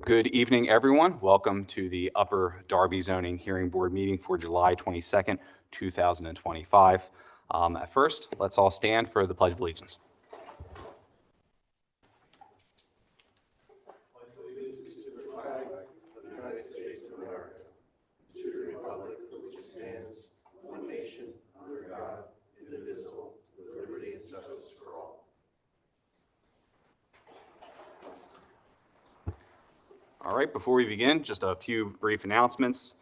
Good evening, everyone. Welcome to the Upper Darby Zoning Hearing Board meeting for July 22nd, 2025. At first, let's all stand for the Pledge of Allegiance. All right, before we begin, just a few brief announcements.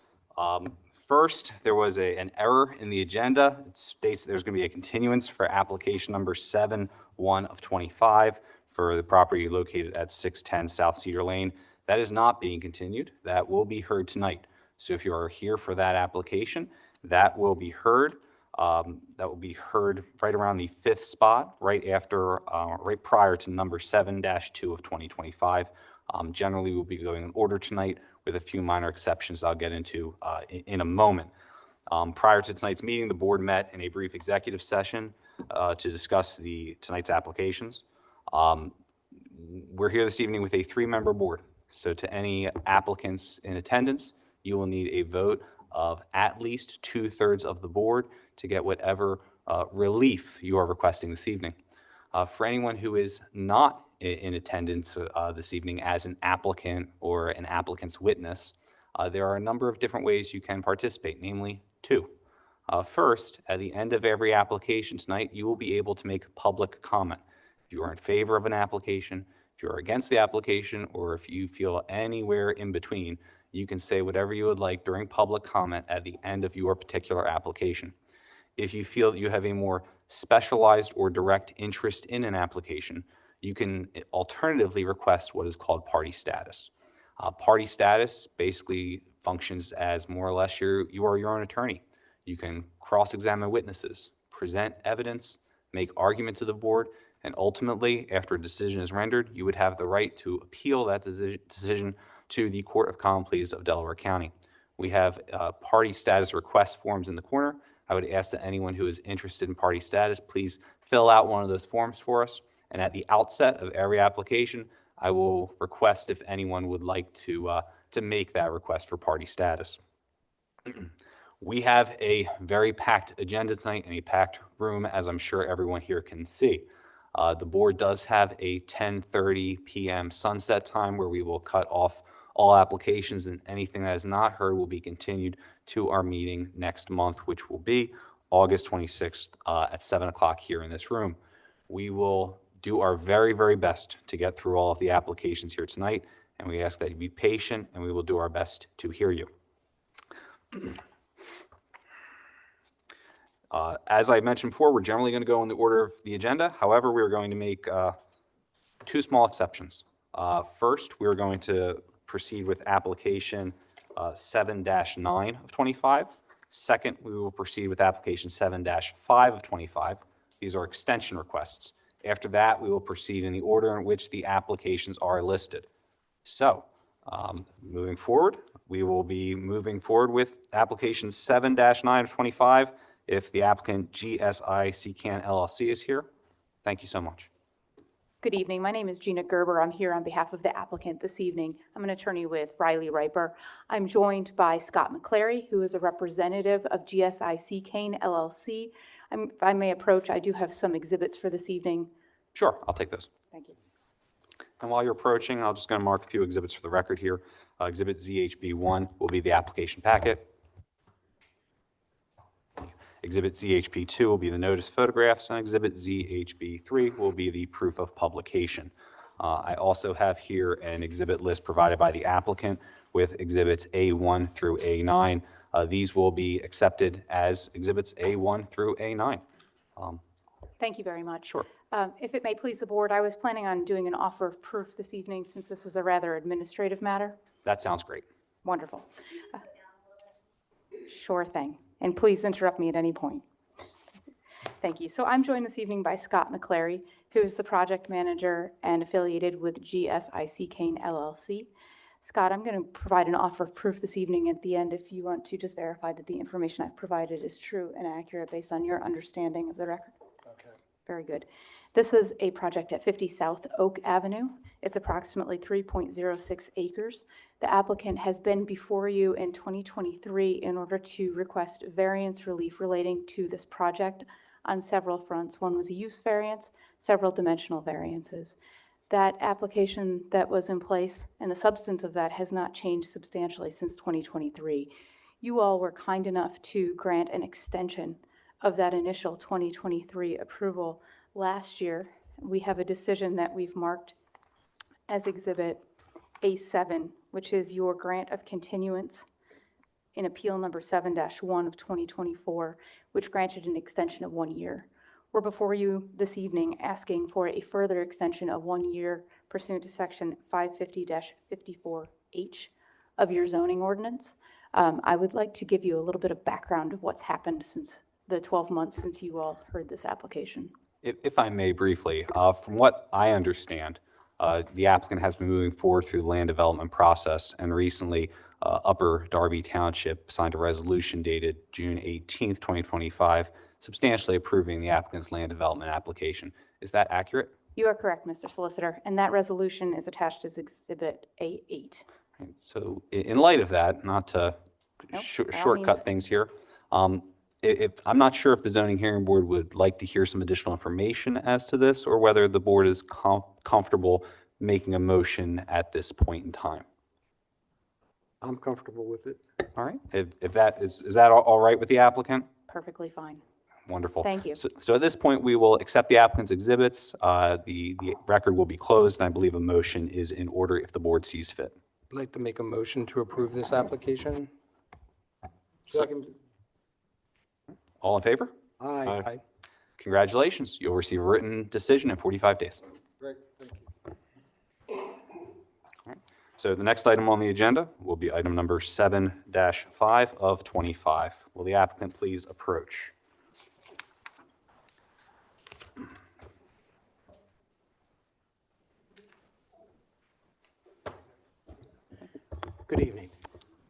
First, there was an error in the agenda. It states there's going to be a continuance for application number 7-1 of 25 for the property located at 610 South Cedar Lane. That is not being continued. That will be heard tonight. So if you are here for that application, that will be heard. That will be heard right around the fifth spot, right prior to number 7-2 of 2025. Generally, we'll be going in order tonight with a few minor exceptions I'll get into in a moment. Prior to tonight's meeting, the board met in a brief executive session to discuss tonight's applications. We're here this evening with a three-member board. So to any applicants in attendance, you will need a vote of at least 2/3 of the board to get whatever relief you are requesting this evening. For anyone who is not in attendance this evening as an applicant or an applicant's witness, there are a number of different ways you can participate, namely two. First, at the end of every application tonight, you will be able to make public comment. If you are in favor of an application, if you're against the application, or if you feel anywhere in between, you can say whatever you would like during public comment at the end of your particular application. If you feel that you have a more specialized or direct interest in an application, you can alternatively request what is called party status. Party status basically functions as more or less you are your own attorney. You can cross-examine witnesses, present evidence, make argument to the board, and ultimately, after a decision is rendered, you would have the right to appeal that decision to the Court of Common Pleas of Delaware County. We have party status request forms in the corner. I would ask that anyone who is interested in party status, please fill out one of those forms for us. And at the outset of every application, I will request if anyone would like to make that request for party status. We have a very packed agenda tonight and a packed room, as I'm sure everyone here can see. The board does have a 10:30 p.m. sunset time where we will cut off all applications, and anything that is not heard will be continued to our meeting next month, which will be August 26th at 7 o'clock here in this room. We will do our very, very best to get through all of the applications here tonight, and we ask that you be patient, and we will do our best to hear you. As I mentioned before, we're generally going to go in the order of the agenda. However, we're going to make two small exceptions. First, we're going to proceed with application 7-9 of 25. Second, we will proceed with application 7-5 of 25. These are extension requests. After that, we will proceed in the order in which the applications are listed. So, moving forward, we will be moving forward with application 7-9 of 25 if the applicant GSI CCAN LLC is here. Thank you so much. Good evening. My name is Gina Gerber. I'm here on behalf of the applicant this evening. I'm an attorney with Riley Riper. I'm joined by Scott McClary, who is a representative of GSI CCAN LLC. If I may approach, I do have some exhibits for this evening. Sure, I'll take those. Thank you. And while you're approaching, I'm just going to mark a few exhibits for the record here. Exhibit ZHB1 will be the application packet. Exhibit ZHB2 will be the notice photographs, and Exhibit ZHB3 will be the proof of publication. I also have here an exhibit list provided by the applicant with exhibits A1 through A9. These will be accepted as exhibits A1 through A9. Thank you very much. Sure. If it may please the board, I was planning on doing an offer of proof this evening since this is a rather administrative matter. That sounds great. Wonderful. Sure thing. And please interrupt me at any point. Thank you. So I'm joined this evening by Scott McClary, who is the project manager and affiliated with GSI CCAN LLC. Scott, I'm going to provide an offer of proof this evening at the end if you want to just verify that the information I've provided is true and accurate based on your understanding of the record. Okay. Very good. This is a project at 50 South Oak Avenue It's approximately 3.06 acres. The applicant has been before you in 2023 in order to request variance relief relating to this project on several fronts. One was a use variance, several dimensional variances. That application that was in place and the substance of that has not changed substantially since 2023. You all were kind enough to grant an extension of that initial 2023 approval last year. We have a decision that we've marked as Exhibit A7, which is your grant of continuance in Appeal Number 7-1 of 2024, which granted an extension of 1 year. We're before you this evening asking for a further extension of 1 year pursuant to Section 550-54H of your zoning ordinance. I would like to give you a little bit of background of what's happened since the 12 months since you all heard this application. If I may briefly, from what I understand, the applicant has been moving forward through the land development process, and recently Upper Darby Township signed a resolution dated June 18th, 2025, substantially approving the applicant's land development application. Is that accurate? You are correct, Mr. Solicitor, and that resolution is attached as Exhibit A8. Right. So in light of that, not to Nope, by all shortcut means. things here, I'm not sure if the zoning hearing board would like to hear some additional information as to this, or whether the board is comfortable making a motion at this point in time. I'm comfortable with it. All right, if that is that all right with the applicant? Perfectly fine. Wonderful. Thank you. So at this point, we will accept the applicant's exhibits. The record will be closed, and I believe a motion is in order if the board sees fit. I'd like to make a motion to approve this application. Second. All in favor? Aye. Congratulations. You'll receive a written decision in 45 days. Great, thank you. So the next item on the agenda will be item number 7-5 of 25. Will the applicant please approach? Good evening.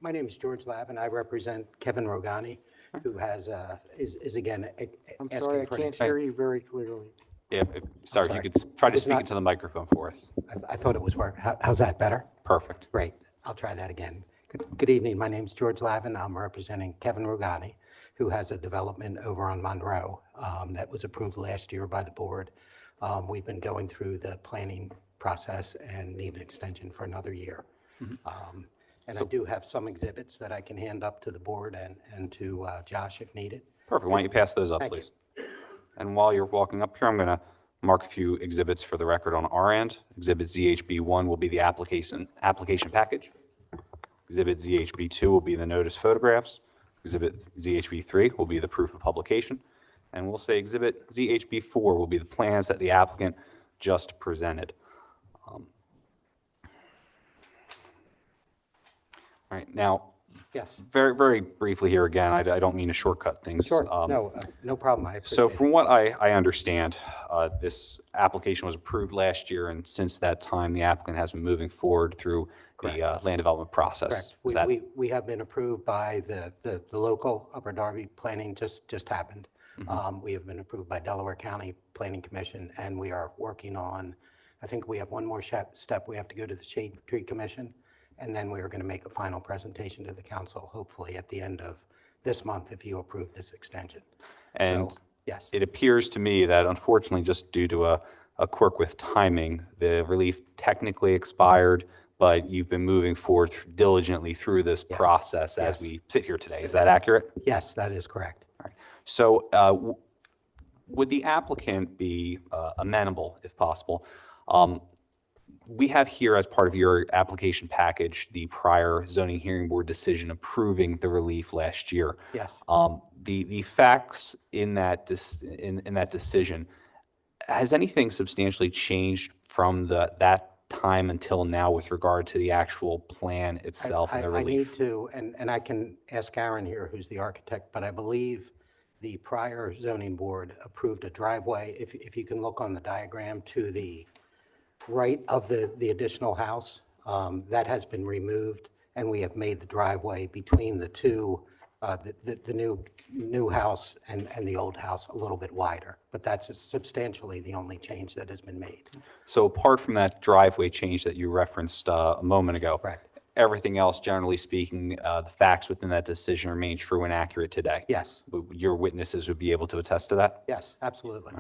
My name is George Lavin. I represent Kevin Rogani, who has, is again I'm asking sorry, I for an can't extension. hear you very clearly. Sorry, if you sorry. could try to It's speak not- into the microphone for us. I thought it was working. How's that, better? Perfect. Great. I'll try that again. Good evening. My name's George Lavin. I'm representing Kevin Rogani, who has a development over on Monroe that was approved last year by the board. We've been going through the planning process and need an extension for another year. And I do have some exhibits that I can hand up to the board and to Josh if needed. Perfect. Why don't you pass those up, Thank you. please? And while you're walking up here, I'm going to mark a few exhibits for the record on our end. Exhibit ZHB1 will be the application package. Exhibit ZHB2 will be the notice photographs. Exhibit ZHB3 will be the proof of publication. And we'll say Exhibit ZHB4 will be the plans that the applicant just presented. All right, now, Yes. very, very briefly here again, I don't mean to shortcut things. Sure. No problem. I appreciate So it. from what I understand, this application was approved last year, and since that time, the applicant has been moving forward through the land development process. Correct. Is that We have been approved by the local Upper Darby Planning, just happened. We have been approved by Delaware County Planning Commission, and we are working on, I think we have one more step. We have to go to the Shade Tree Commission, and then we are going to make a final presentation to the council, hopefully at the end of this month, if you approve this extension. And So, yes. it appears to me that unfortunately, just due to a quirk with timing, the relief technically expired, but you've been moving forward diligently through this process as Yes. we sit here today. Is that accurate? Yes, that is correct. All right. So would the applicant be amenable, if possible? We have here as part of your application package, the prior zoning hearing board decision approving the relief last year. Yes. The facts in that in that decision, has anything substantially changed from that time until now with regard to the actual plan itself and the I need relief? to, and I can ask Aaron here, who's the architect, but I believe the prior zoning board approved a driveway, if you can look on the diagram, to the right of the additional house. That has been removed, and we have made the driveway between the two the new house and the old house a little bit wider. But that's substantially the only change that has been made. So apart from that driveway change that you referenced a moment ago, Correct. everything else, generally speaking, the facts within that decision remain true and accurate today? Yes, Your witnesses would be able to attest to that? yes, absolutely.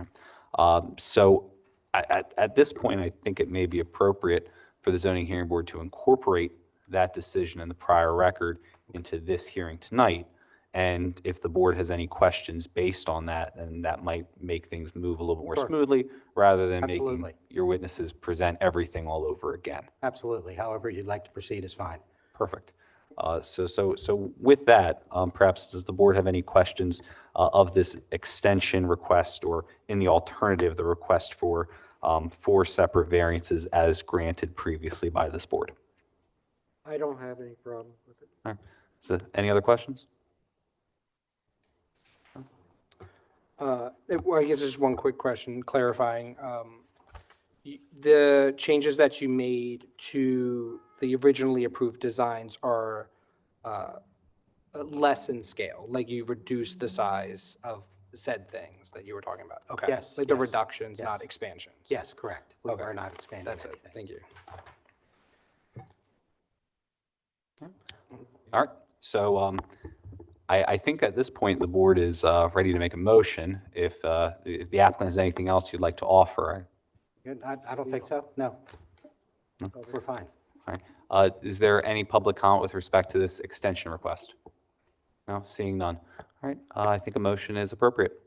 So at this point, I think it may be appropriate for the zoning hearing board to incorporate that decision and the prior record into this hearing tonight. And if the board has any questions based on that, then that might make things move a little bit more Sure. smoothly rather than making Absolutely. your witnesses present everything all over again. Absolutely. However you'd like to proceed is fine. Perfect. So with that, perhaps does the board have any questions of this extension request, or in the alternative, the request for 4 separate variances as granted previously by this board? I don't have any problem with it. All right. So any other questions? Well, I guess just one quick question clarifying. The changes that you made to the originally approved designs are less in scale, like you reduced the size of said things that you were talking about? Okay. Yes, Like the yes, reductions, not yes. expansions? Yes, correct. We Okay. are not expanding That's it. anything. Thank you. All right. So I think at this point, the board is ready to make a motion. If the applicant has anything else you'd like to offer. I don't think so. No. We're fine. All right. Is there any public comment with respect to this extension request? No, seeing none. All right. I think a motion is appropriate.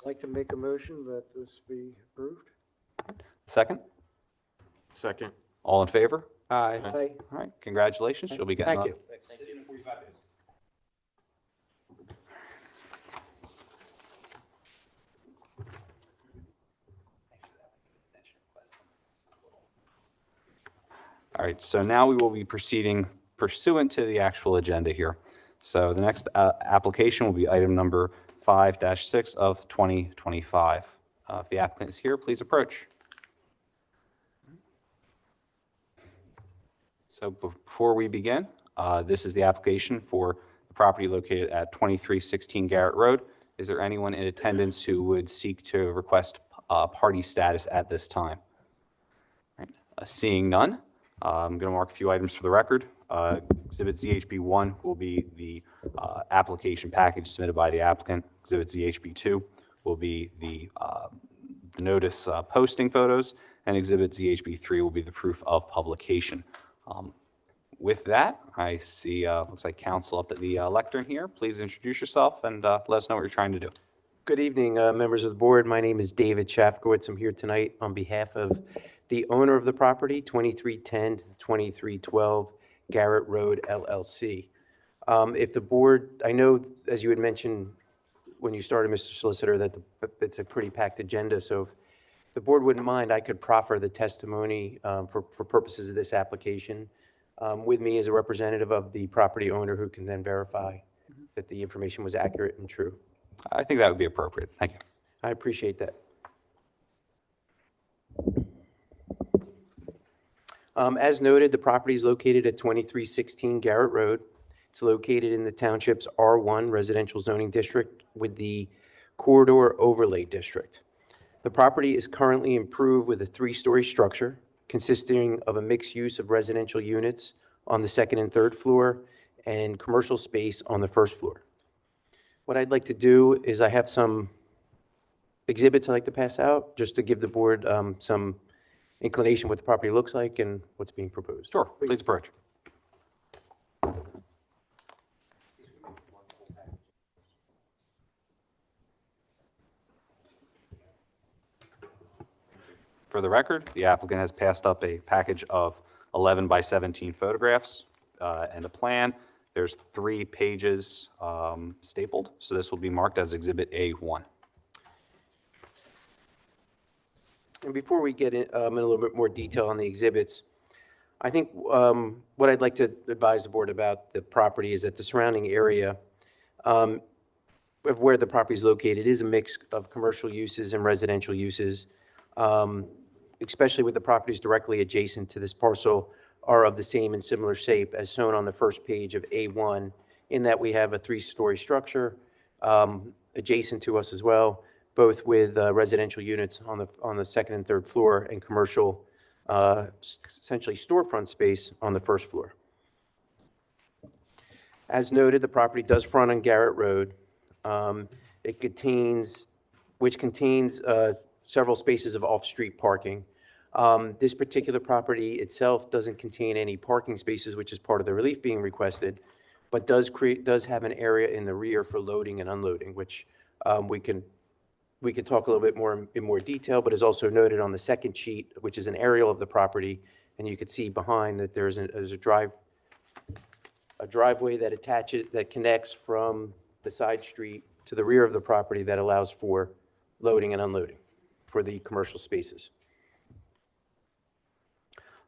I'd like to make a motion that this be approved. Second? Second. All in favor? Aye. Aye. All right. Congratulations. You'll be getting Thank a- you. All right, so now we will be proceeding pursuant to the actual agenda here. So the next application will be item number 5-6 of 2025. If the applicant is here, please approach. So before we begin, this is the application for the property located at 2316 Garrett Road. Is there anyone in attendance who would seek to request party status at this time? All right, seeing none, I'm going to mark a few items for the record. Exhibit ZHB1 will be the application package submitted by the applicant. Exhibit ZHB2 will be the notice posting photos, and Exhibit ZHB3 will be the proof of publication. With that, I see, looks like counsel up at the lectern here. Please introduce yourself and let us know what you're trying to do. Good evening, members of the board. My name is David Shafkowitz. I'm here tonight on behalf of the owner of the property, 2310 to 2312 Garrett Road LLC. If the board, I know, as you had mentioned when you started, Mr. Solicitor, that it's a pretty packed agenda, so if the board wouldn't mind, I could proffer the testimony for purposes of this application. With me is a representative of the property owner who can then verify that the information was accurate and true. I think that would be appropriate. Thank you. I appreciate that. As noted, the property is located at 2316 Garrett Road. It's located in the township's R1 residential zoning district with the corridor overlay district. The property is currently improved with a 3-story structure consisting of a mixed use of residential units on the 2nd and 3rd floor and commercial space on the 1st floor. What I'd like to do is I have some exhibits I'd like to pass out just to give the board some inclination what the property looks like and what's being proposed. Sure, please approach. For the record, the applicant has passed up a package of 11 by 17 photographs and a plan. There's 3 pages stapled, so this will be marked as Exhibit A1. And before we get in a little bit more detail on the exhibits, I think what I'd like to advise the board about the property is that the surrounding area of where the property is located is a mix of commercial uses and residential uses, especially with the properties directly adjacent to this parcel are of the same and similar shape as shown on the first page of A1 in that we have a 3-story structure adjacent to us as well, both with residential units on the second and third floor and commercial, essentially storefront space on the first floor. As noted, the property does front on Garrett Road. Which contains several spaces of off-street parking. This particular property itself doesn't contain any parking spaces, which is part of the relief being requested, but does have an area in the rear for loading and unloading, which we can talk a little bit more in more detail, but is also noted on the second sheet, which is an aerial of the property, and you can see behind that there's a driveway that connects from the side street to the rear of the property that allows for loading and unloading for the commercial spaces.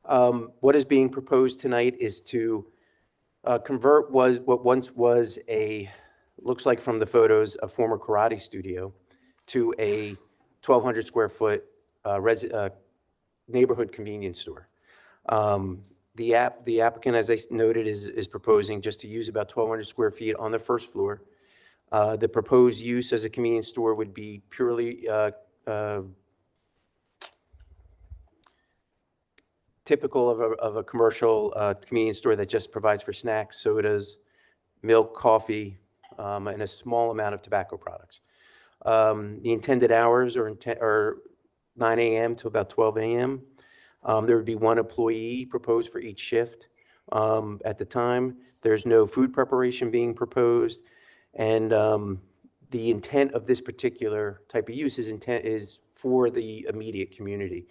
What is being proposed tonight is to convert what once was looks like from the photos, a former karate studio, to a 1,200 square foot neighborhood convenience store. The applicant, as I noted, is proposing just to use about 1,200 square feet on the first floor. The proposed use as a convenience store would be purely typical of a commercial convenience store that just provides for snacks, sodas, milk, coffee, and a small amount of tobacco products. The intended hours are 9 a.m. to about 12 a.m. There would be one employee proposed for each shift at the time. There's no food preparation being proposed. And the intent of this particular type of use is for the immediate community.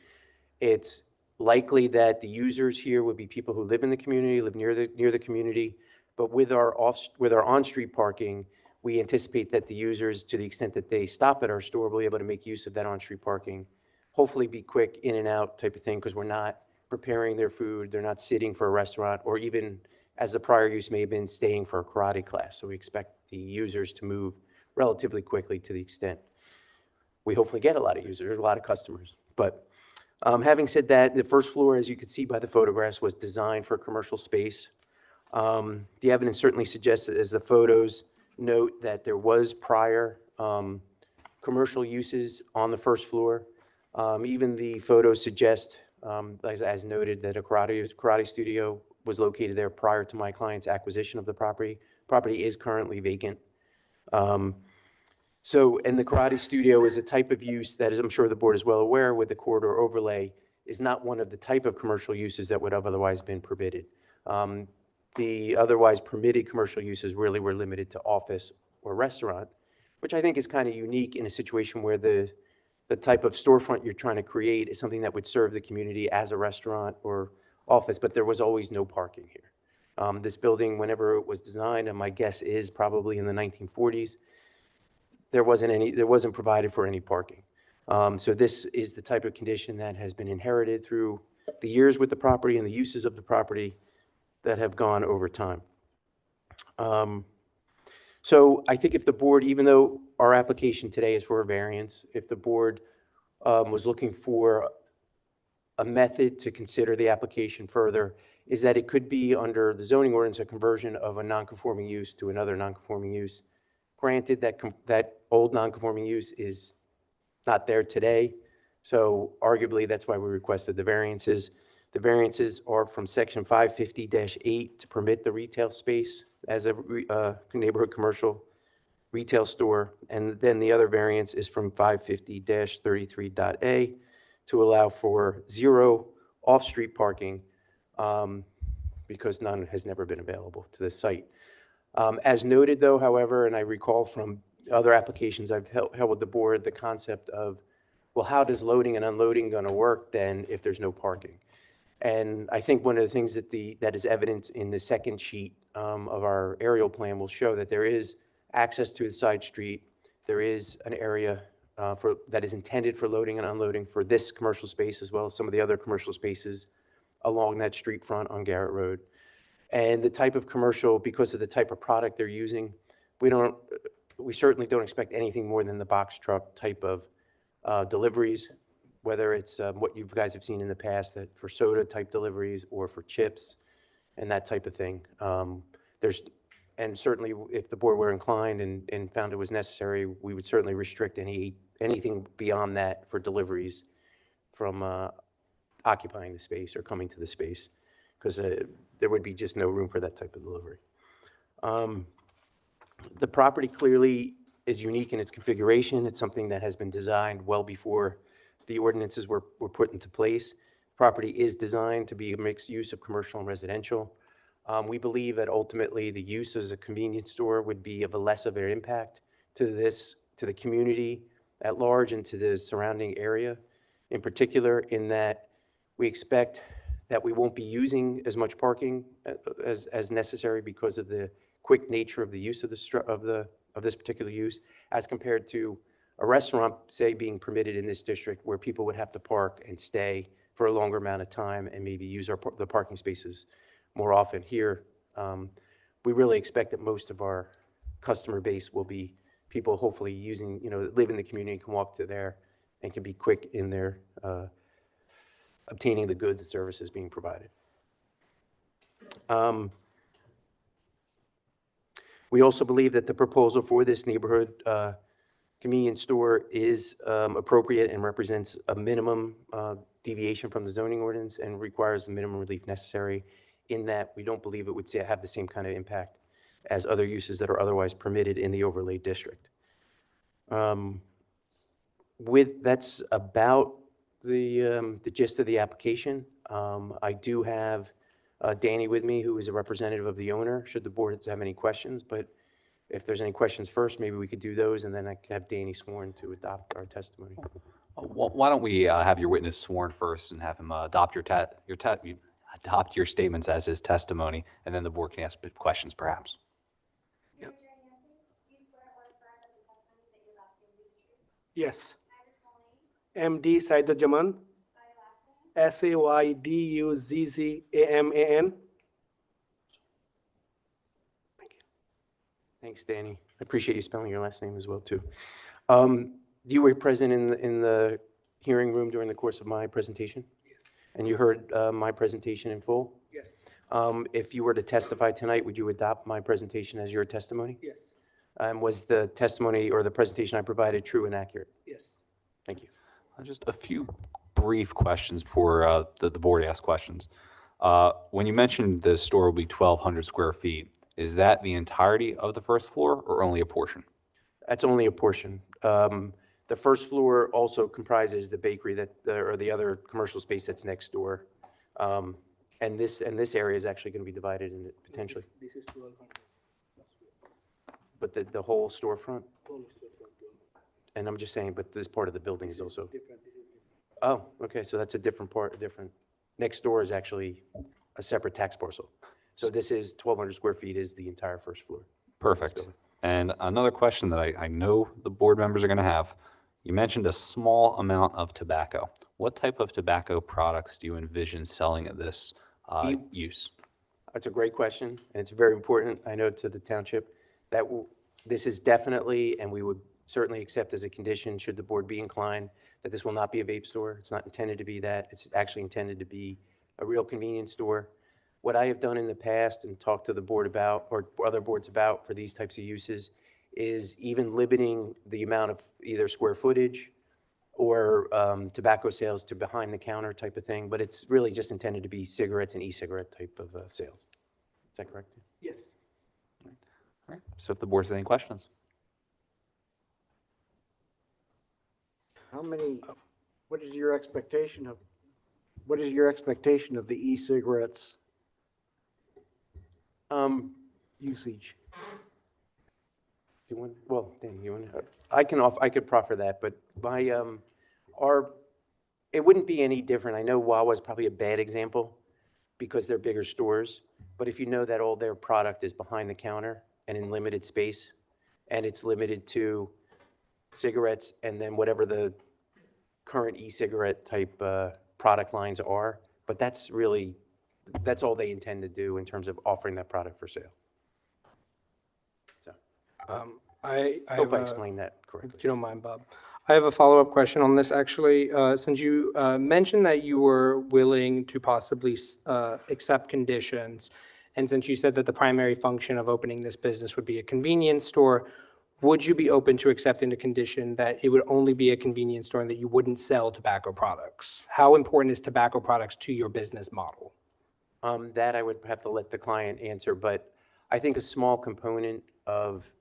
It's likely that the users here would be people who live in the community, live near the community, but with our on-street parking, we anticipate that the users, to the extent that they stop at our store, will be able to make use of that on-street parking, hopefully be quick in and out type of thing, because we're not preparing their food, they're not sitting for a restaurant, or even, as the prior use may have been, staying for a karate class. So we expect the users to move relatively quickly, to the extent we hopefully get a lot of users, a lot of customers. But having said that, the first floor, as you can see by the photographs, was designed for commercial space. The evidence certainly suggests, as the photos note, that there was prior commercial uses on the first floor. Even the photos suggest, as noted, that a karate studio was located there prior to my client's acquisition of the property. Property is currently vacant. And the karate studio is a type of use that, as I'm sure the board is well aware, with the corridor overlay, is not one of the type of commercial uses that would have otherwise been permitted. The otherwise permitted commercial uses really were limited to office or restaurant, which I think is kind of unique in a situation where the type of storefront you're trying to create is something that would serve the community as a restaurant or office, but there was always no parking here. This building, whenever it was designed, and my guess is probably in the 1940s, there wasn't provided for any parking. So this is the type of condition that has been inherited through the years with the property and the uses of the property that have gone over time. So I think if the board, even though our application today is for a variance, if the board was looking for a method to consider the application further, is that it could be under the zoning ordinance a conversion of a non-conforming use to another non-conforming use. Granted, that old non-conforming use is not there today, so arguably that's why we requested the variances. The variances are from section 550-8 to permit the retail space as a neighborhood commercial retail store, and then the other variance is from 550-33.a to allow for 0 off-street parking because none has never been available to the site. As noted though, however, and I recall from other applications I've held with the board, the concept of, well, how does loading and unloading going to work then if there's no parking? And I think one of the things that is evident in the second sheet of our aerial plan will show that there is access to the side street. There is an area that is intended for loading and unloading for this commercial space, as well as some of the other commercial spaces along that street front on Garrett Road. And the type of commercial, because of the type of product they're using, we certainly don't expect anything more than the box truck type of deliveries, whether it's what you guys have seen in the past, that for soda type deliveries or for chips and that type of thing. There's And certainly, if the board were inclined and found it was necessary, we would certainly restrict anything beyond that for deliveries from occupying the space or coming to the space, because there would be just no room for that type of delivery. The property clearly is unique in its configuration. It's something that has been designed well before the ordinances were put into place. Property is designed to be a mixed use of commercial and residential. We believe that ultimately the use as a convenience store would be of a less of an impact to the community at large and to the surrounding area. In particular, in that we expect that we won't be using as much parking as necessary because of the quick nature of the use of this particular use, as compared to a restaurant, say, being permitted in this district where people would have to park and stay for a longer amount of time and maybe use the parking spaces more often. Here, we really expect that most of our customer base will be people hopefully using, live in the community, can walk to there and can be quick in their obtaining the goods and services being provided. We also believe that the proposal for this neighborhood convenience store is appropriate and represents a minimum deviation from the zoning ordinance and requires the minimum relief necessary, in that we don't believe it would have the same kind of impact as other uses that are otherwise permitted in the overlay district. That's about the gist of the application. I do have Danny with me, who is a representative of the owner, should the board have any questions. But if there's any questions first, maybe we could do those, and then I could have Danny sworn to adopt our testimony. Why don't we have your witness sworn first and have him adopt adopt your statements as his testimony, and then the board can ask questions perhaps. Yes. MD Saiduzzaman, Sayduzzamman. Thanks, Danny. I appreciate you spelling your last name as well, too. You were present in the hearing room during the course of my presentation? Yes. And you heard my presentation in full? Yes. If you were to testify tonight, would you adopt my presentation as your testimony? Yes. Was the testimony or the presentation I provided true and accurate? Yes. Thank you. Just a few brief questions before the board asks questions. When you mentioned the store will be 1,200 square feet, is that the entirety of the first floor or only a portion? That's only a portion. The first floor also comprises the bakery or the other commercial space that's next door. And this area is actually going to be divided into potentially, This is 1,200. but the whole storefront? Whole storefront, 1,200. And I'm just saying, but this part of the building is also, Different, this is different. oh, okay, so that's a different part, next door is actually a separate tax parcel. So this is 1,200 square feet is the entire first floor. Perfect. building. And another question that I know the board members are going to have, you mentioned a small amount of tobacco. What type of tobacco products do you envision selling at this use? That's a great question, and it's very important, I know, to the township, that this is definitely, and we would certainly accept as a condition, should the board be inclined, that this will not be a vape store. It's not intended to be that. It's actually intended to be a real convenience store. What I have done in the past and talked to the board about, or other boards about for these types of uses, is even limiting the amount of either square footage or tobacco sales to behind the counter type of thing, but it's really just intended to be cigarettes and e-cigarette type of sales. Is that correct? Yes. All right. So if the board has any questions? What is your expectation of the e-cigarettes usage? You want, well, Dan, you want, I could proffer that, but it wouldn't be any different. I know Wawa is probably a bad example because they're bigger stores, but if you know that all their product is behind the counter and in limited space, and it's limited to cigarettes and then whatever the current e-cigarette type product lines are, but that's all they intend to do in terms of offering that product for sale. So, I hope have I a- explained that If correctly. you don't mind, Bob. I have a follow-up question on this, actually. Since you mentioned that you were willing to possibly accept conditions, And since you said that the primary function of opening this business would be a convenience store, would you be open to accepting the condition that it would only be a convenience store and that you wouldn't sell tobacco products? How important is tobacco products to your business model? That I would have to let the client answer, but I think a small component of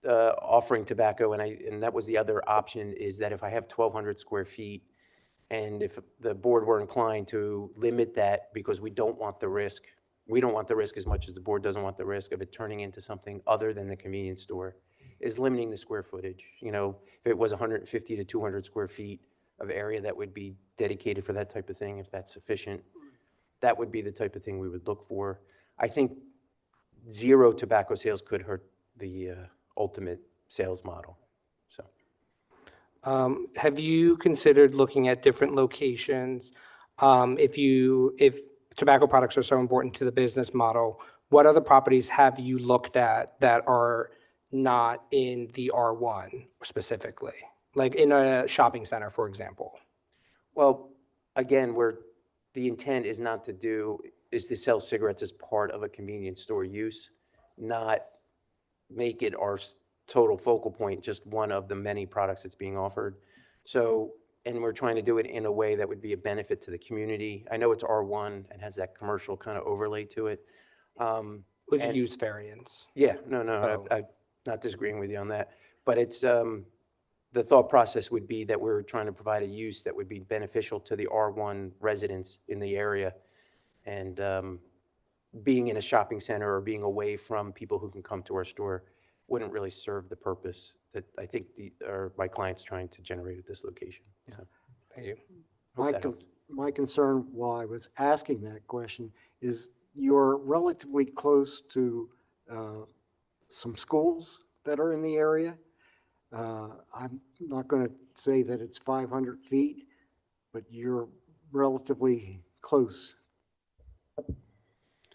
offering tobacco, and that was the other option, is that if I have 1,200 square feet, and if the board were inclined to limit that because we don't want the risk as much as the board doesn't want the risk of it turning into something other than the convenience store, is limiting the square footage. You know, if it was 150 to 200 square feet of area that would be dedicated for that type of thing, if that's sufficient, that would be the type of thing we would look for. I think zero tobacco sales could hurt the ultimate sales model, so. Have you considered looking at different locations? If tobacco products are so important to the business model, what other properties have you looked at that are not in the R1 specifically? Like in a shopping center, for example? Well, again, the intent is to sell cigarettes as part of a convenience store use, not make it our total focal point, just one of the many products that's being offered. So, and we're trying to do it in a way that would be a benefit to the community. I know it's R1 and has that commercial kind of overlay to it. With And- use variance? Yeah, no, I'm not disagreeing with you on that. But it's, the thought process would be that we're trying to provide a use that would be beneficial to the R1 residents in the area. And being in a shopping center or being away from people who can come to our store wouldn't really serve the purpose that I think my client's trying to generate at this location. So, Thank you. hope that helps. My concern while I was asking that question is you're relatively close to some schools that are in the area. I'm not going to say that it's 500 feet, but you're relatively close.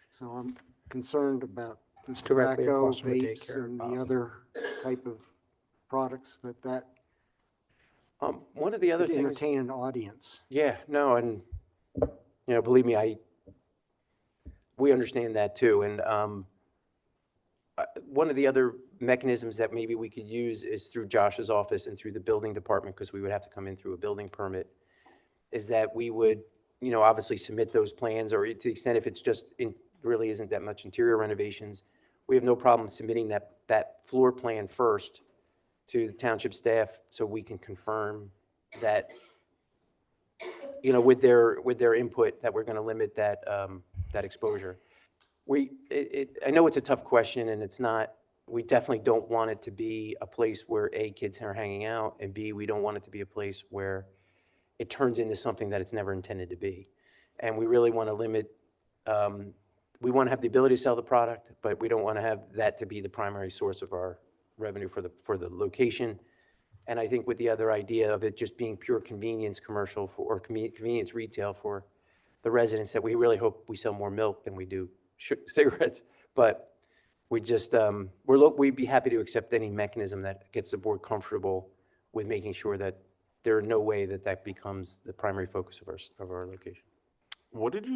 So I'm concerned about the It's directly tobacco, across from a vapes, daycare. and the other type of products that One of the other would things. entertain an audience. Yeah, no, and, believe me, we understand that too. And one of the other mechanisms that maybe we could use is through Josh's office and through the building department, because we would have to come in through a building permit, is that we would, obviously submit those plans, or to the extent if it's just, really isn't that much interior renovations, we have no problem submitting that floor plan first to the township staff so we can confirm that, with their input, that we're going to limit that exposure. I know it's a tough question, and it's not, we definitely don't want it to be a place where A, kids are hanging out, and B, we don't want it to be a place where it turns into something that it's never intended to be. And we really want to limit, we want to have the ability to sell the product, but we don't want to have that to be the primary source of our revenue for the location. And I think with the other idea of it just being pure convenience commercial or convenience retail for the residents, that we really hope we sell more milk than we do cigarettes. But we just, we'd be happy to accept any mechanism that gets the board comfortable with making sure that there are no way that becomes the primary focus of our location. What did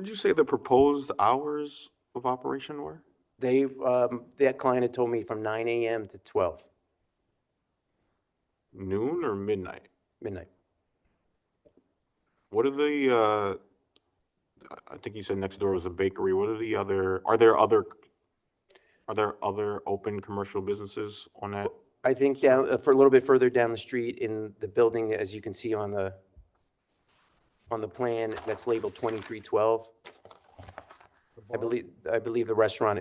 you say the proposed hours of operation were? That client had told me from 9 a.m. to 12 Noon or midnight? midnight. What are the, I think you said next door was a bakery. What are the other, are there other open commercial businesses on that? I think down, for a little bit further down the street in the building, as you can see on the plan that's labeled 2312. I believe the restaurant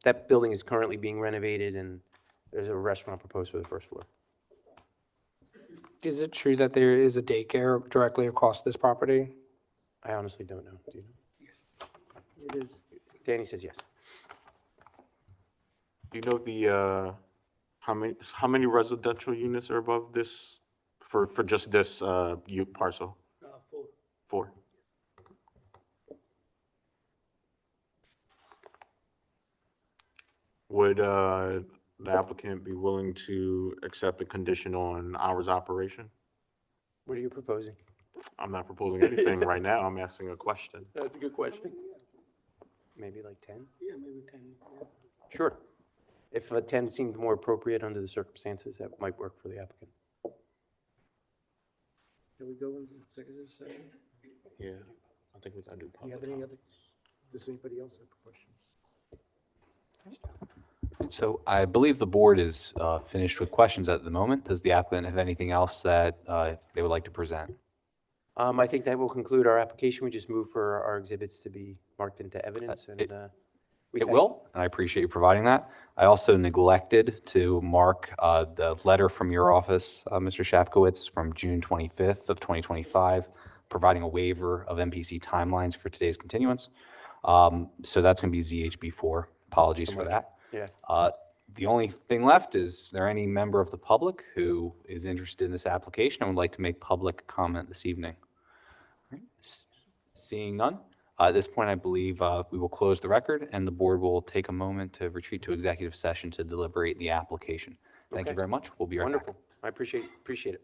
that building is currently being renovated, and there's a restaurant proposed for the first floor. Is it true that there is a daycare directly across this property? I honestly don't know. Do you know? It is. Danny says yes. Do you know the, how many residential units are above this for just this, parcel? 4. 4. Would, the applicant be willing to accept a condition on hours operation? What are you proposing? I'm not proposing anything right now. I'm asking a question. That's a good question. maybe like 10? Yeah, maybe 10. Yeah. Sure. If 10 seemed more appropriate under the circumstances, that might work for the applicant. Can we go into executive session? Yeah, I think we gotta do Do you public have any comment. other, does anybody else have questions? So I believe the board is finished with questions at the moment. Does the applicant have anything else that they would like to present? I think that will conclude our application. We just move for our exhibits to be marked into evidence, and we It thank- will, and I appreciate you providing that. I also neglected to mark the letter from your office, Mr. Shafkowitz, from June 25th of 2025, providing a waiver of MPC timelines for today's continuance. So that's going to be ZHB4. Apologies for that. Yeah. The only thing left is there any member of the public who is interested in this application and would like to make public comment this evening? All right. Seeing none, at this point, I believe we will close the record and the board will take a moment to retreat to executive session to deliberate the application. Thank you Okay. very much. We'll be right back. Wonderful. I appreciate it.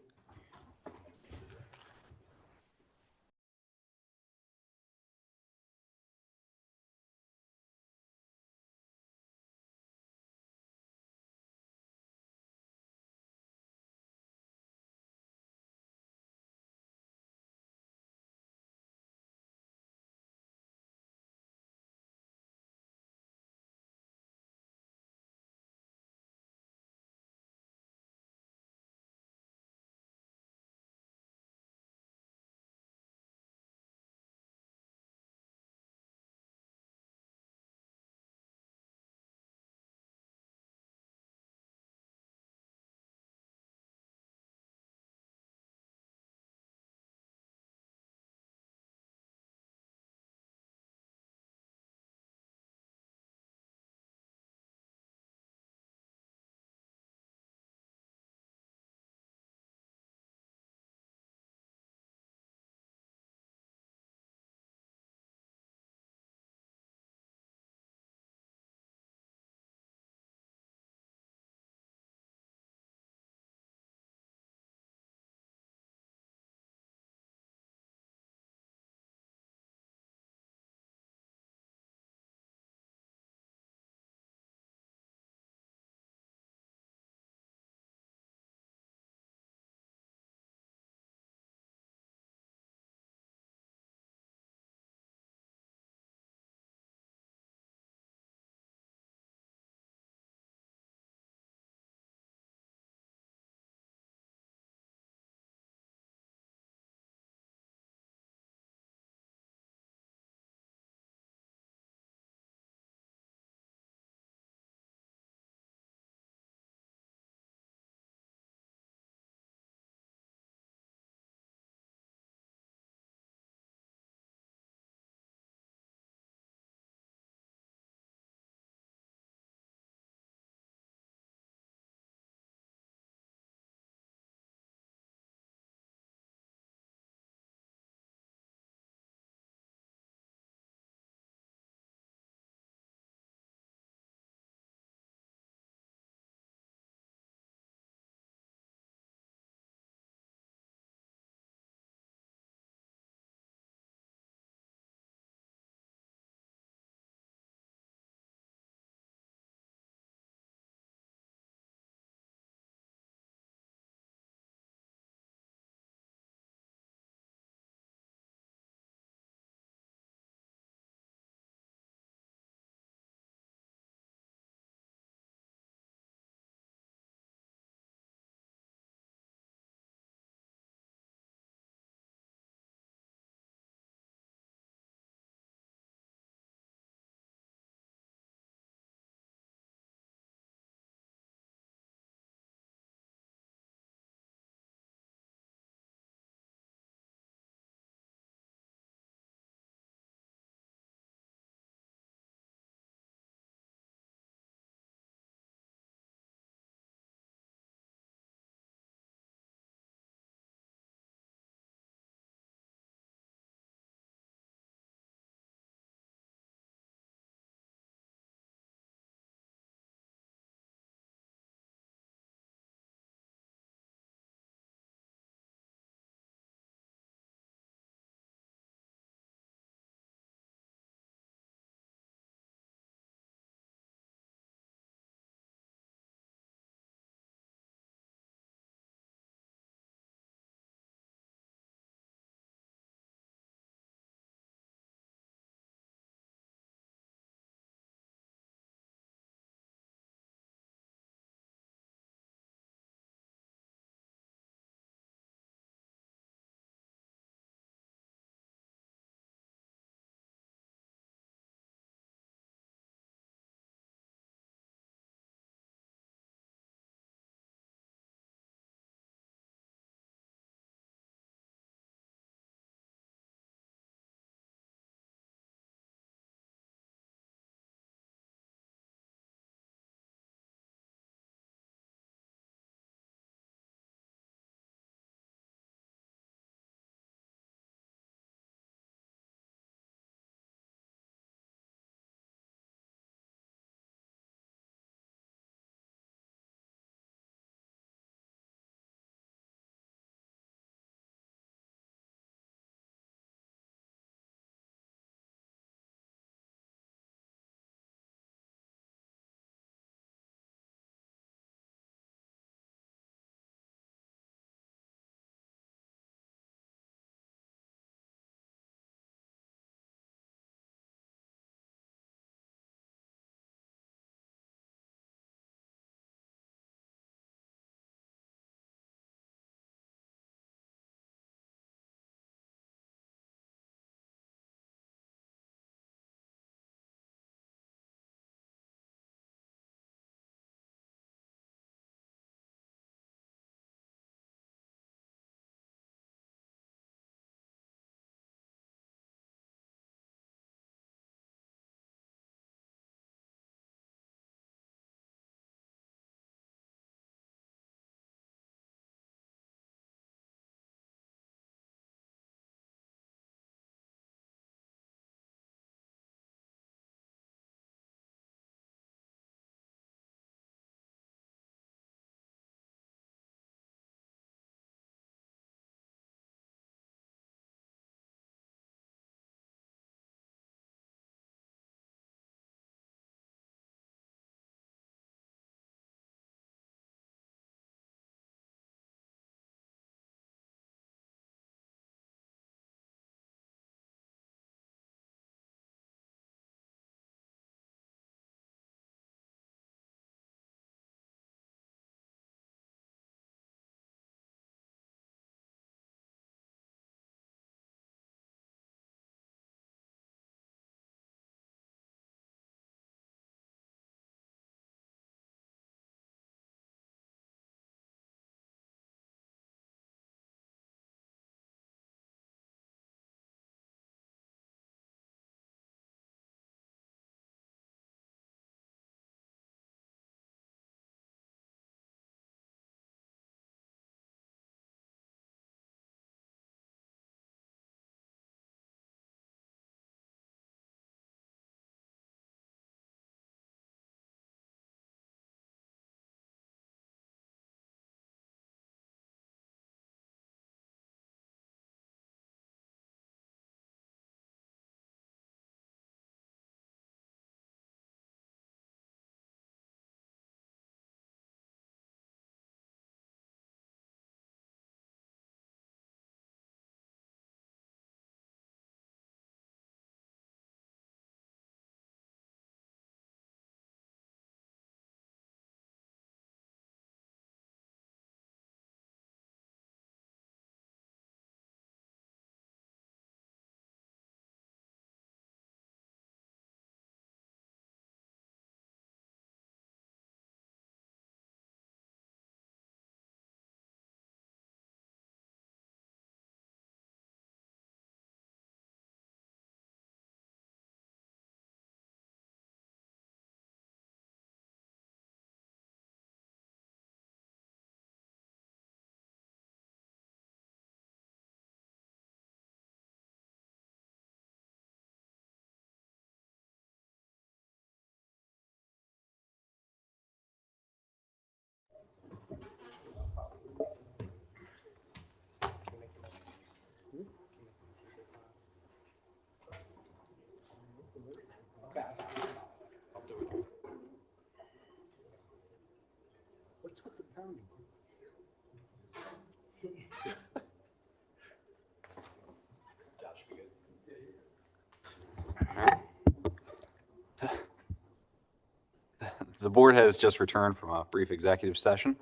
The board has just returned from a brief executive session,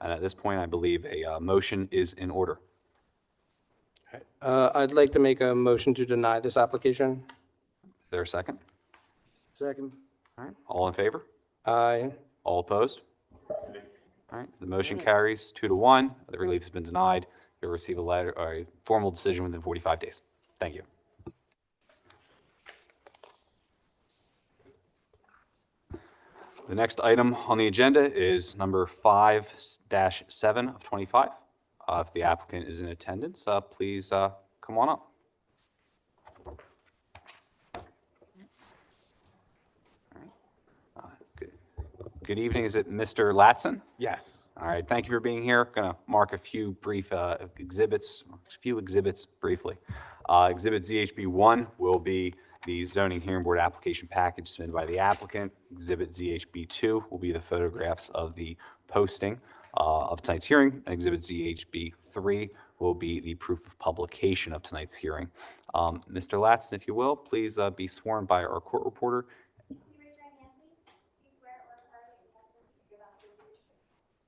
and at this point, I believe a motion is in order. I'd like to make a motion to deny this application. Is there a second? Second. All right, all in favor? Aye. All opposed? All right, the motion carries 2-1. The relief has been denied. You'll receive a letter or a formal decision within 45 days. Thank you. The next item on the agenda is number 5-7 of 25. If the applicant is in attendance, please come on up. Good evening. Is it Mr. Latson? Yes. All right, thank you for being here. Going to mark a few brief exhibits briefly. Exhibit ZHB 1 will be the zoning hearing board application package submitted by the applicant. Exhibit ZHB 2 will be the photographs of the posting of tonight's hearing. And Exhibit ZHB 3 will be the proof of publication of tonight's hearing. Mr. Latson, if you will, please be sworn by our court reporter.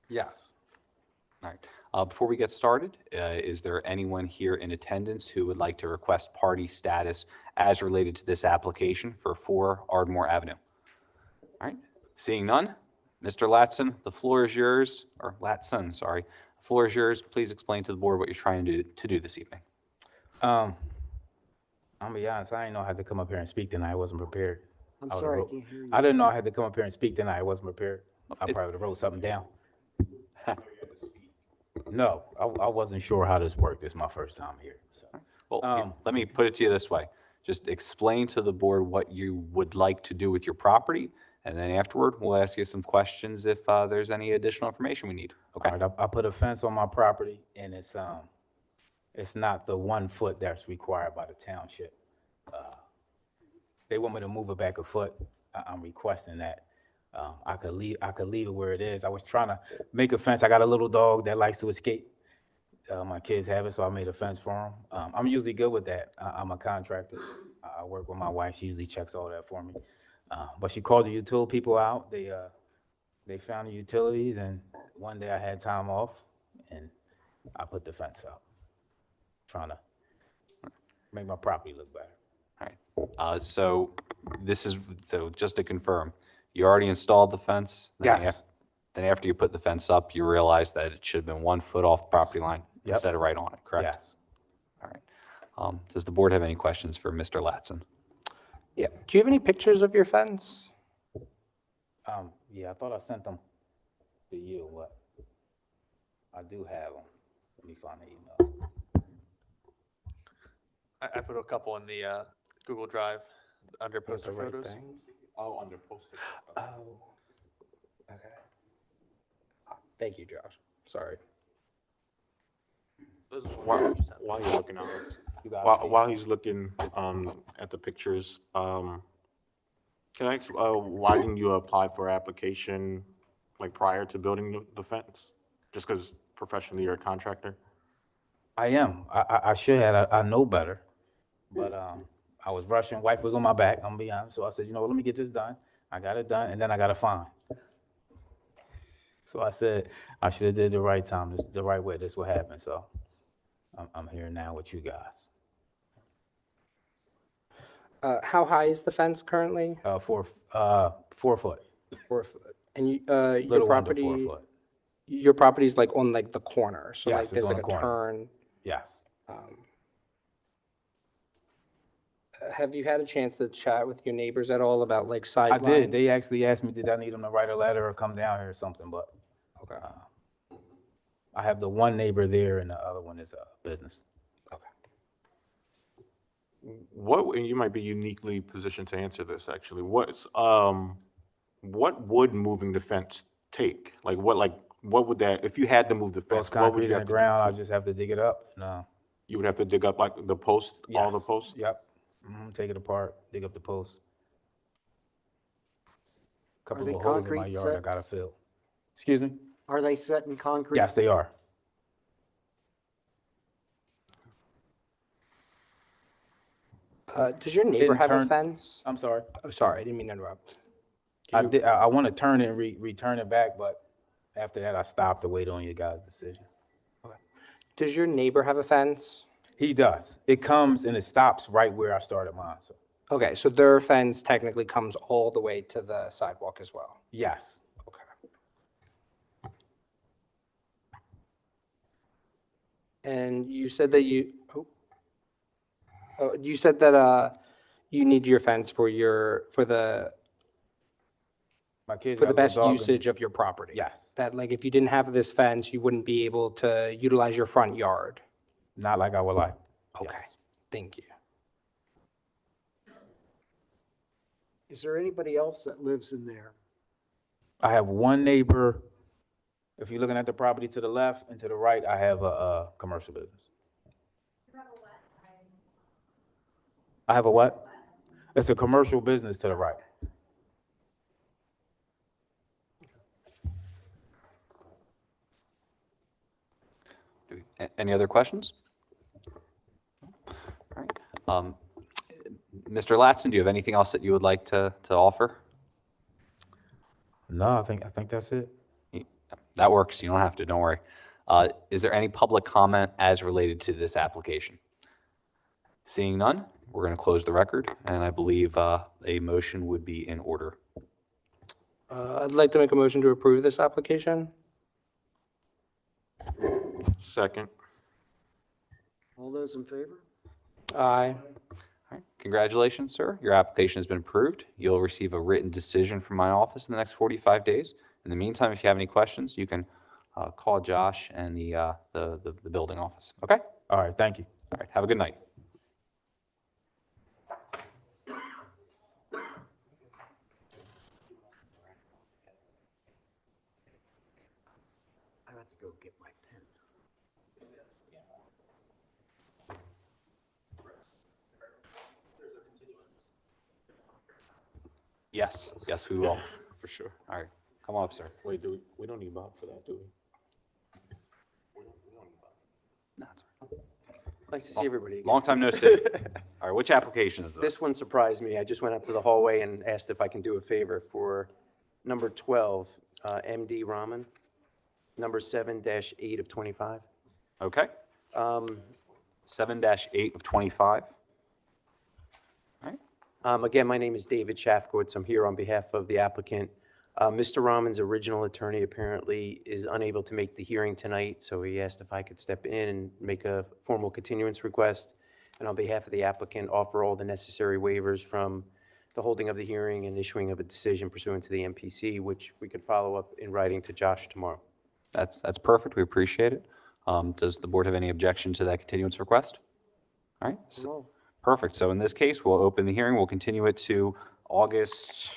Yes. All right. Before we get started, is there anyone here in attendance who would like to request party status as related to this application for 4 Ardmore Avenue? All right. Seeing none, Mr. Latson, the floor is yours, or Latson, sorry. The floor is yours. Please explain to the board what you're trying to do this evening. I'm gonna be honest, I didn't know I had to come up here and speak tonight. I wasn't prepared. I'm I would've sorry, I wrote- can't hear you. I didn't know I had to come up here and speak tonight. I wasn't prepared. I probably would have wrote something down. No, I wasn't sure how this worked. This is my first time here, so. Well, let me put it to you this way. Just explain to the board what you would like to do with your property, and then afterward, we'll ask you some questions if there's any additional information we need. Okay? All right, I put a fence on my property, and it's not the 1 foot that's required by the township. They want me to move it back a foot. I'm requesting that. I could leave it where it is. I was trying to make a fence. I got a little dog that likes to escape. My kids have it, so I made a fence for him. I'm usually good with that. I'm a contractor. I work with my wife. She usually checks all that for me. But she called the utility people out. They found the utilities, and one day I had time off, and I put the fence up, trying to make my property look better. All right. So just to confirm, you already installed the fence? Yes. Then after you put the fence up, you realized that it should have been 1 foot off the property line Yep. instead of right on it, correct? Yes. All right. Does the board have any questions for Mr. Latson? Yeah. Do you have any pictures of your fence? Yeah, I thought I sent them to you, but I do have them. Let me find the email. I put a couple in the Google Drive under Was the poster right photos. thing? Oh, under posted. Oh, okay. Thank you, Josh. Sorry. Those are the While, ones you sent. while you're looking at this, You got while he's looking at the pictures, can I ask, why didn't you apply for application like prior to building the fence? Just because professionally you're a contractor? I am. I should have. I know better. But I was rushing. Wife was on my back, I'm gonna be honest. So I said, let me get this done. I got it done, and then I got a fine. So I said, I should have did the right time, the right way. This would happen. So I'm here now with you guys. How high is the fence currently? 4 foot. 4 foot. And your Little under 4 property, foot. your property's like on like the corner, so Yes, like it's there's on like the a corner. turn. Yes. Have you had a chance to chat with your neighbors at all about like I sidelines? did. They actually asked me, did I need them to write a letter or come down here or something, but Okay. I have the one neighbor there and the other one is a business. And you might be uniquely positioned to answer this, actually. What would moving the fence take? Like, what would that, if you had to move the If it's fence, what would concrete you in have the to do? ground, I just have to dig it up. No. You would have to dig up like the post, all the Yes. posts? Yep. Take it apart, dig up the post. Couple they of holes in my concrete yard I sets? gotta fill. Excuse me? Are they set in concrete? Yes, they are. Does your neighbor Didn't have a turn- fence? I'm sorry. Oh, sorry, I didn't mean to interrupt. I want to turn it and return it back, but after that, I stopped to wait on your guys' decision. Does your neighbor have a fence? He does. It comes and it stops right where I started mine, so, Okay, so their fence technically comes all the way to the sidewalk as well. yes. Okay. And you said that you said that you need your fence for My kids the got a little best dog in- usage of your property. Yes, That like if you didn't have this fence, you wouldn't be able to utilize your front yard. not like I would like. Okay, Yes. thank you. Is there anybody else that lives in there? I have one neighbor. If you're looking at the property to the left and to the right, I have a commercial business. I have a what? It's a commercial business to the right. Any other questions? All right. Mr. Latson, do you have anything else that you would like to offer? No, I think that's it. That works. You don't have to, don't worry. Is there any public comment as related to this application? Seeing none, we're going to close the record, and I believe a motion would be in order. I'd like to make a motion to approve this application. Second. All those in favor? Aye. All right. Congratulations, sir. Your application has been approved. You'll receive a written decision from my office in the next 45 days. In the meantime, if you have any questions, you can call Josh and the building office. Okay? All right, thank you. All right. Have a good night. I have to go get my pen. Yes, yes, we will. For sure. All right. Come on up, sir. Wait, we don't need Bob for that, do we? No, it's all right. Nice to see everybody again. Long time no see. All right, which application is this? This one surprised me. I just went out to the hallway and asked if I can do a favor for number 12, MD Raman, number 7-8 of 25. Okay. 7-8 of 25. All right. Again, my name is David Shafkowitz. I'm here on behalf of the applicant. Mr. Raman's original attorney apparently is unable to make the hearing tonight, so he asked if I could step in and make a formal continuance request, and on behalf of the applicant, offer all the necessary waivers from the holding of the hearing and issuing of a decision pursuant to the MPC, which we could follow up in writing to Josh tomorrow. That's perfect. We appreciate it. Does the board have any objection to that continuance request? All right. No. Perfect. So in this case, we'll open the hearing. We'll continue it to August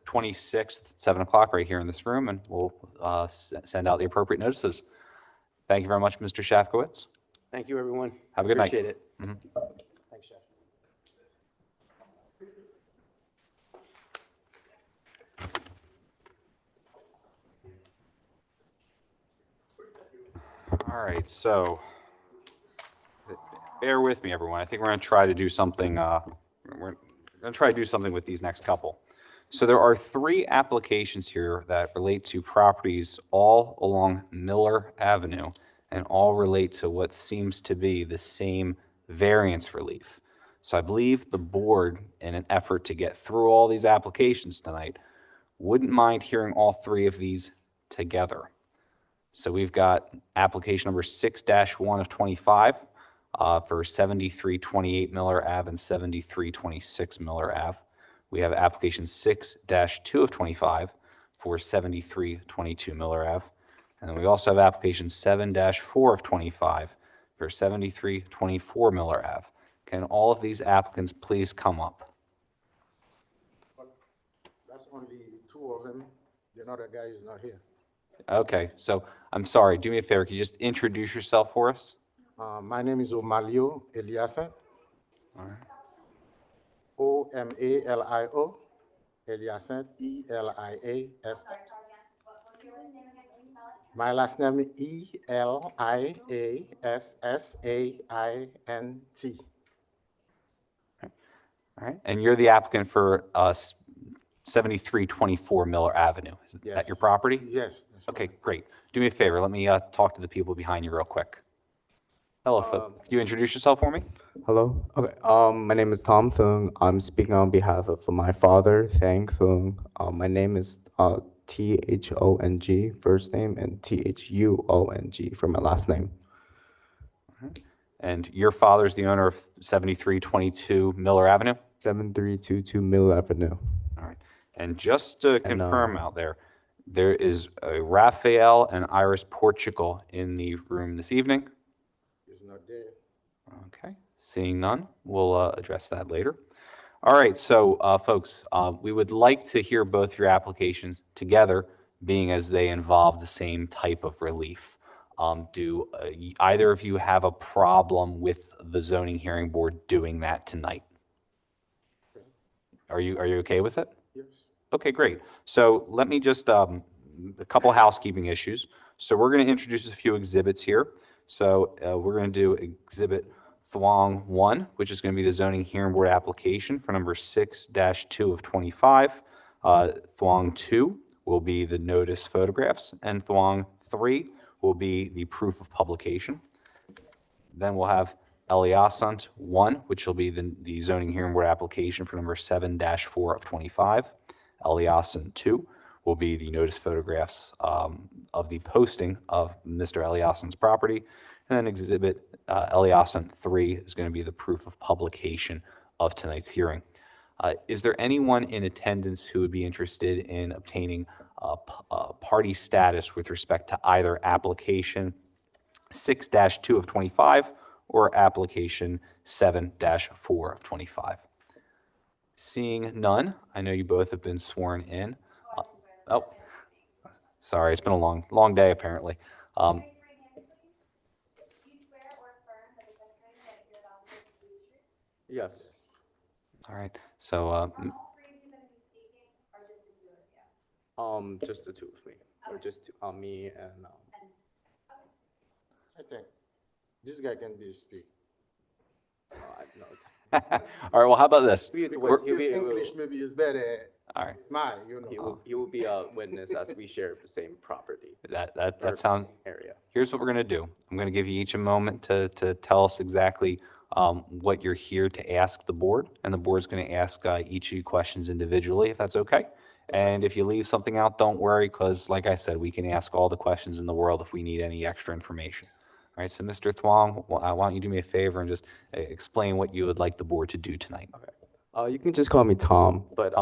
26th, 7 o'clock, right here in this room, and we'll send out the appropriate notices. Thank you very much, Mr. Shafkowitz. Thank you, everyone. Have a good night. Appreciate it. Mhm. Thanks, Jeff. All right, so bear with me, everyone. I think we're going to try to do something. We're going to try to do something with these next couple. So there are 3 applications here that relate to properties all along Miller Avenue and all relate to what seems to be the same variance relief. So I believe the board, in an effort to get through all these applications tonight, wouldn't mind hearing all 3 of these together. So we've got application number 6-1 of 25 for 7328 Miller Ave and 7326 Miller Ave. We have application 6-2 of 25 for 7322 Miller Ave. And then we also have application 7-4 of 25 for 7324 Miller Ave. Can all of these applicants please come up? That's only 2 of them. The other guy is not here. Okay, so I'm sorry, do me a favor, can you just introduce yourself for us? My name is Omalio Eliasen. All right. Omalio Eliasen, Eliasen. My last name is Eliassaint. All right, and you're the applicant for 7324 Miller Avenue. Is that your Yes. property? Yes. that's Okay, correct. great. Do me a favor, let me talk to the people behind you real quick. Hello, could you introduce yourself for me? Hello. Okay. My name is Tom Thung. I'm speaking on behalf of my father, Thang Thung. My name is Thong first name and Thuong for my last name. And your father's the owner of 7322 Miller Avenue? 7322 Mill Avenue. All right. And just to confirm out there, there is a Raphael and Iris Portugal in the room this evening. It's not there. Okay, seeing none, we'll address that later. All right, so folks, we would like to hear both your applications together, being as they involve the same type of relief. Do either of you have a problem with the zoning hearing board doing that tonight? Are you okay with it? Yes. Okay, great. So let me just, a couple housekeeping issues. So we're going to introduce a few exhibits here. So we're going to do Exhibit Thuong 1, which is going to be the zoning hearing board application for number 6-2 of 25. Thuong 2 will be the notice photographs, and Thuong 3 will be the proof of publication. Then we'll have Eliasant 1, which will be the zoning hearing board application for number 7-4 of 25. Eliasant 2 will be the notice photographs of the posting of Mr. Eliasant's property. And then exhibit Eliasant 3 is going to be the proof of publication of tonight's hearing. Is there anyone in attendance who would be interested in obtaining party status with respect to either application 6-2 of 25 or application 7-4 of 25? Seeing none, I know you both have been sworn in. Oh, sorry, it's been a long day apparently. Yes. All right, so Just the two of me, or just me and. I think this guy can be speak. all right, well, how about this? Because his English maybe is better. All right, Mine, you know. He will be a witness as we share the same property. that sounds, Area. here's what we're going to do. I'm going to give you each a moment to tell us exactly what you're here to ask the board, and the board's going to ask each of you questions individually, if that's okay. And if you leave something out, don't worry, because like I said, we can ask all the questions in the world if we need any extra information. All right, so Mr. Thuong, why don't you do me a favor and just explain what you would like the board to do tonight? You can just call me Tom, but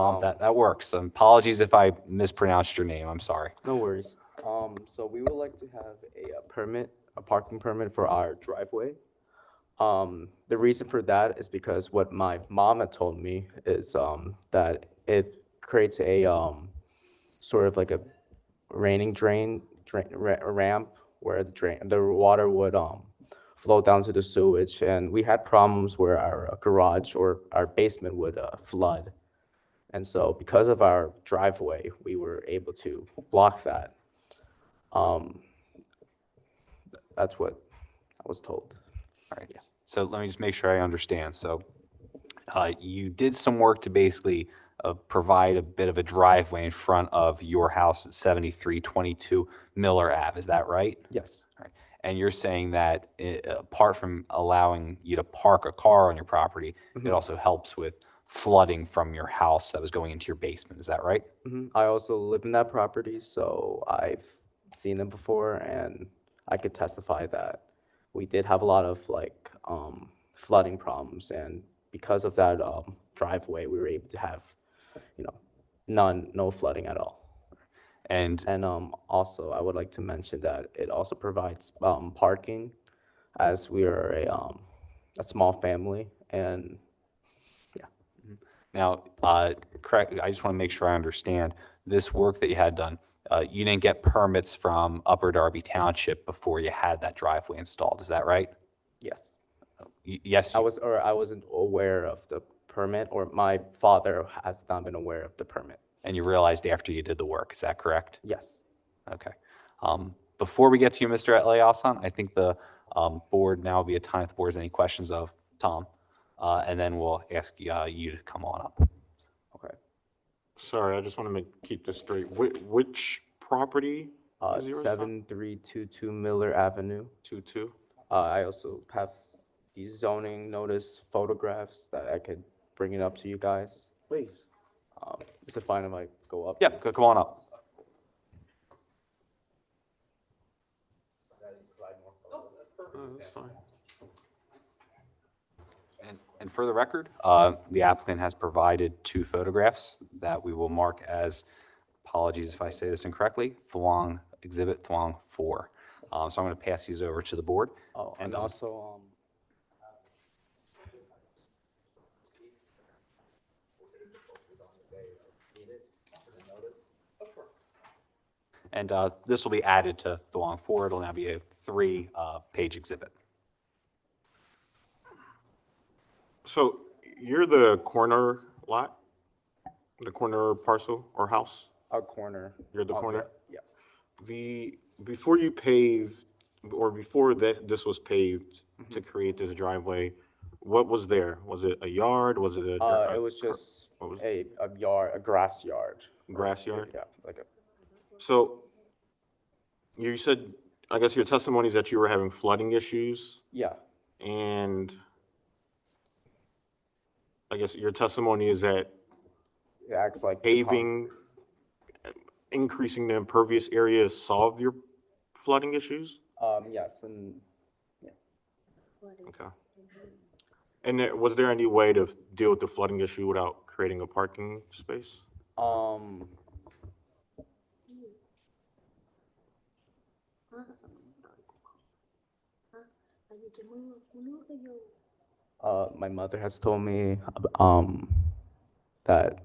That works. Apologies if I mispronounced your name. I'm sorry. no worries. So we would like to have a parking permit for our driveway. The reason for that is because what my mom had told me is that it creates a sort of like a raining ramp where the water would flow down to the sewage, and we had problems where our garage or our basement would flood. And so because of our driveway, we were able to block that. That's what I was told. All right. So let me just make sure I understand. So you did some work to basically provide a bit of a driveway in front of your house at 7322 Miller Ave. Is that right? Yes. All right. And you're saying that apart from allowing you to park a car on your property, it also helps with flooding from your house that was going into your basement. Is that right? I also live in that property, so I've seen them before, and I could testify that we did have a lot of flooding problems, and because of that driveway, we were able to have, no flooding at all. And Also, I would like to mention that it also provides parking, as we are a small family, and now, correct, I just want to make sure I understand this work that you had done. You didn't get permits from Upper Darby Township before you had that driveway installed. Is that right? yes. Yes. I wasn't aware of the permit, or my father has not been aware of the permit. And you realized after you did the work. Is that correct? Yes. Okay. before we get to you, Mr. Eliason, I think the board now will be a time if the board has any questions of Tom, and then we'll ask you to come on up. Okay. Sorry, I just want to keep this straight. Which property is yours? 7322 Miller Avenue. 22? I also have these zoning notice photographs that I could bring it up to you guys. Please. Is it fine if I go up? Yeah, come on up. That's fine. And for the record, the applicant has provided 2 photographs that we will mark as, apologies if I say this incorrectly, Thuong, Exhibit Thuong 4. So I'm going to pass these over to the board. Oh, and And, also, And this will be added to Thuong 4. It'll now be a 3-page exhibit. So you're the corner lot? The corner parcel or house? our corner. You're the of corner? Yeah. Before you paved, or before this was paved to create this driveway, what was there? Was it a yard? Was it a? It was just what was a yard, a grass yard. Grass yard? Yeah, like a, So you said, I guess your testimony is that you were having flooding issues, yeah, and I guess your testimony is that it acts like. paving, increasing the impervious area solved your flooding issues? Yes, and Okay. And was there any way to deal with the flooding issue without creating a parking space? My mother has told me, that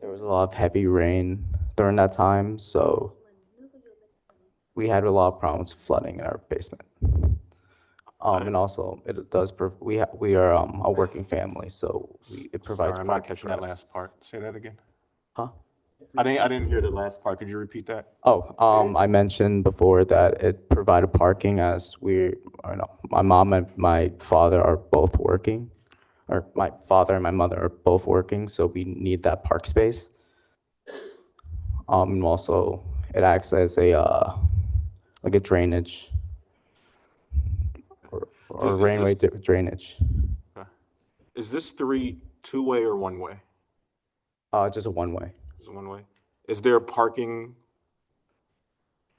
there was a lot of heavy rain during that time, so we had a lot of problems flooding in our basement. And also, it does, we are, a working family, so it provides. Sorry, I'm not parking catching for that us. last part. Say that again. Huh? I didn't hear the last part. Could you repeat that? Oh, I mentioned before that it provided parking as my mom and my father are both working, or my father and my mother are both working, so we need that park space. And also, it acts as like a drainage or Is rainway drainage. Is this street two-way or one-way? Just a one-way. Is it one-way? Is there parking?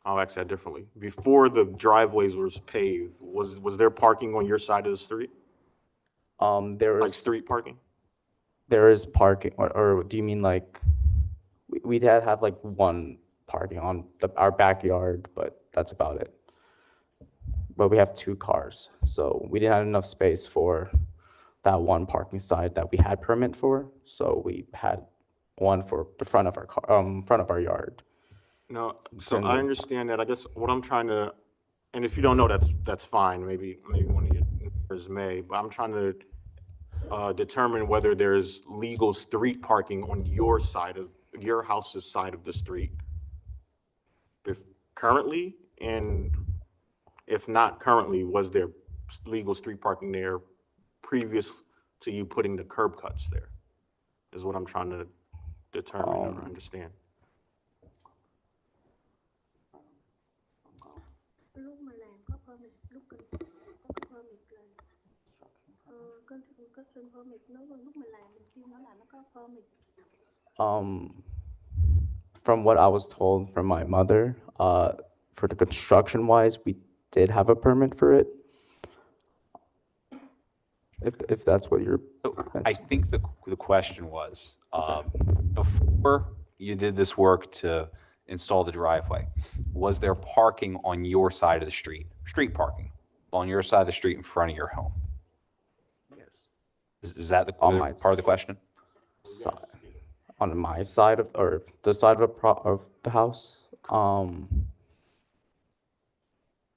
I'll ask that differently. Before the driveways was paved, was there parking on your side of the street? There Like is. street parking? There is parking, or do you mean like, we did have like one parking on our backyard, but that's about it. But we have 2 cars, so we didn't have enough space for that one parking side that we had permit for, so we had one for the front of our car, front of our yard. No, so Then I the- understand that. I guess what I'm trying to, and if you don't know, that's fine. Maybe one of your neighbors may, but I'm trying to determine whether there's legal street parking on your side of, your house's side of the street. If currently, and if not currently, was there legal street parking there previous to you putting the curb cuts there? Is what I'm trying to determine or understand. Lúc mà làm có permit, lúc có permit là construction permit, nó lúc mà làm mình kêu nó là nó có permit. From what I was told from my mother, for the construction wise, we did have a permit for it. If that's what you're. I think the question was, before you did this work to install the driveway, was there parking on your side of the street? Street parking on your side of the street in front of your home? Yes. Is that the On my part of the question? Side, on my side of, or the side of the house.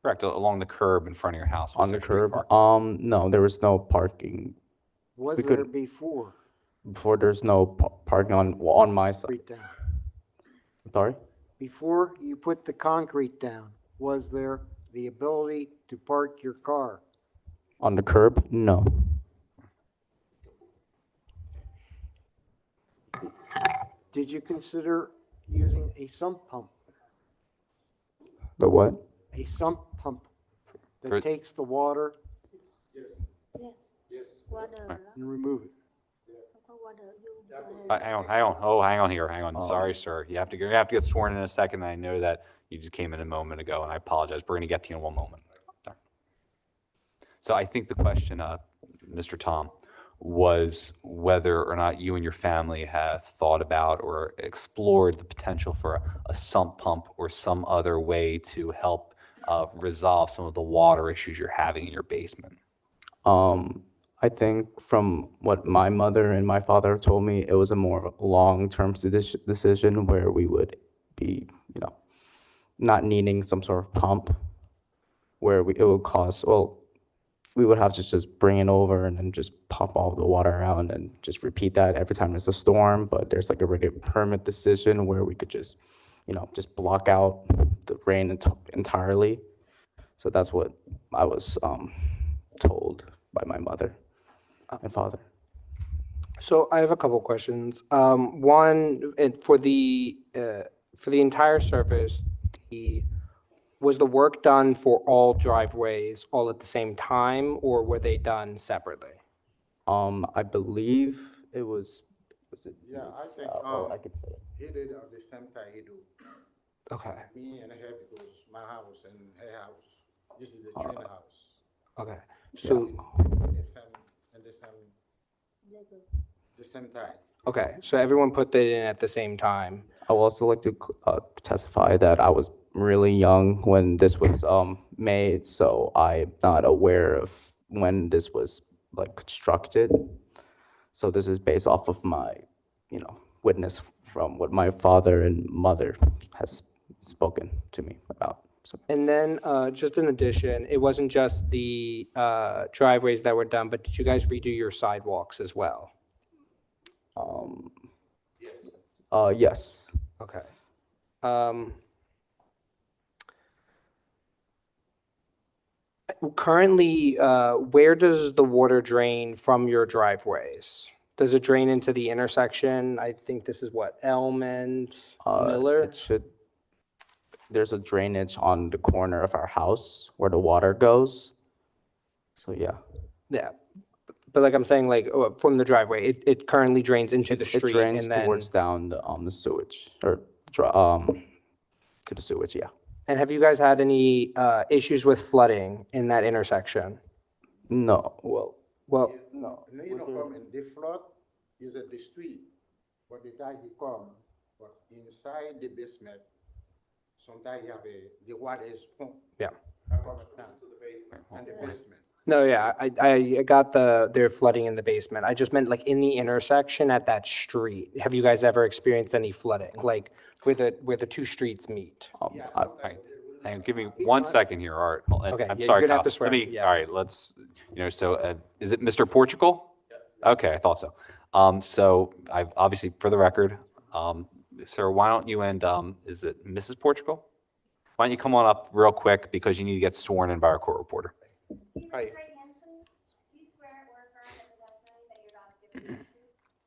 Correct, along the curb in front of your house. was On the there street curb. parking? No, there was no parking. Was We there couldn't- before? Before, there's no parking on my side. Street down. Sorry? before you put the concrete down, was there the ability to park your car? On the curb? No. Did you consider using a sump pump? The what? A sump pump For- that takes the water Yes. Water. and remove it? Có water you. Hang on. Oh, hang on here. Hang on. Oh. Sorry, sir. You have to get sworn in a second. I know that you just came in a moment ago, and I apologize. We're going to get to you in one moment. So I think the question, Mr. Tom, was whether or not you and your family have thought about or explored the potential for a sump pump or some other way to help resolve some of the water issues you're having in your basement. I think from what my mother and my father told me, it was a more long-term decision where we would be, not needing some sort of pump where it would cost, we would have to just bring it over and then just pump all the water out and then just repeat that every time there's a storm. But there's like a really permit decision where we could just, just block out the rain entirely. So that's what I was told by my mother and father. So I have a couple questions. One, for the entire surface, was the work done for all driveways all at the same time, or were they done separately? I believe it was it? Yeah, I think, I could say it. he did at the same time he do. Okay, Me and her because my house and her house. This is the twin house. okay. So, At the same time. okay, so everyone put that in at the same time. I would also like to testify that I was really young when this was made, so I'm not aware of when this was constructed. So this is based off of my, witness from what my father and mother has spoken to me about. So And then, just in addition, it wasn't just the driveways that were done, but did you guys redo your sidewalks as well? yes. Okay. Currently, where does the water drain from your driveways? Does it drain into the intersection? I think this is what, Elm and Miller? There's a drainage on the corner of our house where the water goes. So yeah. Yeah. But like I'm saying, from the driveway, it currently drains into the It street drains and then. towards down the sewage or to the sewage, yeah. And have you guys had any issues with flooding in that intersection? No, Well, No, you don't come in the flood is at the street. But the time he come, but inside the basement, sometimes you have the water is pumped. Yeah. Down and the basement. no, yeah, I got their flooding in the basement. I just meant in the intersection at that street. Have you guys ever experienced any flooding, where the two streets meet? Hang on, give me 1 second here, Art. Okay, I'm yeah, sorry, you're gonna have Kyle. to swear, yeah. All right, let's, is it Mr. Portugal? Okay, I thought so. So I've, obviously, for the record, sir, why don't you is it Mrs. Portugal? Why don't you come on up real quick because you need to get sworn in by our court reporter. Hi.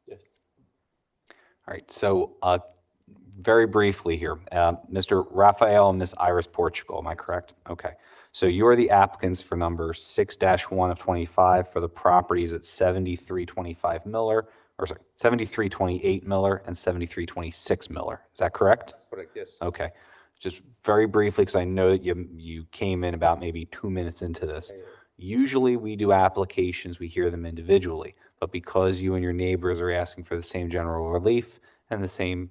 Yes. All right, so very briefly here, Mr. Raphael and Ms. Iris Portugal, am I correct? Okay, so you are the applicants for number 6-1 of 25 for the properties at 7325 Miller, or sorry, 7328 Miller and 7326 Miller. Is that correct? Correct, yes. Okay, just very briefly, because I know that you came in about maybe 2 minutes into this. Usually we do applications, we hear them individually, but because you and your neighbors are asking for the same general relief and the same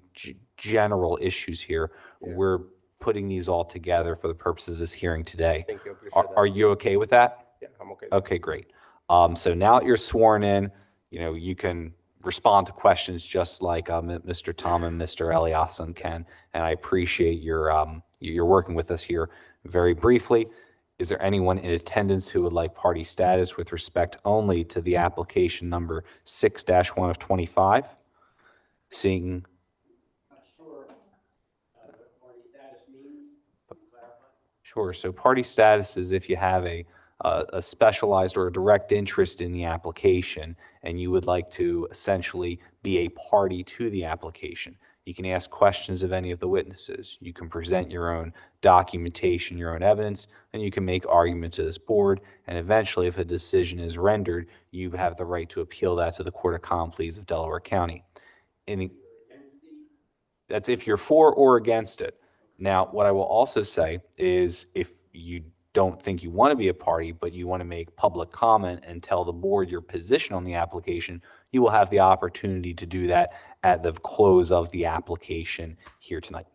general issues here, we're putting these all together for the purposes of this hearing today. Thank you, appreciate that. Are you okay with that? Yeah, I'm okay. Okay, great. So now that you're sworn in, you can respond to questions just like Mr. Tom and Mr. Eliasson can, and I appreciate your working with us here. Very briefly, is there anyone in attendance who would like party status with respect only to the application number 6-1 of 25? Seeing. Sure. So party status is if you have a specialized or a direct interest in the application and you would like to essentially be a party to the application. You can ask questions of any of the witnesses. You can present your own documentation, your own evidence, and you can make argument to this board. And eventually, if a decision is rendered, you have the right to appeal that to the Court of Common Pleas of Delaware County. That's if you're for or against it. Now, what I will also say is if you don't think you want to be a party, but you want to make public comment and tell the board your position on the application, you will have the opportunity to do that at the close of the application here tonight.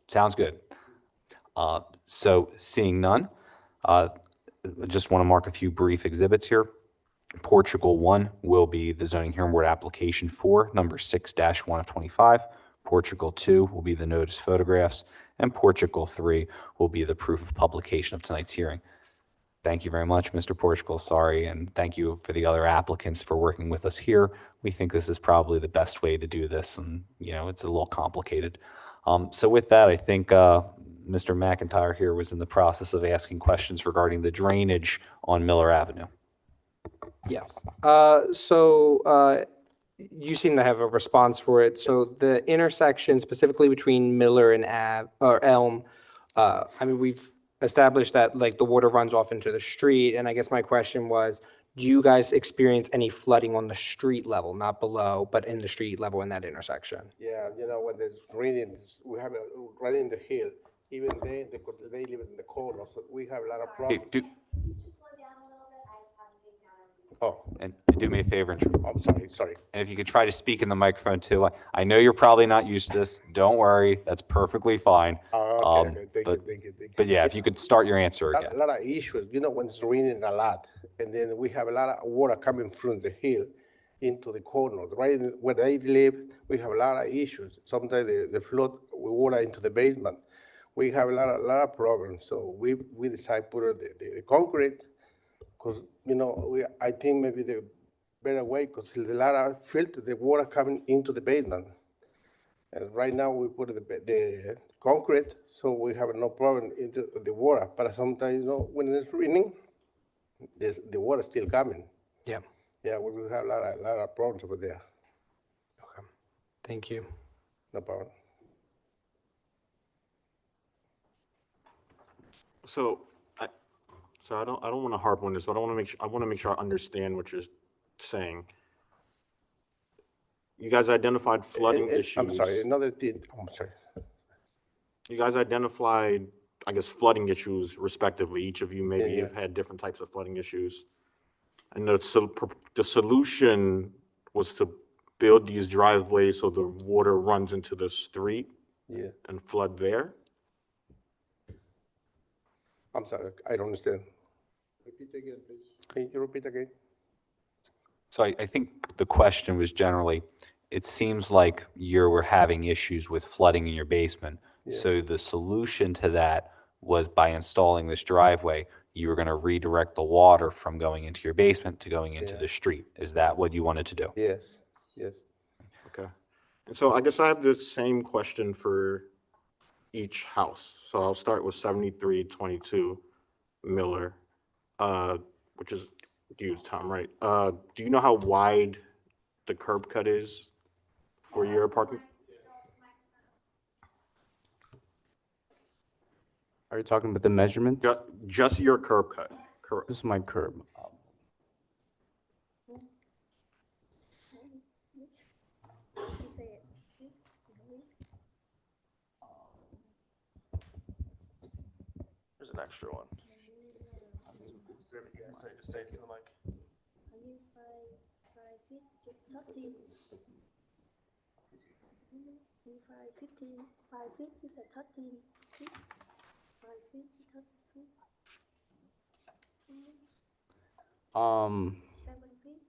Sounds good. So seeing none, I just want to mark a few brief exhibits here. Portugal 1 will be the zoning hearing board application for number 6-1 of 25. Portugal 2 will be the notice photographs, and Portugal 3 will be the proof of publication of tonight's hearing. Thank you very much, Mr. Portugal. Sorry, and thank you for the other applicants for working with us here. We think this is probably the best way to do this, and it's a little complicated. So with that, I think Mr. McIntyre here was in the process of asking questions regarding the drainage on Miller Avenue. Yes. You seem to have a response for it. So the intersection specifically between Miller and Elm, we've established that like the water runs off into the street. And I guess my question was, do you guys experience any flooding on the street level, not below, but in the street level in that intersection? Yeah, when there's raining, we have right in the hill. Even they live in the corner, so we have a lot of problems. Oh, and do me a favor. I'm sorry. And if you could try to speak in the microphone too. I know you're probably not used to this. Don't worry. That's perfectly fine. Okay. Thank you. But yeah, if you could start your answer again. A lot of issues, when it's raining a lot, and then we have a lot of water coming from the hill into the corner. Right where they live, we have a lot of issues. Sometimes they flood with water into the basement. We have a lot of problems. So we decided to put the concrete, because I think maybe the better way, because there's a lot of filter, the water coming into the basement. And right now we put the concrete, so we have no problem into the water. But sometimes, when it's raining, the water still coming. Yeah. Yeah, we will have a lot of problems over there. Okay. Thank you. No problem. So I don't want to harp on this, but I want to make sure I understand what you're saying. You guys identified flooding issues. I'm sorry, another thing, I'm sorry. You guys identified, I guess, flooding issues respectively. Each of you maybe have had different types of flooding issues. And the solution was to build these driveways so the water runs into the street and flood there? I'm sorry, I don't understand. Repeat again, please. Can you repeat again? So I think the question was generally, it seems like you were having issues with flooding in your basement. Yeah. So the solution to that was by installing this driveway, you were going to redirect the water from going into your basement to going into the street. Is that what you wanted to do? Yes. Okay. And so I guess I have the same question for each house. So I'll start with 7322 Miller, which is you, Tom, right? Do you know how wide the curb cut is for your apartment? Are you talking about the measurements? Just your curb cut. Correct. This is my curb. There's an extra one. Just say it to the mic. 5 feet with a 13 feet. 5 feet with 13 feet. 7 feet.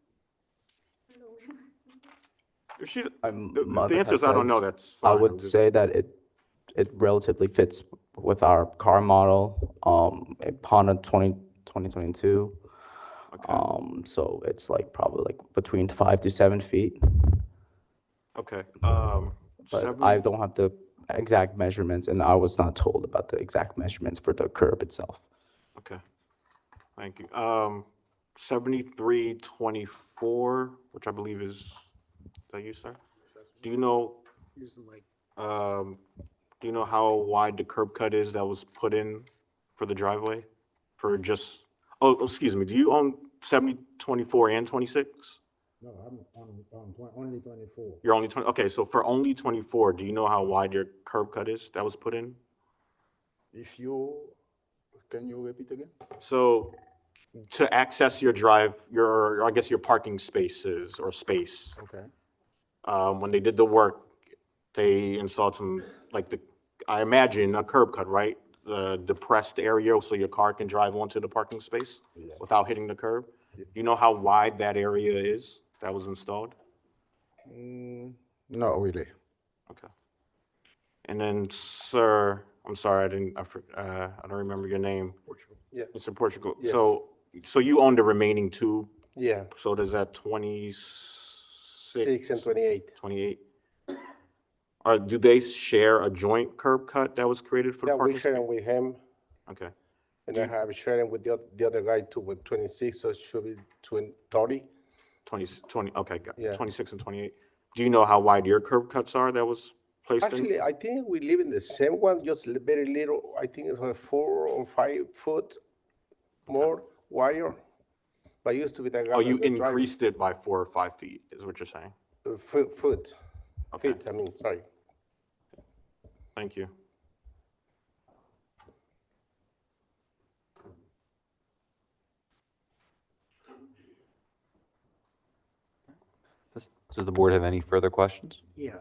I don't remember. The answer is I don't know. That's I fine. would say that it relatively fits with our car model, a Honda 2022. Okay. So it's like probably like between 5 to 7 feet. Okay. But I don't have the exact measurements, and I was not told about the exact measurements for the curb itself. Okay, thank you. 7324, which I believe is that you, sir? Do you know, Using like, do you know how wide the curb cut is that was put in for the driveway? For just, excuse me, do you own 7024 and 26? no, I'm on only 24. You're only 20, okay, so for only 24, do you know how wide your curb cut is that was put in? Can you repeat again? So to access your I guess your parking spaces or space, Okay. when they did the work, they installed some, I imagine a curb cut, right? The depressed area so your car can drive onto the parking space without hitting the curb. Do you know how wide that area is that was installed? Not really. Okay. And then, sir, I'm sorry, I don't remember your name. Yeah. Mr. Portugal. Yes. So you own the remaining two, Yeah, so does that 26? 6 and 28. 28? Do they share a joint curb cut that was created for Yeah, the we parking? sharing with him, Okay, and I have sharing with the other guy too, with 26, so it should be 30. 20, okay, got Yeah. 26 and 28. Do you know how wide your curb cuts are that was placed in? Actually, I think we live in the same one, just very little. I think it's like 4 or 5 foot more wire. But used to be the guy. Oh, you that drive- increased it by 4 or 5 feet, is what you're saying? Foot. Okay, Feet, I mean, sorry. thank you. Does the board have any further questions? Yeah.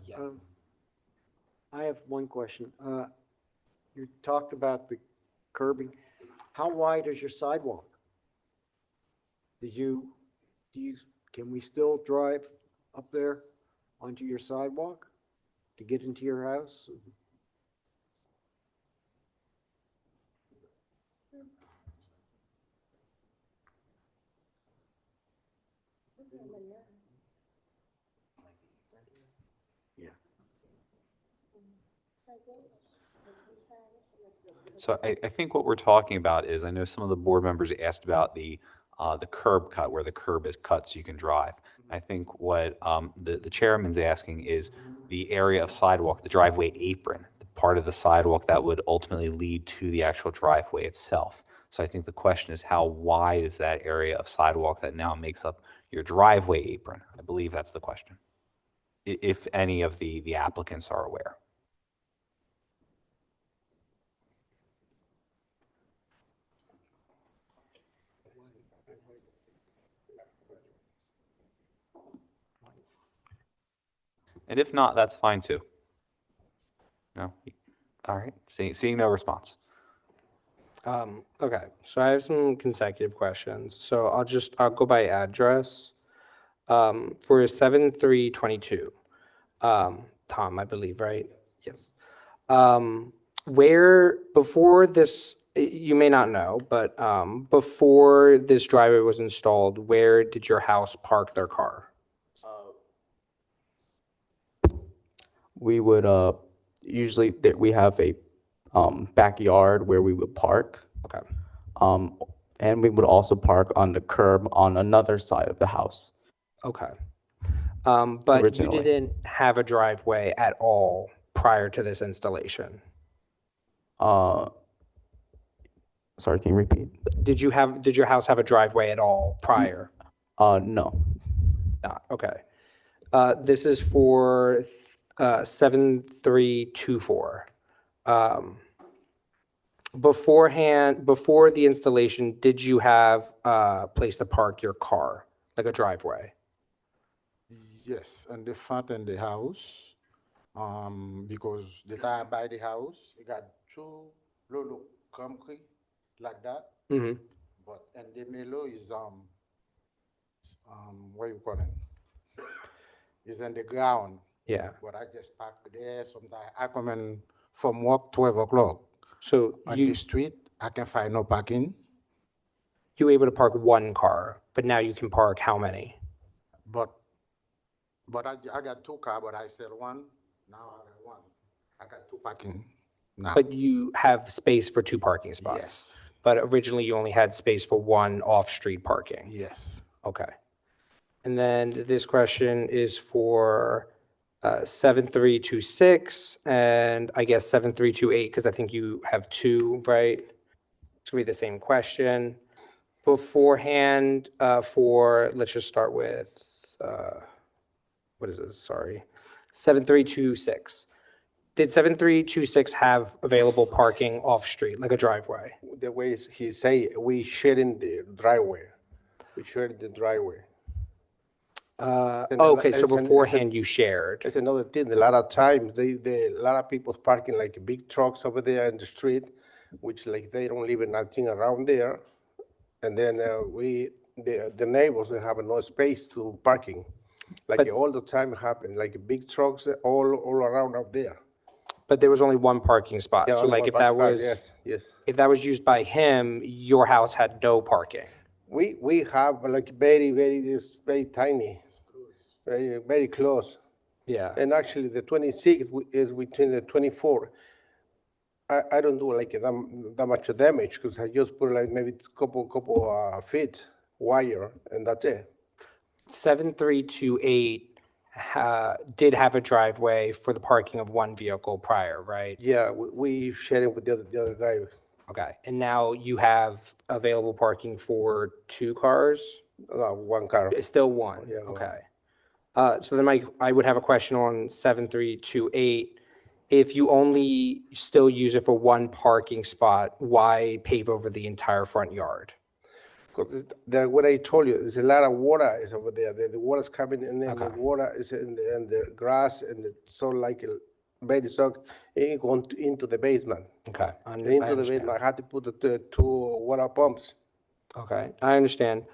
I have one question. You talked about the curbing. How wide is your sidewalk? Can we still drive up there onto your sidewalk to get into your house? Yeah. So I think what we're talking about is, I know some of the board members asked about the curb cut, where the curb is cut so you can drive. I think what the chairman's asking is the area of sidewalk, the driveway apron, the part of the sidewalk that would ultimately lead to the actual driveway itself. So I think the question is, how wide is that area of sidewalk that now makes up your driveway apron? I believe that's the question, if any of the applicants are aware. And if not, that's fine too. No? All right, seeing no response. Okay, so I have some consecutive questions. So I'll go by address. For 7322, Tom, I believe, right? Yes. Where, before this, you may not know, but before this driveway was installed, where did your house park their car? We would usually we have a backyard where we would park. Okay. And we would also park on the curb on another side of the house. Okay. But you Originally. didn't have a driveway at all prior to this installation? Sorry, can you repeat? Did your house have a driveway at all prior? No. Not, okay. This is for 7324. Before the installation, did you have a place to park your car, like a driveway? Yes, and the front and the house, because the time I buy the house, it got two little concrete like that, Mm-hmm. but and the middle is what you call it? Is in the ground. Yeah. But I just park there. Sometimes I come in from work 12 o'clock. So On you the street, I can find no parking, were able to park one car, but now you can park how many? but I got two cars, but I sell one. Now I got one. I got two parking now. But you have space for 2 parking spots? Yes, But originally you only had space for 1 off-street parking? yes. Okay. And then this question is for 7326 and I guess 7328, because I think you have 2, right? It's going to be the same question. Beforehand, let's just start with, what is this? Sorry. 7326. Did 7326 have available parking off-street, like a driveway? The way he say, we sharing the driveway. We sharing the driveway. Okay, so beforehand you shared. It's another thing. A lot of times, a lot of people parking like big trucks over there in the street, which like they don't leave nothing around there. And then the neighbors, they have no space to parking. Like all the time happen, like big trucks all around up there. But there was only 1 parking spot. Yeah, So only like one if that parking spot, was, yes, yes. if that was used by him, your house had no parking. We have like it's very tiny, very close. Yeah. And actually, the 26 is between the 24. I don't do like that much damage because I just put like maybe couple feet wire and that's it. 7328 did have a driveway for the parking of 1 vehicle prior, right? Yeah, we sharing with the other guy. Okay. And now you have available parking for 2 cars? 1 car. It's still 1? Yeah, one. Okay. So then I would have a question on 7328. If you only still use it for 1 parking spot, why pave over the entire front yard? Because what I told you, there's a lot of water is over there. The water's coming and then the water is in the grass and so like very soak, it going into the basement. Okay. Into the basement, I had to put the 2 water pumps. Okay, I understand.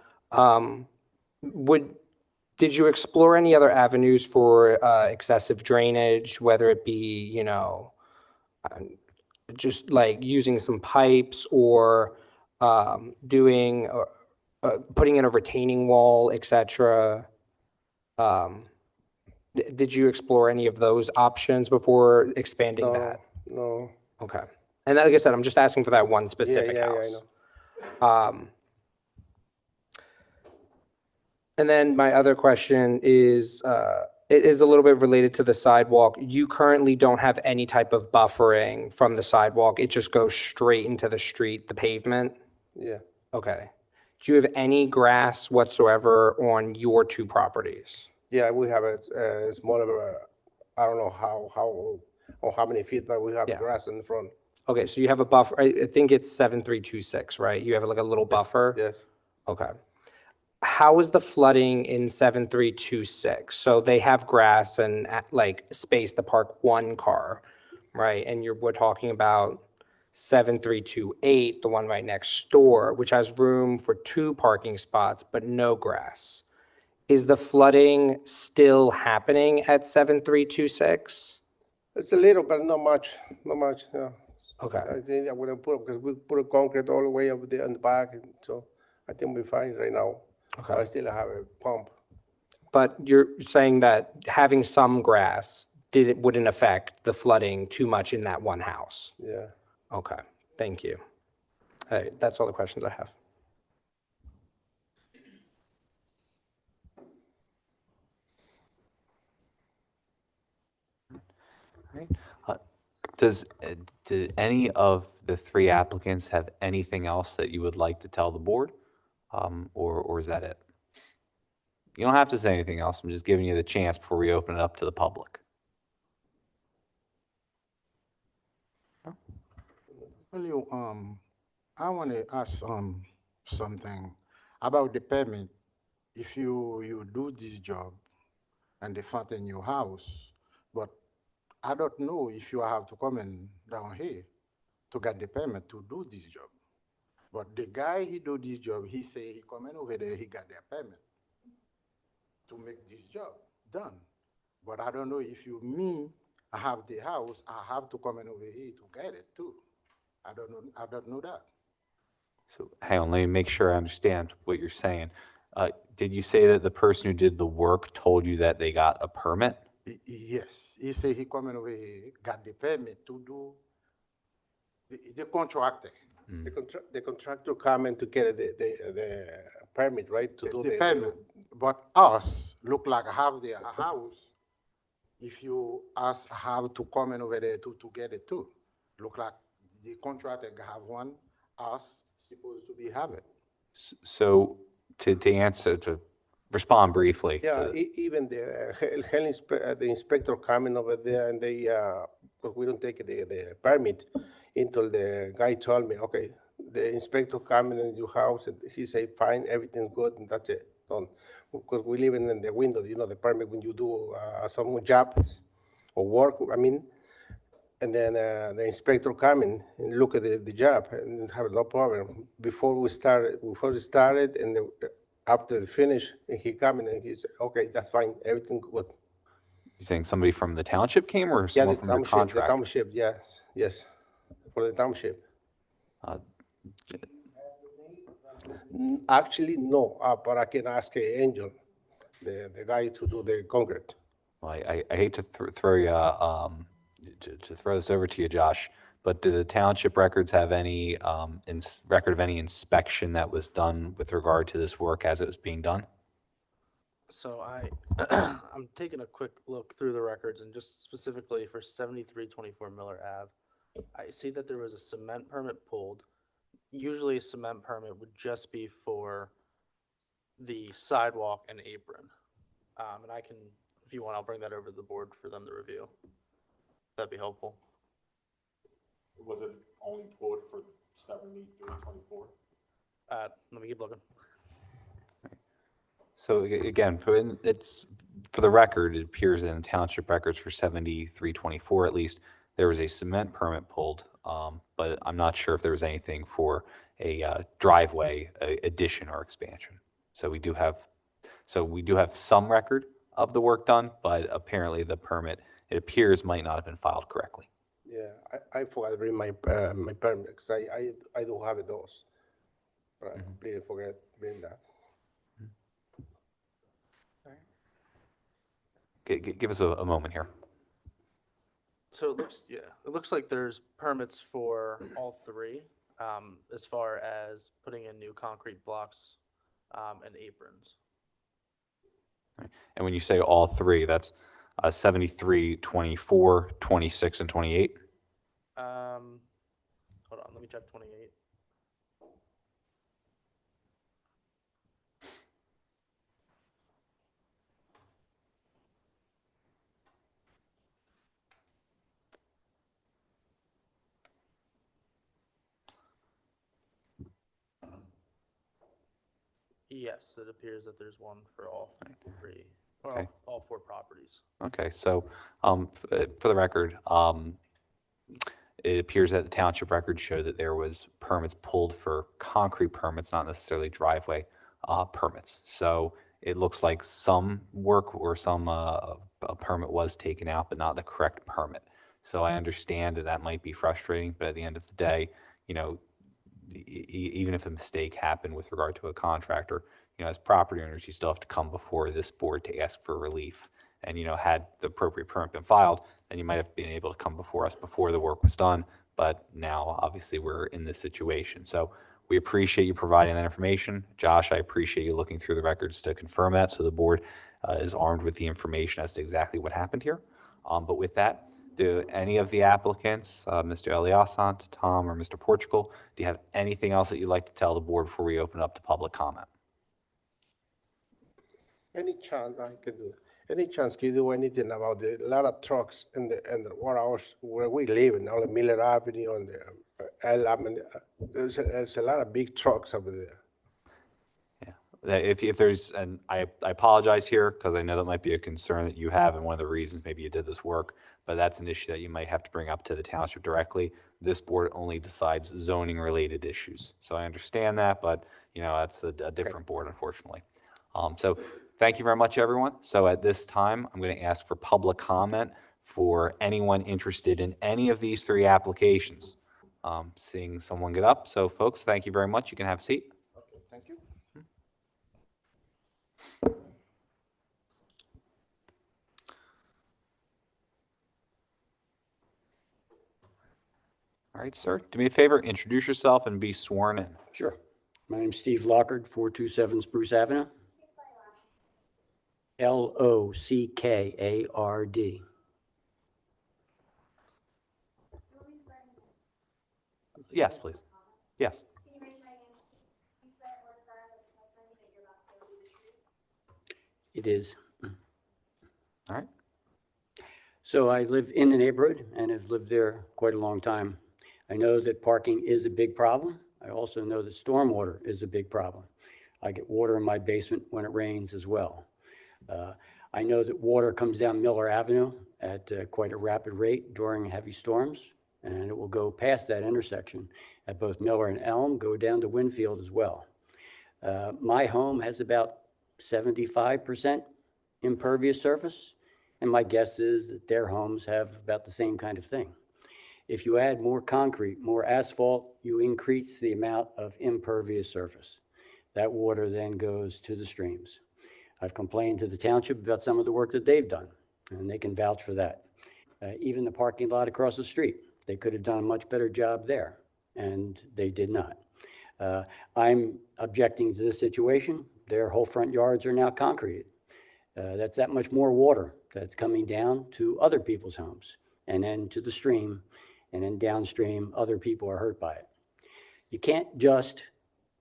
Did you explore any other avenues for excessive drainage, whether it be, just like using some pipes or putting in a retaining wall, et cetera? Did you explore any of those options before expanding that? No. Okay. And like I said, I'm just asking for that one specific Yeah, house. I know. And then my other question is, it is a little bit related to the sidewalk. You currently don't have any type of buffering from the sidewalk. It just goes straight into the street, the pavement? Yeah. Okay. Do you have any grass whatsoever on your 2 properties? Yeah, we have a smaller, I don't know how many feet, but we have grass in the front. Okay, so you have a buffer. I think it's 7326, right? You have like a little buffer? Yes. Okay. How is the flooding in 7326? So they have grass and like space to park 1 car, right? And we're talking about 7328, the one right next door, which has room for 2 parking spots, but no grass. Is the flooding still happening at 7326? It's a little, but not much, yeah. Okay. I think I'm gonna because we put a concrete all the way over there in the back, and so I think we're fine right now. Okay. I still have a pump. But you're saying that having some grass wouldn't affect the flooding too much in that 1 house? Yeah. Okay, thank you. All right, that's all the questions I have. Do any of the 3 applicants have anything else that you would like to tell the board? Or is that it? You don't have to say anything else. I'm just giving you the chance before we open it up to the public. Well, I want to ask something about the permit. If you do this job and they found in your house, but I don't know if you have to come in down here to get the permit to do this job. But the guy he do this job, he say he come in over there, he got their permit to make this job done. But I don't know if I have the house, I have to come in over here to get it too. I don't know that. So hang on, let me make sure I understand what you're saying. Did you say that the person who did the work told you that they got a permit? Yes, he say he coming over here, got the permit to do, the contractor. The contractor coming to get the permit, right, to do The permit, but us look like have the house. If you ask how to come in over there to get it too, look like the contractor have one, us supposed to be have it. So to answer, to respond briefly. Yeah, to- even the inspector coming over there and they, because we don't take the permit until the guy told me, okay, the inspector coming in your house and he say, fine, everything's good and that's it, done. Because we live in the window, you know, the permit when you do some jobs or work, I mean, and then the inspector coming and look at the job and have no problem. Before we started, and after the finish, and he coming and he said, okay, that's fine, everything good. You're saying somebody from the township came or Yeah, someone from your contract? the township, yes, for the township. Actually, no, but I can ask Angel, the guy to do the concrete. Well, I hate to throw you, to throw this over to you, Josh, but do the township records have any record of any inspection that was done with regard to this work as it was being done? So I'm taking a quick look through the records and just specifically for 7324 Miller Ave, I see that there was a cement permit pulled. Usually a cement permit would just be for the sidewalk and apron. And I can, if you want, I'll bring that over to the board for them to review. That'd be helpful. Was it only pulled for 7324? Let me keep looking. So again, it's, for the record, it appears in the township records for 7324 at least, there was a cement permit pulled, but I'm not sure if there was anything for a driveway addition or expansion. So we do have some record of the work done, but apparently the permit, it appears, might not have been filed correctly. Yeah, I forgot to bring my permit, because I do have those. But I completely forget to bring that. Give us a moment here. So it looks like there's permits for all three, as far as putting in new concrete blocks, and aprons. And when you say all three, that's 73, 24, 26, and 28? Hold on, let me check 28. Yes, it appears that there's one for all three, or Okay. all four properties. Okay, so for the record, it appears that the township records show that there was permits pulled for concrete permits, not necessarily driveway permits. So it looks like some work or some a permit was taken out, but not the correct permit. So I understand that might be frustrating, but at the end of the day, you know, even if a mistake happened with regard to a contractor, you know, as property owners, you still have to come before this board to ask for relief. And, you know, had the appropriate permit been filed, then you might have been able to come before us before the work was done. But now, obviously, we're in this situation. So we appreciate you providing that information. Josh, I appreciate you looking through the records to confirm that, so the board is armed with the information as to exactly what happened here. But with that, do any of the applicants, Mr. Eliasant, Tom, or Mr. Portugal, do you have anything else that you'd like to tell the board before we open up to public comment? Any chance I could do? Any chance can you do anything about the lot of trucks in the warehouse where we live in, on the Miller Avenue, on the there's a lot of big trucks over there. If there's, and I apologize here because I know that might be a concern that you have, and one of the reasons maybe you did this work, but that's an issue that you might have to bring up to the township directly. This board only decides zoning related issues. So I understand that, but you know, that's a different board, unfortunately. So thank you very much, everyone. So at this time, I'm going to ask for public comment for anyone interested in any of these three applications. Seeing someone get up. So folks, thank you very much. You can have a seat. Okay, thank you. right, sir. Do me a favor, introduce yourself and be sworn in. Sure. My name's Steve Lockard, 427 Spruce Avenue. Lockard. Yes, please. Yes. It is. All right. So I live in the neighborhood and have lived there quite a long time. I know that parking is a big problem. I also know that stormwater is a big problem. I get water in my basement when it rains as well. I know that water comes down Miller Avenue at quite a rapid rate during heavy storms, and it will go past that intersection at both Miller and Elm, go down to Winfield as well. My home has about 75% impervious surface, and my guess is that their homes have about the same kind of thing. If you add more concrete, more asphalt, you increase the amount of impervious surface. That water then goes to the streams. I've complained to the township about some of the work that they've done, and they can vouch for that. Even the parking lot across the street, they could have done a much better job there, and they did not. I'm objecting to this situation. Their whole front yards are now concreted. That's that much more water that's coming down to other people's homes and then to the stream, and then downstream, other people are hurt by it. You can't just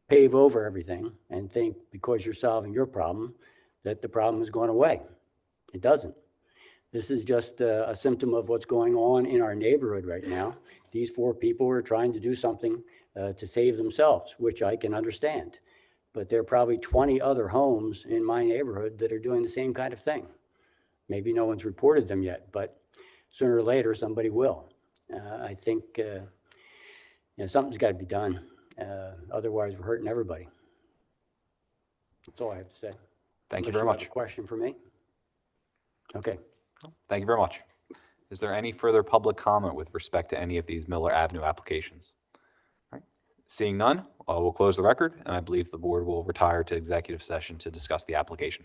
pave over everything and think because you're solving your problem that the problem is going away. It doesn't. This is just a symptom of what's going on in our neighborhood right now. These 4 people are trying to do something to save themselves, which I can understand. But there are probably 20 other homes in my neighborhood that are doing the same kind of thing. Maybe no one's reported them yet, but sooner or later somebody will. I think something's got to be done. Otherwise, we're hurting everybody. That's all I have to say. Thank you Unless very have much. a question for me? Okay. Thank you very much. Is there any further public comment with respect to any of these Miller Avenue applications? All right. Seeing none, we'll close the record, and I believe the board will retire to executive session to discuss the application.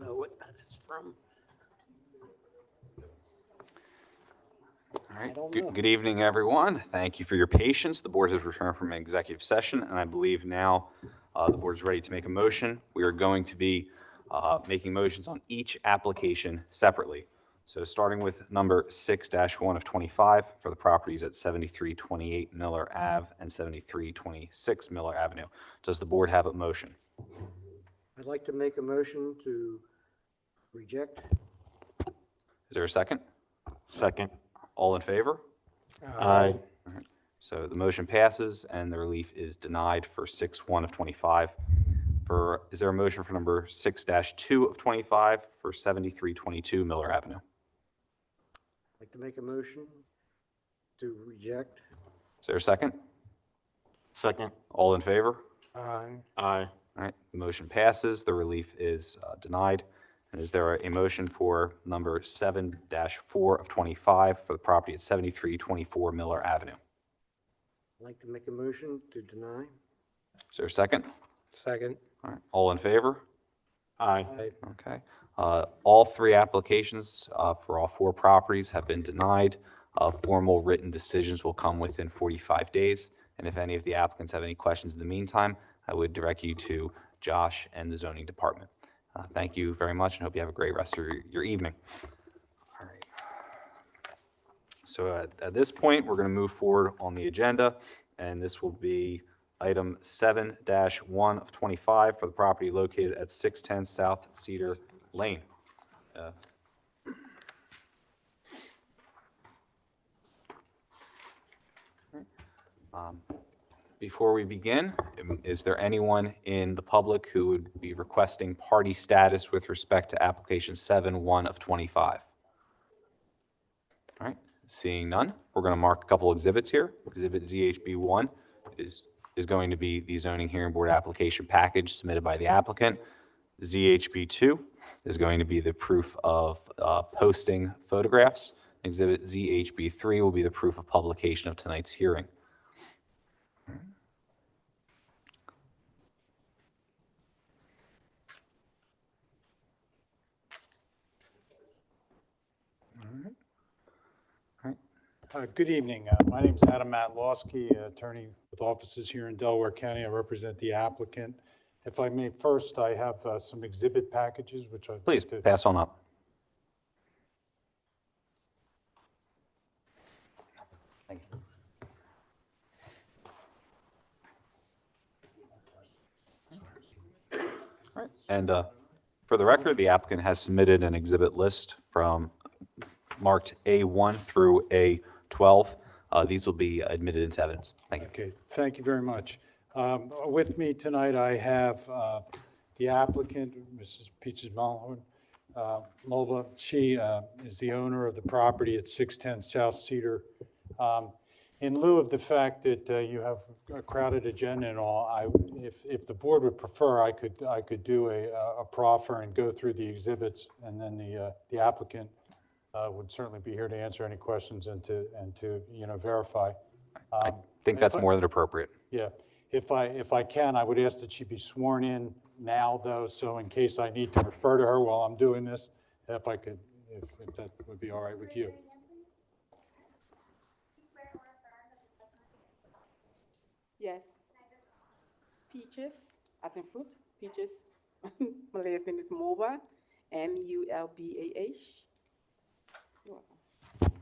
know what that is from. All right, don't know. good evening, everyone. Thank you for your patience. The board has returned from an executive session, and I believe now the board is ready to make a motion. We are going to be making motions on each application separately. So starting with number 6-1 of 25 for the properties at 7328 Miller Ave and 7326 Miller Avenue. Does the board have a motion? I'd like to make a motion to reject. Is there a second? Second. All in favor? Aye. All right. So the motion passes and the relief is denied for 6-1 of 25. Is there a motion for number 6-2 of 25 for 7322 Miller Avenue? I'd like to make a motion to reject. Is there a second? Second. All in favor? Aye. Aye. All right, the motion passes. The relief is denied. And is there a motion for number 7-4 of 25 for the property at 7324 Miller Avenue? I'd like to make a motion to deny. Is there a second? Second. All right, all in favor? Aye. Okay. All three applications for all four properties have been denied. Formal written decisions will come within 45 days. And if any of the applicants have any questions in the meantime, I would direct you to Josh and the zoning department. Thank you very much and hope you have a great rest of your evening. All right. So at this point, we're going to move forward on the agenda, and this will be item 7-1 of 25 for the property located at 610 South Cedar Lane. Before we begin, is there anyone in the public who would be requesting party status with respect to application 7-1 of 25? All right, seeing none, we're going to mark a couple exhibits here. Exhibit ZHB1 is going to be the zoning hearing board application package submitted by the applicant. ZHB2 is going to be the proof of posting photographs. Exhibit ZHB3 will be the proof of publication of tonight's hearing. Good evening. My name is Adam Matlowski, attorney with offices here in Delaware County. I represent the applicant. If I may, first, I have some exhibit packages, which I Please pass on up. Thank you. All right. And for the record, the applicant has submitted an exhibit list from marked A1 through A12. These will be admitted into evidence. Thank you. Okay, thank you very much. With me tonight, I have the applicant, Mrs. Peaches Mulba. She is the owner of the property at 610 South Cedar. In lieu of the fact that you have a crowded agenda and all, if the board would prefer, I could do a proffer and go through the exhibits, and then the applicant would certainly be here to answer any questions and to verify. I think that's more than appropriate. Yeah, if I can, I would ask that she be sworn in now, though, so in case I need to refer to her while I'm doing this, if I could, if that would be all right with you. Yes. Peaches, as in fruit, peaches. My last name is Mulba, M-U-L-B-A-H. You're welcome.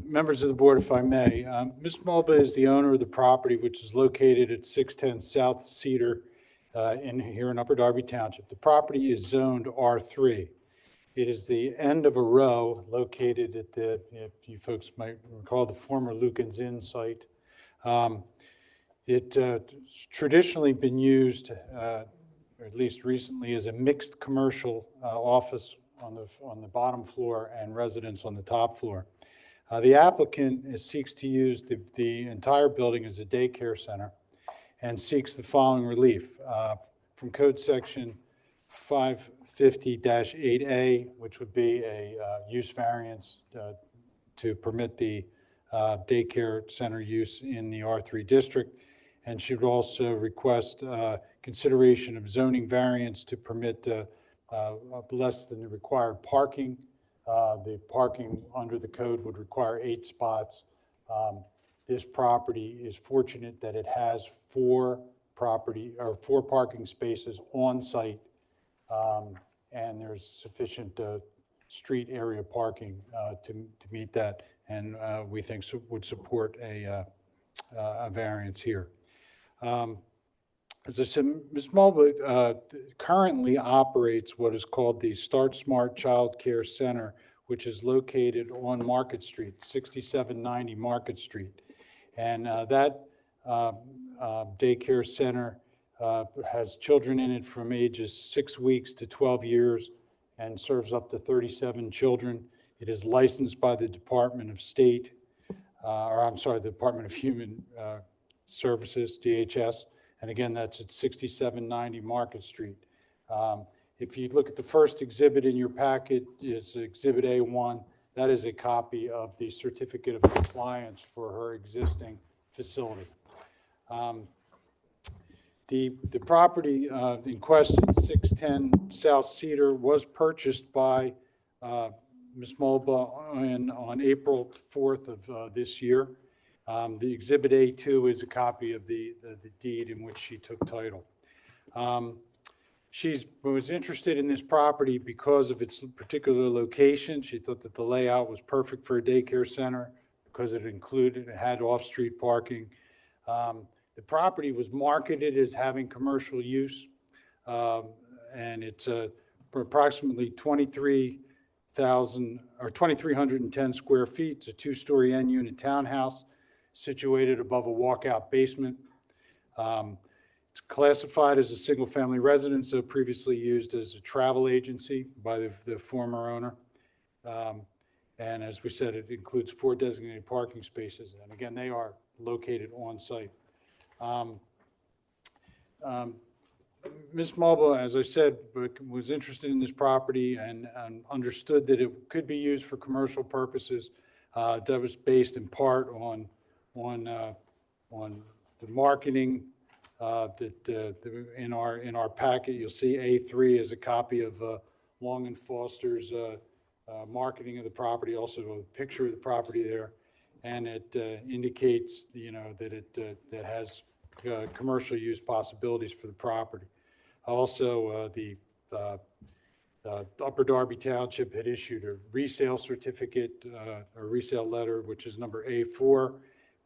Members of the board, if I may, Ms. Mulba is the owner of the property, which is located at 610 South Cedar here in Upper Darby Township. The property is zoned R3. It is the end of a row located at if you folks might recall, the former Lucan's Inn site. It's traditionally been used, or at least recently, as a mixed commercial office on the bottom floor and residence on the top floor. The applicant seeks to use the entire building as a daycare center and seeks the following relief from Code Section 550-8A, which would be a use variance to permit the daycare center use in the R3 district, and should also request consideration of zoning variance to permit less than the required parking. The parking under the code would require 8 spots. This property is fortunate that it has 4 parking spaces on site, and there's sufficient street area parking to meet that, and we think would support a variance here. As I said, Ms. Mulba currently operates what is called the Start Smart Child Care Center, which is located on Market Street, 6790 Market Street. And that daycare center has children in it from ages 6 weeks to 12 years and serves up to 37 children. It is licensed by the Department of State, the Department of Human Services, DHS. And again, that's at 6790 Market Street. If you look at the first exhibit in your packet, it's Exhibit A1. That is a copy of the certificate of compliance for her existing facility. The property in question, 610 South Cedar, was purchased by Ms. Mulba on April 4th of this year. The Exhibit A2 is a copy of the deed in which she took title. She was interested in this property because of its particular location. She thought that the layout was perfect for a daycare center because it had off-street parking. The property was marketed as having commercial use, and it's for approximately 2,310 square feet. It's a 2-story end-unit townhouse situated above a walkout basement. It's classified as a single-family residence, so previously used as a travel agency by the former owner. And as we said, it includes 4 designated parking spaces. And again, they are located on site. Ms. Mulba, as I said, was interested in this property and understood that it could be used for commercial purposes. That was based in part on the marketing in our packet. You'll see A3 is a copy of Long and Foster's marketing of the property, also a picture of the property there, and it indicates that it has commercial use possibilities for the property. Also, the Upper Darby Township had issued a resale certificate, a resale letter, which is number A4,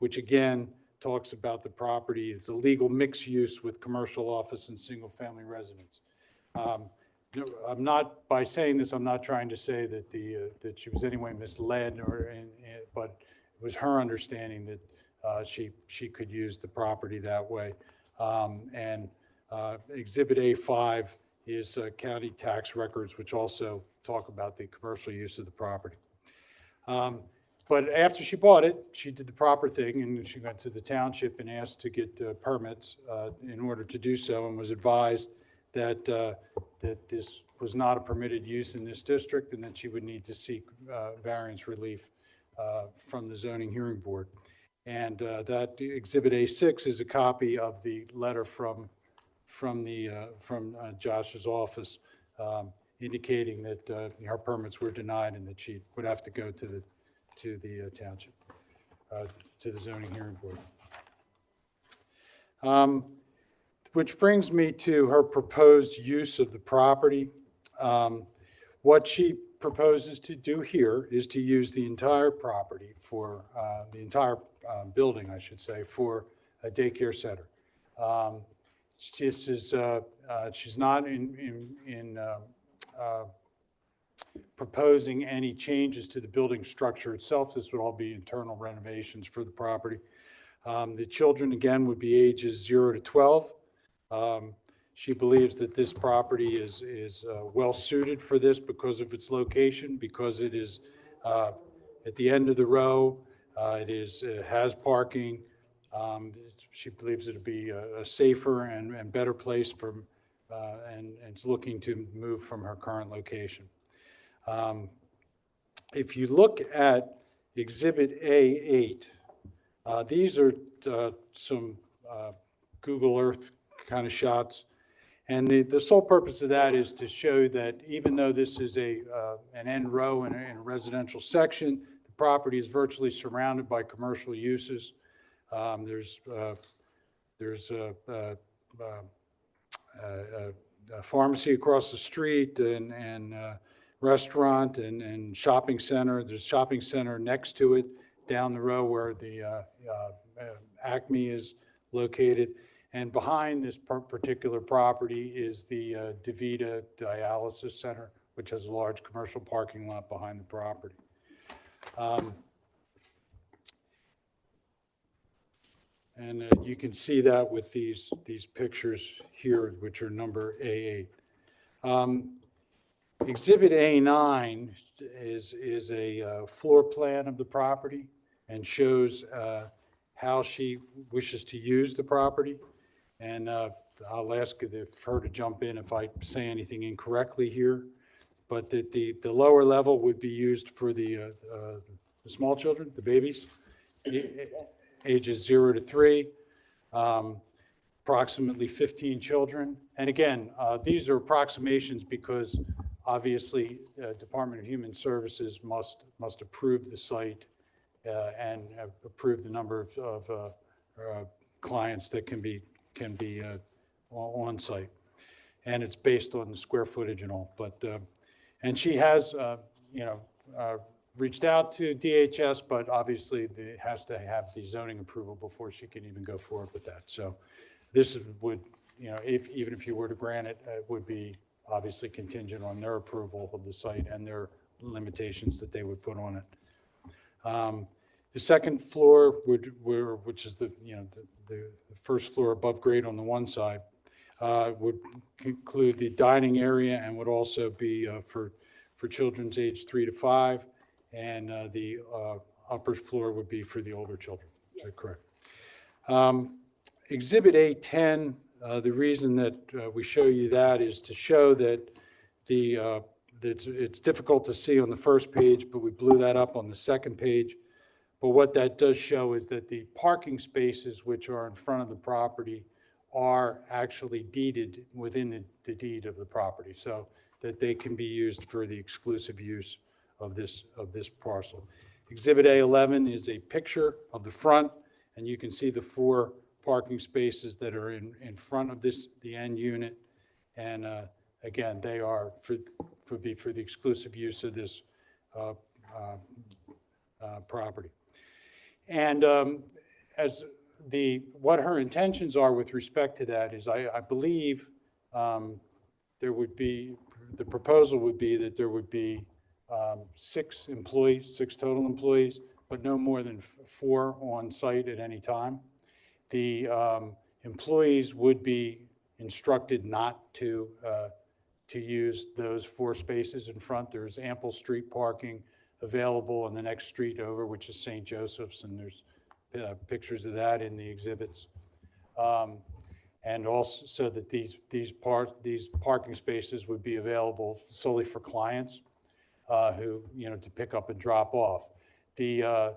which again talks about the property. It's a legal mixed use with commercial office and single-family residence. By saying this, I'm not trying to say that that she was anyway misled, but it was her understanding that she could use the property that way. Exhibit A5 is county tax records, which also talk about the commercial use of the property. But after she bought it, she did the proper thing, and she went to the township and asked to get permits in order to do so, and was advised that this was not a permitted use in this district, and that she would need to seek variance relief from the zoning hearing board. And that Exhibit A6 is a copy of the letter from Josh's office, indicating that her permits were denied and that she would have to go to the township, to the zoning hearing board. Which brings me to her proposed use of the property. What she proposes to do here is to use the entire property for, the entire building, I should say, for a daycare center. She's not proposing any changes to the building structure itself. This would all be internal renovations for the property. The children, again, would be ages 0 to 12. She believes that this property is well suited for this because of its location, because it is at the end of the row. It has parking. She believes it'll be a safer and better place and it's looking to move from her current location. If you look at Exhibit A8, these are some Google Earth kind of shots, And the sole purpose of that is to show that even though this is an end row in a residential section, the property is virtually surrounded by commercial uses. There's a pharmacy across the street and restaurant and shopping center. There's a shopping center next to it down the row where the Acme is located. And behind this particular property is the DaVita Dialysis Center, which has a large commercial parking lot behind the property. And you can see that with these pictures here, which are number A8. Exhibit A9 is a floor plan of the property and shows how she wishes to use the property. And I'll ask her to jump in if I say anything incorrectly here. But the lower level would be used for the small children, the babies, ages 0 to 3, approximately 15 children. And again, these are approximations because obviously Department of Human Services must approve the site and approve the number of clients that can be on site, and it's based on the square footage and all. But and she has reached out to DHS, but obviously it has to have the zoning approval before she can even go forward with that. So this would, even if you were to grant it, it would be obviously contingent on their approval of the site and their limitations that they would put on it. The second floor which is the first floor above grade on the one side, would include the dining area and would also be for children's age 3 to 5, and the upper floor would be for the older children. Is that correct? Exhibit A10, the reason that we show you that is to show that it's difficult to see on the first page, but we blew that up on the second page. But what that does show is that the parking spaces which are in front of the property are actually deeded within the deed of the property, so that they can be used for the exclusive use of this parcel. Exhibit A11 is a picture of the front, and you can see the 4 parking spaces that are in front of the end unit. And again, they are for the exclusive use of this property. And what her intentions are with respect to that is, I believe there would be, the proposal would be that there would be 6 total employees, but no more than 4 on site at any time. The employees would be instructed not to use those 4 spaces in front. There's ample street parking available in the next street over, which is St. Joseph's, and there's pictures of that in the exhibits. And also so that these parking spaces would be available solely for clients who, to pick up and drop off. The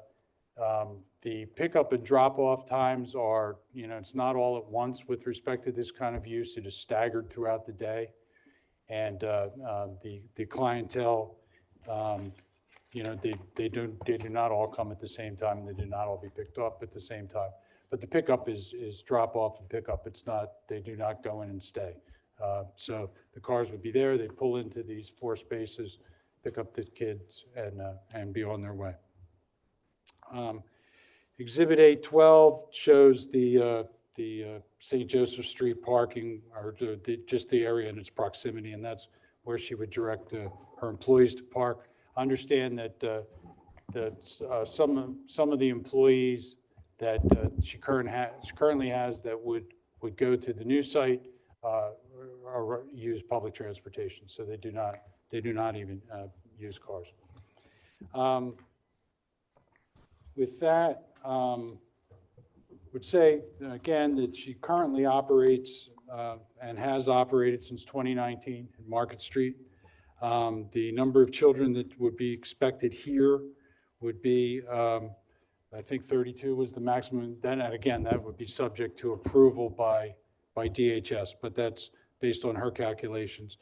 pickup and drop off times are, it's not all at once with respect to this kind of use. It is staggered throughout the day. And the clientele, they do not all come at the same time. They do not all be picked up at the same time. But the pickup is drop off and pickup. It's not, they do not go in and stay. So the cars would be there. They pull into these 4 spaces, pick up the kids, and be on their way. Exhibit A12 shows the St. Joseph Street parking, or just the area and its proximity, and that's where she would direct her employees to park. Understand that some of the employees that she currently has that would go to the new site use public transportation, so they do not even use cars. With that, would say again that she currently operates and has operated since 2019 in Market Street. The number of children that would be expected here would be, I think 32 was the maximum. Then again, that would be subject to approval by DHS, but based on her calculations.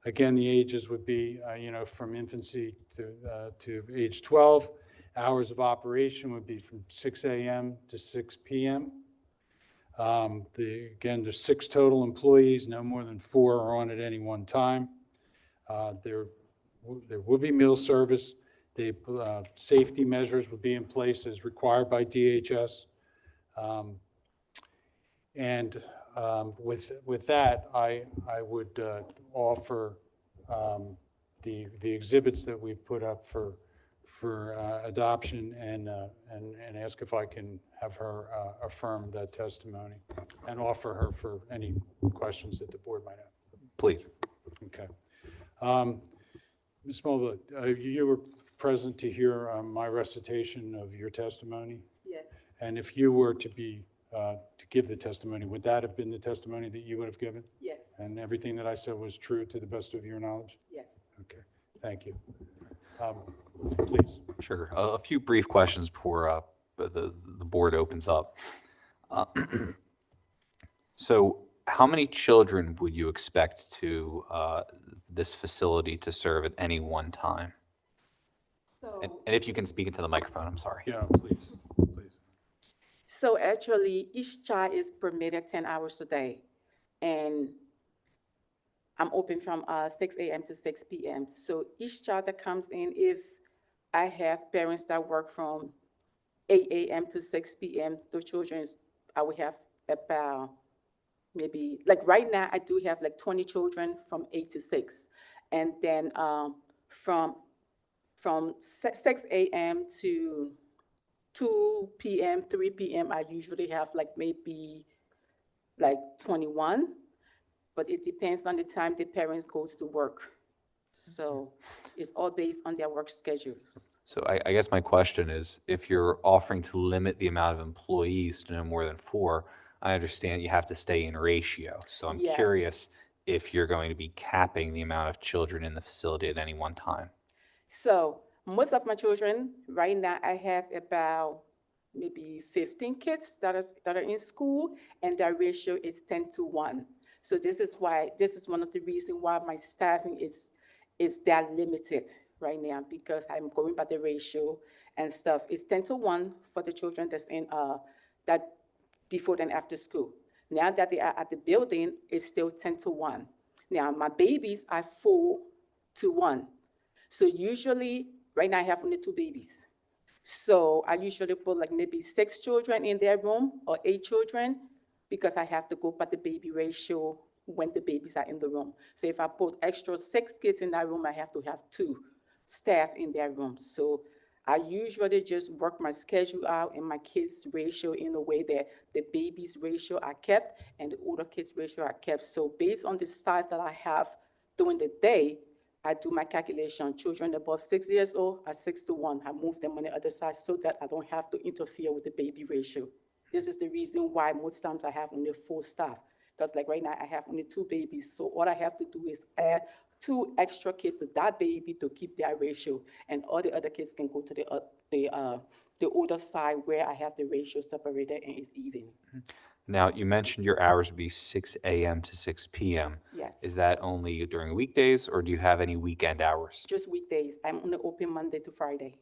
Again, the ages would be, from infancy to age 12. Hours of operation would be from 6 a.m. to 6 p.m. Again, there's 6 total employees, no more than 4 are on at any one time. There will be meal service. The safety measures would be in place as required by DHS. With that, I would offer the exhibits that we've put up for adoption and ask if I can have her affirm that testimony and offer her for any questions that the board might have. Please. Okay. Ms. Mulva, you were present to hear my recitation of your testimony? Yes. And if you were to give the testimony, would that have been the testimony that you would have given? Yes. And everything that I said was true to the best of your knowledge? Yes. Okay, thank you. Please. Sure. A few brief questions before the board opens up. So how many children would you expect to this facility to serve at any one time? And if you can speak into the microphone, I'm sorry. Yeah, please. So actually, each child is permitted 10 hours a day. And I'm open from 6 a.m. to 6 p.m. So each child that comes in, if I have parents that work from 8 a.m. to 6 p.m., the children, I will have about maybe, like right now, I do have like 20 children from 8 to 6. And then from 6 a.m. to 2 p.m., 3 p.m., I usually have like maybe like 21, but it depends on the time the parents goes to work. So it's all based on their work schedules. So I guess my question is, if you're offering to limit the amount of employees to no more than 4, I understand you have to stay in ratio. So I'm Yes. curious if you're going to be capping the amount of children in the facility at any one time. So most of my children, right now, I have about maybe 15 kids that are in school, and their ratio is 10-1. So this is one of the reasons why my staffing is that limited right now, because I'm going by the ratio and stuff. It's 10-1 for the children that's in that before and after school. Now that they are at the building, it's still 10-1. Now my babies are 4-1. So usually, right now I have only 2 babies. So I usually put like maybe 6 children in their room or 8 children, because I have to go by the baby ratio when the babies are in the room. So if I put extra 6 kids in that room, I have to have 2 staff in their room. So I usually just work my schedule out and my kids ratio in a way that the babies ratio are kept and the older kids ratio are kept. So based on the staff that I have during the day, I do my calculation. Children above 6 years old are 6-1. I move them on the other side so that I don't have to interfere with the baby ratio. This is the reason why most times I have only 4 staff. Because like right now, I have only 2 babies. So all I have to do is add 2 extra kids to that baby to keep their ratio. And all the other kids can go to the older side where I have the ratio separated and it's even. Now, you mentioned your hours would be 6 a.m. to 6 p.m. Yes. Is that only during weekdays, or do you have any weekend hours? Just weekdays. I'm only open Monday to Friday.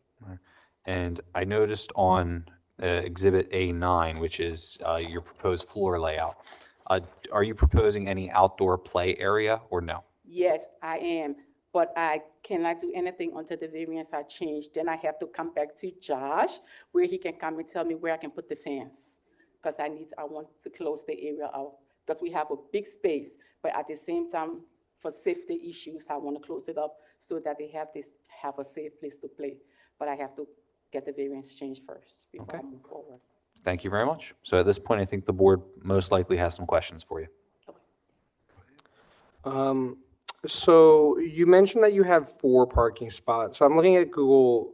And I noticed on Exhibit A9, which is your proposed floor layout, are you proposing any outdoor play area or no? Yes, I am, but I cannot do anything until the variance are changed. Then I have to come back to Josh, where he can come and tell me where I can put the fence. Because I want to close the area out, because we have a big space, but at the same time, for safety issues, I want to close it up so that they have a safe place to play. But I have to get the variance changed first before I move forward. Thank you very much. So at this point, I think the board most likely has some questions for you. So you mentioned that you have 4 parking spots. So I'm looking at Google,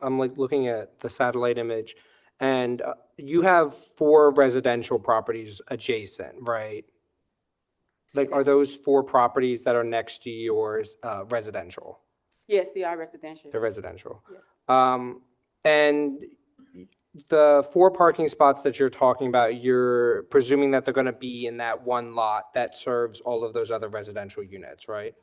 I'm like looking at the satellite image, and you have 4 residential properties adjacent, right? Like, are those 4 properties that are next to yours residential? Yes, they are residential. They're residential. Yes. And the 4 parking spots that you're talking about, you're presuming that they're going to be in that one lot that serves all of those other residential units, right?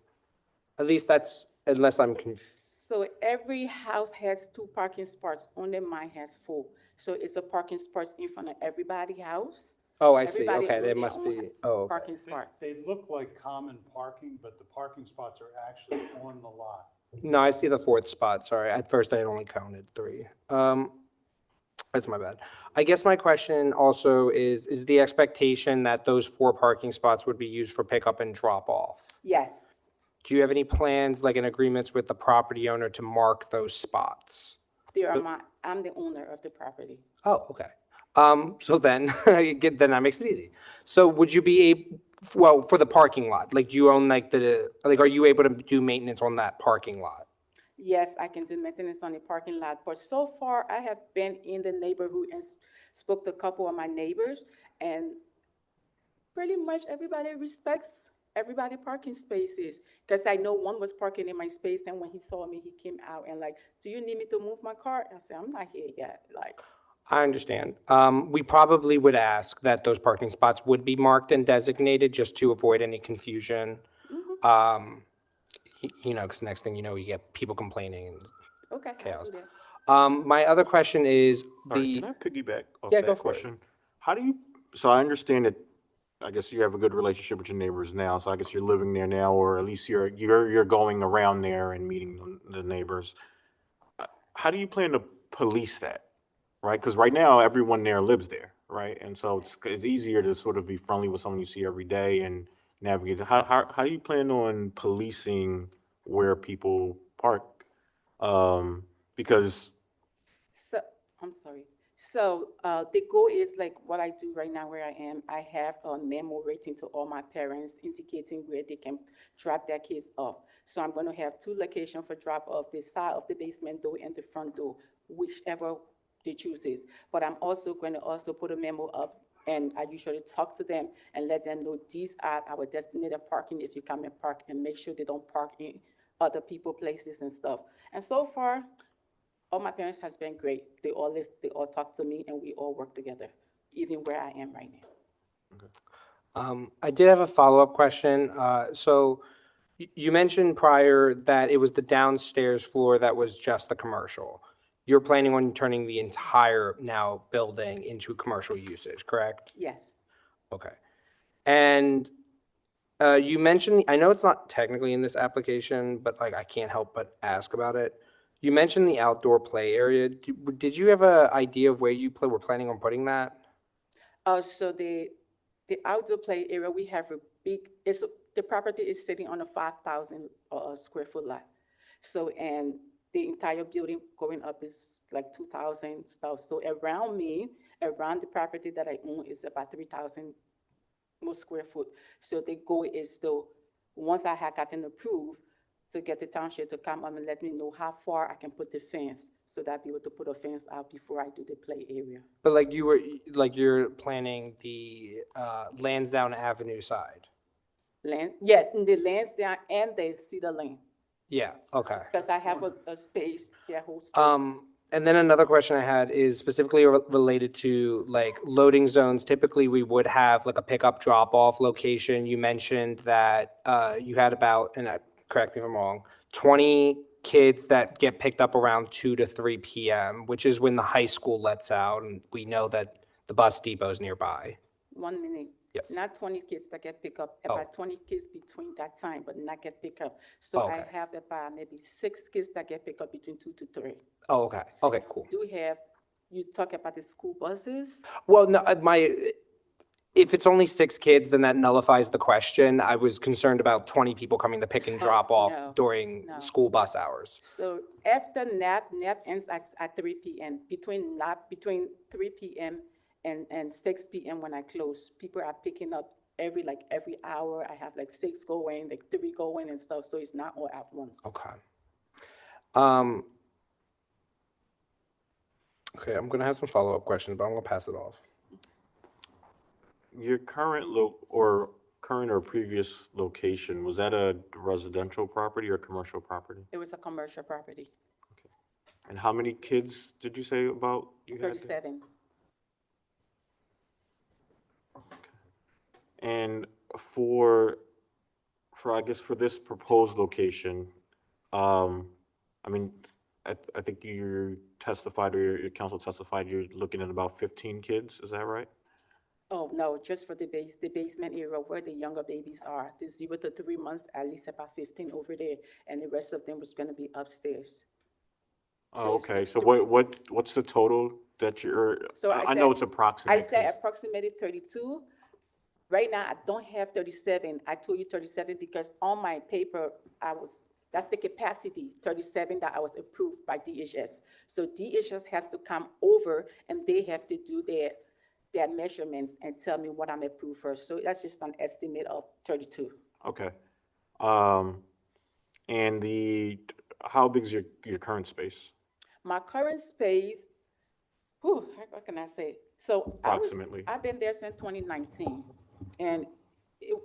At least that's, unless I'm confused. So every house has 2 parking spots, only mine has 4. So it's a parking spots in front of everybody's house. Oh, I see. Everybody Okay, own there their must own be, oh, okay. Parking spots. They look like common parking, but the parking spots are actually on the lot. No, I see the 4th spot, sorry. At first I had only counted 3. That's my bad. I guess my question also is the expectation that those 4 parking spots would be used for pickup and drop off? Yes, Do you have any plans, like in agreements with the property owner to mark those spots? I'm the owner of the property. Oh, okay. So then, then that makes it easy. So would you be well, for the parking lot, like do you own like are you able to do maintenance on that parking lot? Yes, I can do maintenance on the parking lot, but so far I have been in the neighborhood and spoke to a couple of my neighbors, and pretty much everybody respects everybody parking spaces. Because I know one was parking in my space, and when he saw me, he came out and like, do you need me to move my car? I said, I'm not here yet, like. I understand. We probably would ask that those parking spots would be marked and designated just to avoid any confusion. You know, because next thing you know, you get people complaining and Okay, I'll chaos. do that. My other question is Sorry, can I piggyback off Yeah, that go for it. question? How do you, so I understand that, I guess you have a good relationship with your neighbors now, so I guess you're living there now, or at least you're going around there and meeting the neighbors. How do you plan to police that, right? Because right now, everyone there lives there, right? And so it's easier to sort of be friendly with someone you see every day and navigate. How do you plan on policing where people park? Because So, I'm sorry. So, the goal is like what I do right now where I am. I have a memo written to all my parents indicating where they can drop their kids off. So I'm gonna have 2 locations for drop off, the side of the basement door and the front door, whichever they chooses. But I'm also going to also put a memo up, and I usually talk to them and let them know these are our designated parking if you come and park, and make sure they don't park in other people places and stuff. And so far, all my parents has been great. They all talk to me, and we all work together, even where I am right now. I did have a follow-up question. So you mentioned prior that it was the downstairs floor that was just the commercial. You're planning on turning the entire now building into commercial usage, correct? Yes. Okay. And you mentioned, I know it's not technically in this application, but like I can't help but ask about it. You mentioned the outdoor play area. Did you have an idea of where you were planning on putting that? So the outdoor play area, we have a big, the property is sitting on a 5,000 square foot lot. So, and the entire building going up is like 2,000 stuff. So around me, around the property that I own is about 3,000 more square foot. So the goal is still, once I had gotten approved, to get the township to come up and let me know how far I can put the fence, so that I'll be able to put a fence out before I do the play area. But like you're planning the Lansdowne Avenue side? Yes, in the Lansdowne and the Cedar Lane, Yeah, okay. because I have a space, their whole space. And then another question I had is specifically related to like loading zones. Typically, we would have like a pickup drop-off location. You mentioned that you had about, and correct me if I'm wrong, 20 kids that get picked up around 2 to 3 p.m., which is when the high school lets out, and we know that the bus depot is nearby. 1 minute. Yes. Not 20 kids that get picked up, Oh. about 20 kids between that time, but not get picked up. So Oh, I okay. have about maybe 6 kids that get picked up between 2 to 3. Oh, okay. Okay, cool. Do have, you talk about the school buses? Well, no, if it's only 6 kids, then that nullifies the question. I was concerned about 20 people coming to pick and drop off no, during no. school bus hours. So after nap ends at 3 p.m. Between 3 p.m. and 6 p.m. when I close, people are picking up every hour. I have like 6 going, like 3 going and stuff. So it's not all at once. Okay. Okay, I'm gonna have some follow-up questions, but I'm gonna pass it off. your current current or previous location, was that a residential property or commercial property? It was a commercial property. And how many kids did you say about you had there? 37. And I guess for this proposed location, I mean, I think you testified, or your counsel testified, you're looking at about 15 kids, is that right? Oh, no, just for the basement area where the younger babies are, the 0 to 3 months, at least about 15 over there, and the rest of them was gonna be upstairs. Oh, it's okay, the so what's the total that you're, So I know said- it's approximate. I said 'cause- approximately 32. Right now, I don't have 37. I told you 37 because on my paper, that's the capacity, 37 that I was approved by DHS. So DHS has to come over and they have to do their measurements and tell me what I'm approved for. So that's just an estimate of 32. Okay. And how big is your current space? My current space, what can I say? So Approximately. I've been there since 2019, and it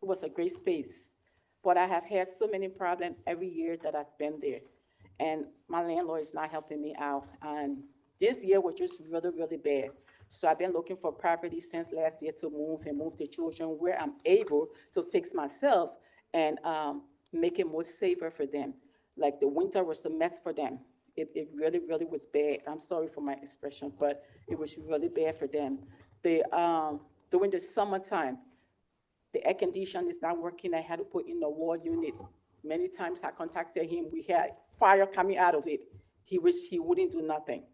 was a great space. But I have had so many problems every year that I've been there, and my landlord is not helping me out. And this year was just really, really bad. So I've been looking for property since last year to move the children where I'm able to fix myself and make it more safer for them. Like the winter was a mess for them. It really, really was bad. I'm sorry for my expression, but it was really bad for them. During the summertime, the air condition is not working. I had to put in a wall unit. Many times I contacted him. We had fire coming out of it. He wouldn't do nothing.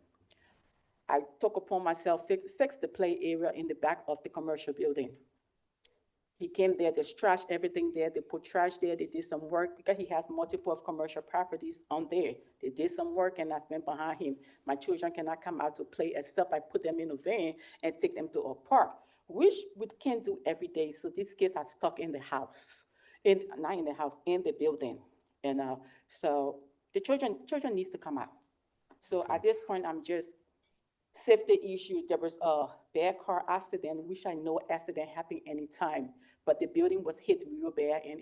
I took upon myself, fix the play area in the back of the commercial building. He came there, there's trash, everything there. They put trash there. They did some work because he has multiple of commercial properties on there. They did some work and I've been behind him. My children cannot come out to play except I put them in a van and take them to a park, which we can't do every day. So these kids are stuck in the house, not in the house, in the building. And so the children needs to come out. So at this point, I'm just safety issue. There was a bad car accident, which I know accident happen anytime, but the building was hit real bad and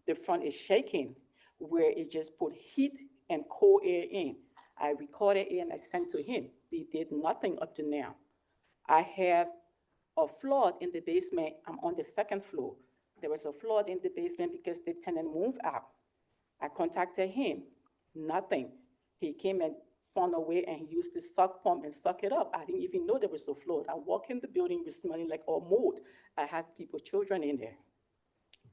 the front is shaking where it just put heat and cold air in. I recorded it and I sent to him. They did nothing up to now. I have a flood in the basement. I'm on the second floor. There was a flood in the basement because the tenant moved out. I contacted him, nothing. He came and found a way and he used the suck pump and suck it up. I didn't even know there was a flood. I walk in the building, it was smelling like all mold. I had children in there.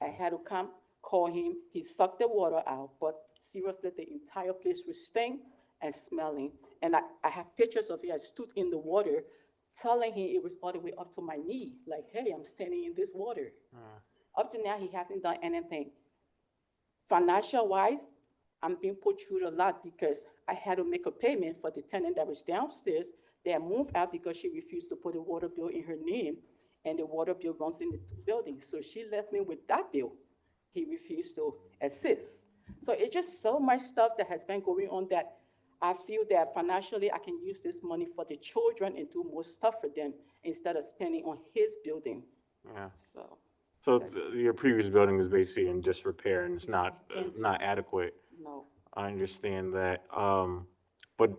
I had to come, call him. He sucked the water out, but seriously, the entire place was stink and smelling. And I have pictures of it. I stood in the water telling him it was all the way up to my knee. Like, hey, I'm standing in this water. Up to now, he hasn't done anything. Financial-wise, I'm being put through a lot because I had to make a payment for the tenant that was downstairs that moved out because she refused to put a water bill in her name, and the water bill runs in the building. So she left me with that bill. He refused to assist. So it's just so much stuff that has been going on that I feel that financially I can use this money for the children and do more stuff for them instead of spending on his building. Yeah. So Your previous building is basically in disrepair and it's not adequate. no. I understand that. But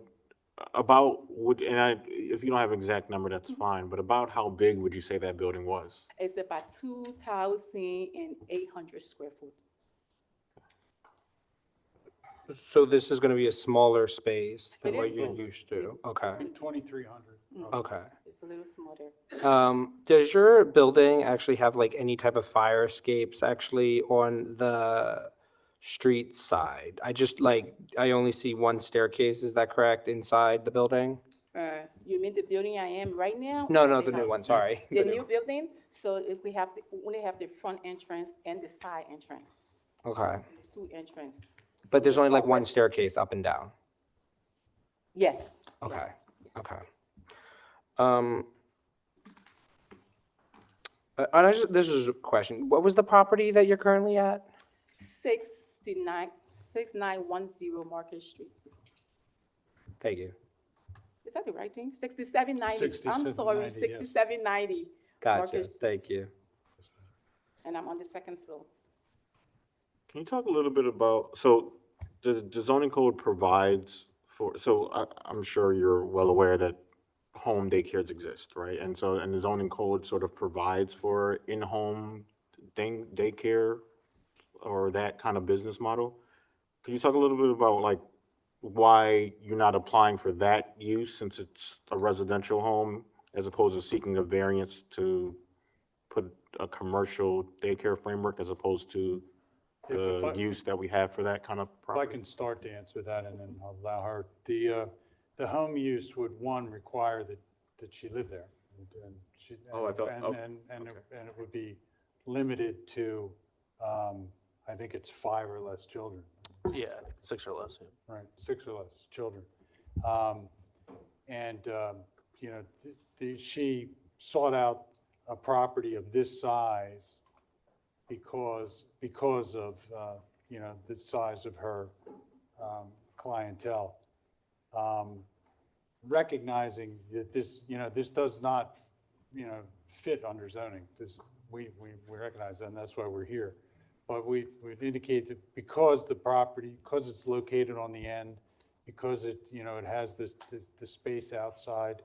if you don't have an exact number, that's fine, but about how big would you say that building was? It's about 2,800 square foot. So this is going to be a smaller space than It what is you're small. used to? Okay, 2,300. okay. It's a little smaller. Does your building actually have like any type of fire escapes actually on the street side? I only see one staircase, is that correct, inside the building? You mean the building I am right now? No, or no, the new house? one, sorry. The new building, so if we only have the front entrance and the side entrance. Okay, There's two entrances. but there's only like one staircase up and down? Yes. Okay, yes, yes. okay. This is a question. What was the property that you're currently at? 6910 Market Street. Thank you. Is that the right thing? 6790. I'm sorry, 6790, yes. 6790. Gotcha, Market Street. thank you. And I'm on the second floor. Can you talk a little bit about, so the zoning code provides I'm sure you're well aware that home daycares exist, right? And so, and the zoning code sort of provides for in-home daycare or that kind of business model. Could you talk a little bit about like why you're not applying for that use since it's a residential home as opposed to seeking a variance to put a commercial daycare framework as opposed to If the I- use that we have for that kind of If I property? can start to answer that and then I'll allow her. The home use would, one, require that she live there. And she- Oh, I thought- and- oh, And it would be limited to, I think it's 5 or less children. Yeah, 6 or less. Yeah. Right, 6 or less children. And, you know, she sought out a property of this size because of, you know, the size of her clientele. Recognizing that this, you know, this does not, you know, fit under zoning. We recognize that, and that's why we're here. But we indicate that because the property, because it's located on the end, because it, you know, it has this space outside,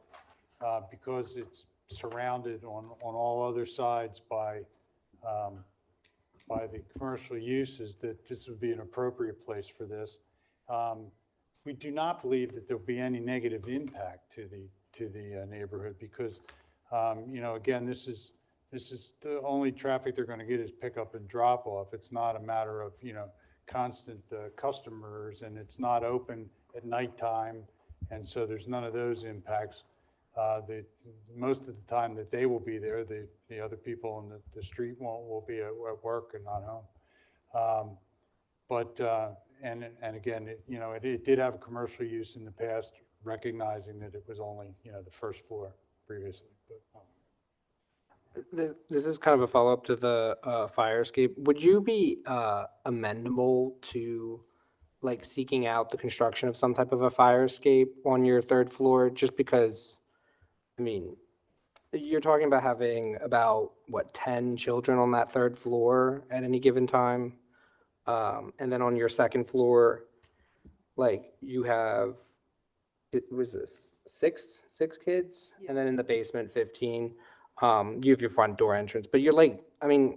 because it's surrounded on all other sides by the commercial uses, that this would be an appropriate place for this. We do not believe that there'll be any negative impact to the neighborhood because, you know, again, this is the only traffic they're going to get is pickup and drop off. It's not a matter of, you know, constant customers, and it's not open at nighttime. And so there's none of those impacts. Most of the time that they will be there, the other people on the street will be at work and not home. And again, you know, it did have commercial use in the past, recognizing that it was only, you know, the first floor previously. This is kind of a follow-up to the fire escape. Would you be amendable to like seeking out the construction of some type of a fire escape on your 3rd floor? Just because, I mean, you're talking about having about, what, 10 children on that 3rd floor at any given time? And then on your 2nd floor, like you have, was this six kids? And then in the basement, 15. You have your front door entrance, but you're like, I mean,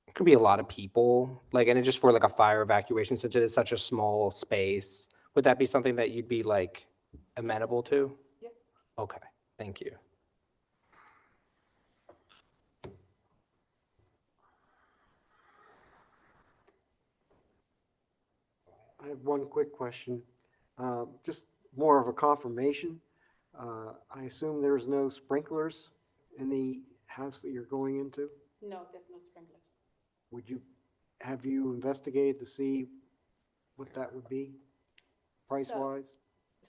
it could be a lot of people, like, and it's just for like a fire evacuation, since it is such a small space. Would that be something that you'd be like amenable to? Yeah. Okay, thank you. I have one quick question, just more of a confirmation. I assume there's no sprinklers in the house that you're going into? No, there's no sprinklers. Have you investigated to see what that would be, price-wise?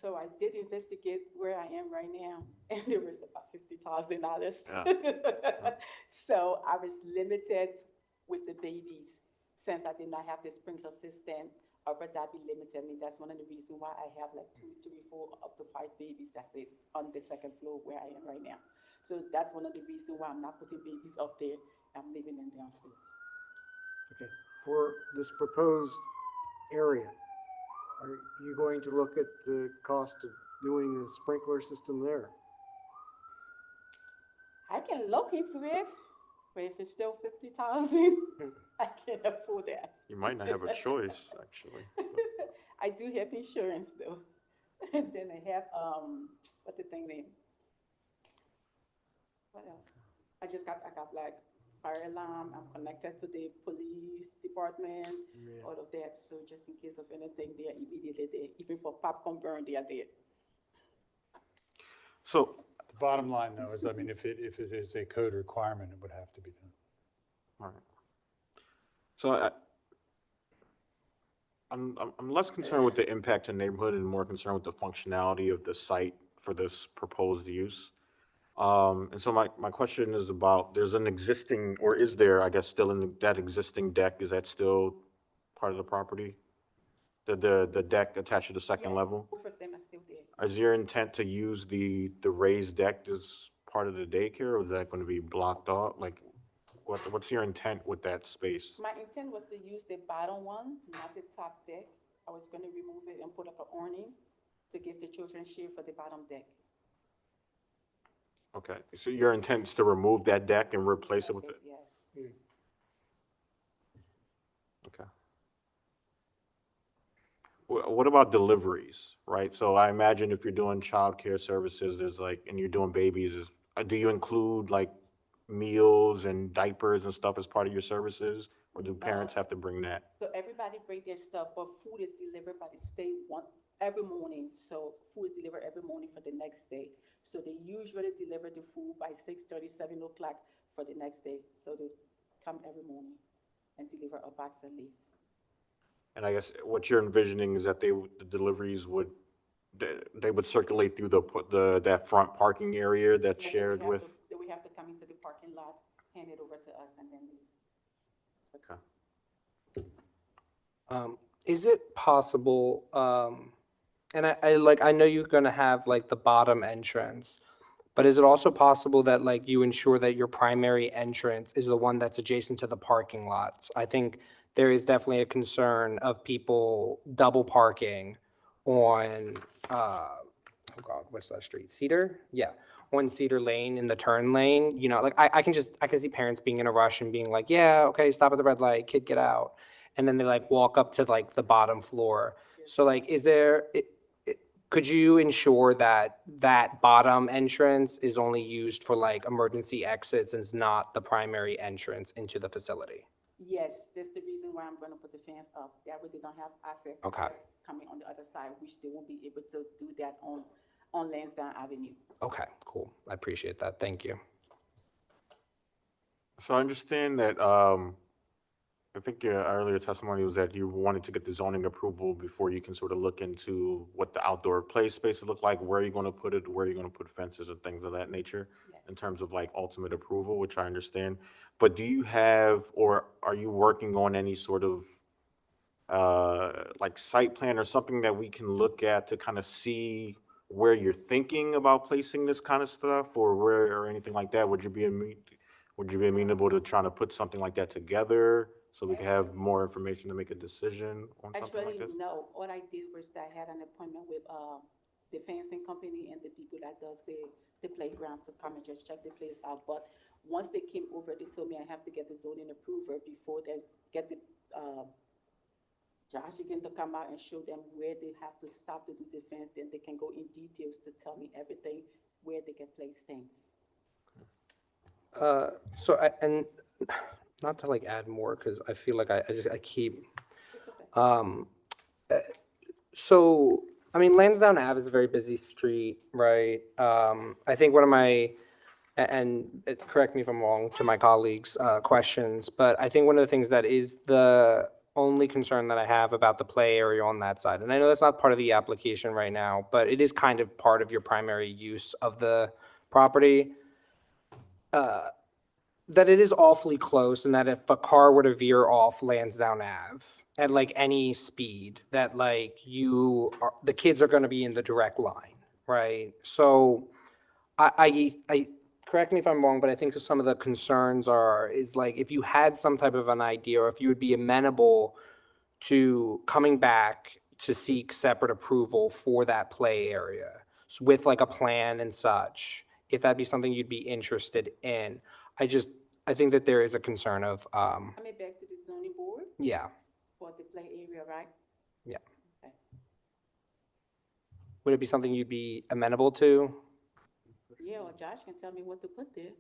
So I did investigate where I am right now, and it was about $50,000. Yeah. So I was limited with the babies, since I did not have the sprinkler system. But that be limited me. That's one of the reasons why I have like 2, 3, 4, up to 5 babies. That's it on the 2nd floor where I am right now. So that's one of the reasons why I'm not putting babies up there. I'm leaving them downstairs. Okay, for this proposed area, are you going to look at the cost of doing a sprinkler system there? I can look into it, but if it's still $50,000, I can't afford that. You might not have a choice, actually. I do have insurance though. And then I have, what the thing name? What else? I got like fire alarm. I'm connected to the police department, all of that. So just in case of anything, they are immediately there. Even for popcorn burn, they are there. So The bottom line though is, I mean, if it is a code requirement, it would have to be done. all right. So I'm less concerned with the impact to neighborhood and more concerned with the functionality of the site for this proposed use. And so my question is about, there's an existing, or is there, I guess, still in that existing deck, is that still part of the property? The deck attached to the 2nd level? Both of them are still there. Is your intent to use the raised deck as part of the daycare, or is that going to be blocked off? Like, what's your intent with that space? My intent was to use the bottom one, not the top deck. I was going to remove it and put up an awning to give the children share for the bottom deck. Okay, so your intent is to remove that deck and replace it with it? Yes. Okay. What about deliveries, right? So I imagine if you're doing childcare services, there's like, and you're doing babies, do you include like meals and diapers and stuff as part of your services? Or do parents have to bring that? So everybody bring their stuff, but food is delivered by the state every morning. So food is delivered every morning for the next day. So they usually deliver the food by 6:30, 7 o'clock for the next day. So they come every morning and deliver a box and leave. And I guess what you're envisioning is that the deliveries would, they would circulate through that front parking area that's Yeah, shared with? Then we have to come into the parking lot, hand it over to us, and then leave. Okay. Is it possible, and I know you're gonna have like the bottom entrance, but is it also possible that like you ensure that your primary entrance is the one that's adjacent to the parking lots? I think there is definitely a concern of people double parking on, oh God, what's that street? Cedar? Yeah, on Cedar Lane in the turn lane, you know, like I can see parents being in a rush and being like, yeah, okay, stop at the red light, kid, get out. And then they like walk up to like the bottom floor. So like, could you ensure that that bottom entrance is only used for like emergency exits and is not the primary entrance into the facility? Yes, that's the reason why I'm gonna put the fence up. That way they don't have access Okay. except coming on the other side, which they won't be able to do that on Lansdowne Avenue. Okay, cool. I appreciate that. Thank you. So I understand that, I think your earlier testimony was that you wanted to get the zoning approval before you can sort of look into what the outdoor play spaces look like, where you're gonna put it, where you're gonna put fences and things of that nature, in terms of like ultimate approval, which I understand. But do you have, or are you working on any sort of like site plan or something that we can look at to kind of see where you're thinking about placing this kind of stuff, or where, or anything like that? Would you be amenable to trying to put something like that together so we can have more information to make a decision on something like Actually, this? no, what I did was that I had an appointment with the fencing company and the people that does the playground to come and just check the place out. But once they came over, they told me I have to get the zoning approval before they get the Josh again to come out and show them where they have to stop to do the fence. Then they can go in details to tell me everything where they can place things. And not to like add more, because I feel like I keep, so, I mean, Lansdowne Ave is a very busy street, right? I think one of my, correct me if I'm wrong to my colleagues' questions, but I think one of the things that is the only concern that I have about the play area on that side, and I know that's not part of the application right now, but it is kind of part of your primary use of the property, that it is awfully close, and that if a car were to veer off Lansdowne Ave at like any speed, that like the kids are going to be in the direct line, right? So I correct me if I'm wrong, but I think some of the concerns is like if you had some type of an idea, or if you would be amenable to coming back to seek separate approval for that play area with like a plan and such, if that'd be something you'd be interested in. I think that there is a concern of, Coming back to the zoning board yeah, for the play area, right? yeah. Okay. Would it be something you'd be amenable to? Yeah, or Josh can tell me what to put there.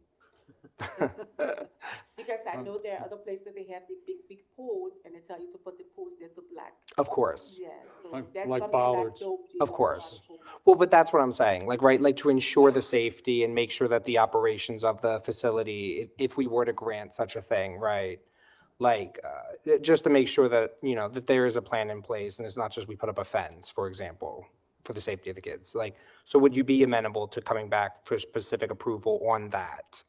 Because I know there are other places they have the big poles, and they tell you to put the poles there to black. Of course. Yeah, so Like- that's like something that bollards. don't do Of a lot course. poles. Well, but that's what I'm saying, like, right, like to ensure the safety and make sure that the operations of the facility, if we were to grant such a thing, right? Like, just to make sure that, you know, that there is a plan in place and it's not just we put up a fence, for example, for the safety of the kids. Like, so would you be amenable to coming back for specific approval on that?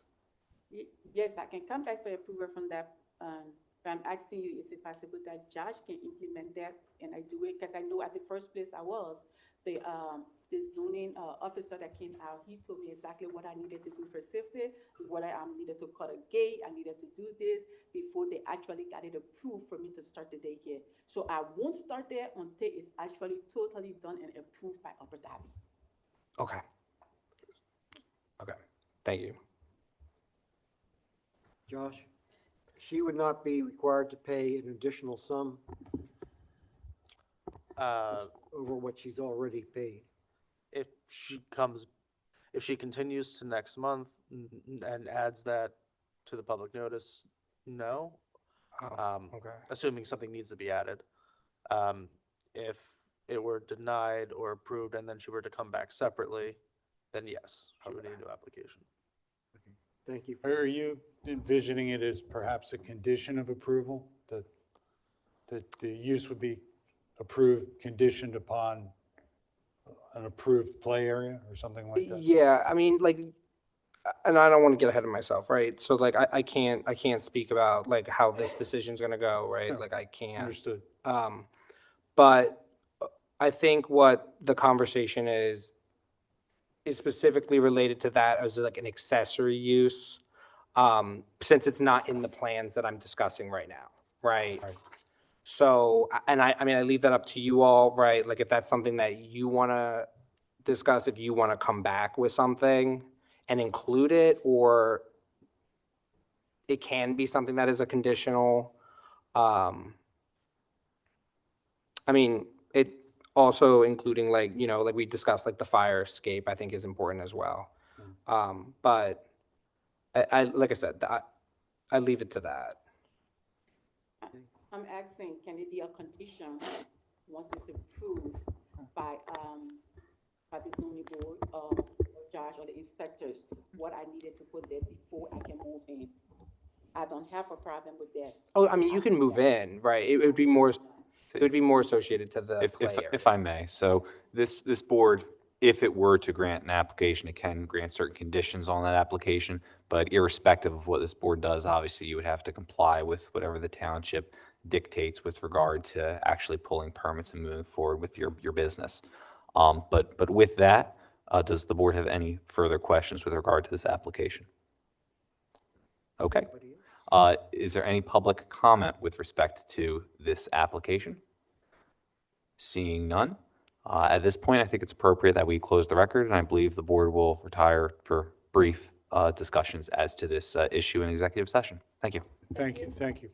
Yes, I can come back for approval from that. But I'm asking you, is it possible that Josh can implement that and I do it? Because I know at the first place I was, the zoning officer that came out, he told me exactly what I needed to do for safety, what I needed to cut a gate, I needed to do this before they actually got it approved for me to start the daycare. So I won't start there until it's actually totally done and approved by Abu Dhabi. Okay. Okay, thank you. Josh, she would not be required to pay an additional sum over what she's already paid. If she continues to next month and adds that to the public notice, no. Okay. Assuming something needs to be added. If it were denied or approved and then she were to come back separately, then yes, she would need a new application. Thank you. Are you envisioning it as perhaps a condition of approval, that the use would be approved conditioned upon an approved play area or something like that? Yeah, I mean, like, and I don't want to get ahead of myself, right? So like, I can't speak about like how this decision's gonna go, right? Yeah. Like, I can't. Understood. But I think what the conversation is specifically related to that as like an accessory use, since it's not in the plans that I'm discussing right now, right? Right. So, and I mean, I leave that up to you all, right? Like, if that's something that you want to discuss, if you want to come back with something and include it, or it can be something that is a conditional. I mean, it also including like, you know, like we discussed, like the fire escape, I think is important as well. But I like I said, I leave it to that. I'm asking, can it be a condition once it's approved by the zoning board or Josh or the inspectors, what I needed to put there before I can move in? I don't have a problem with that. Oh, I mean, you can move in, right? It would be more associated to the play area. If I may, so this board, if it were to grant an application, it can grant certain conditions on that application, but irrespective of what this board does, obviously you would have to comply with whatever the township dictates with regard to actually pulling permits and moving forward with your business. But with that, does the board have any further questions with regard to this application? Okay. Is there any public comment with respect to this application? Seeing none. At this point, I think it's appropriate that we close the record, and I believe the board will retire for brief discussions as to this issue in executive session. Thank you. Thank you, thank you.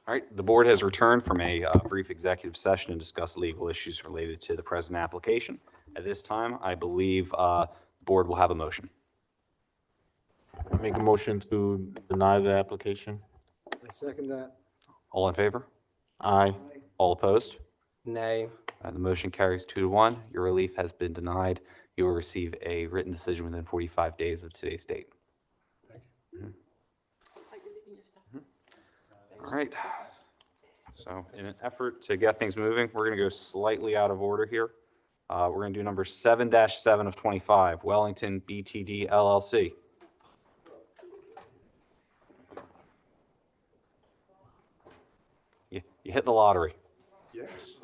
All right, the board has returned from a brief executive session and discussed legal issues related to the present application. At this time, I believe the board will have a motion. Make a motion to deny the application. I second that. All in favor? Aye. All opposed? Nay. The motion carries 2-1. Your relief has been denied. You will receive a written decision within 45 days of today's date. All right. So in an effort to get things moving, we're going to go slightly out of order here. We're going to do number 7-7 of 25, Wellington BTD LLC. You hit the lottery. Yes.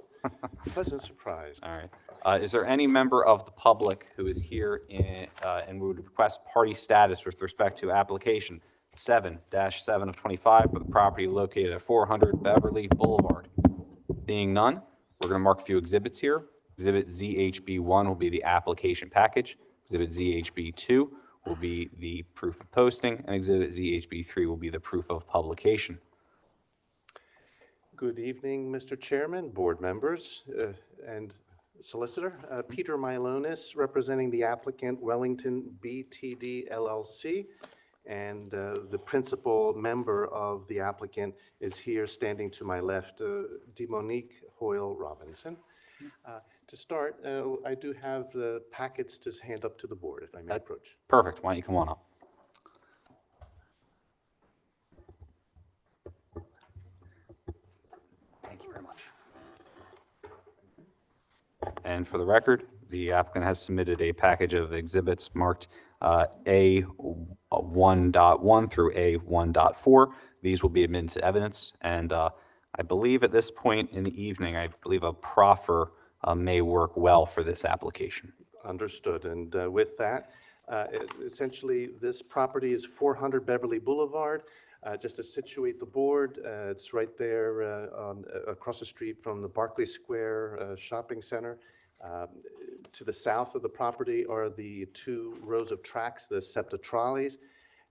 Pleasant surprise. All right. Is there any member of the public who is here and would request party status with respect to application 7-7 of 25 for the property located at 400 Beverly Boulevard? Seeing none, we're going to mark a few exhibits here. Exhibit ZHB1 will be the application package. Exhibit ZHB2 will be the proof of posting, and Exhibit ZHB3 will be the proof of publication. Good evening, Mr. Chairman, board members, and solicitor. Peter Milonis, representing the applicant Wellington BTD LLC, and the principal member of the applicant is here standing to my left, Demonique Hoyle Robinson. To start, I do have the packets to hand up to the board, if I may approach. Perfect. Why don't you come on up? Thank you very much. And for the record, the applicant has submitted a package of exhibits marked A1.1 through A1.4. These will be admitted to evidence, and I believe at this point in the evening, I believe a proffer may work well for this application. Understood. And with that, essentially, this property is 400 Beverly Boulevard. Just to situate the board, it's right there across the street from the Barclay Square Shopping Center. To the south of the property are the 2 rows of tracks, the SEPTA trolleys,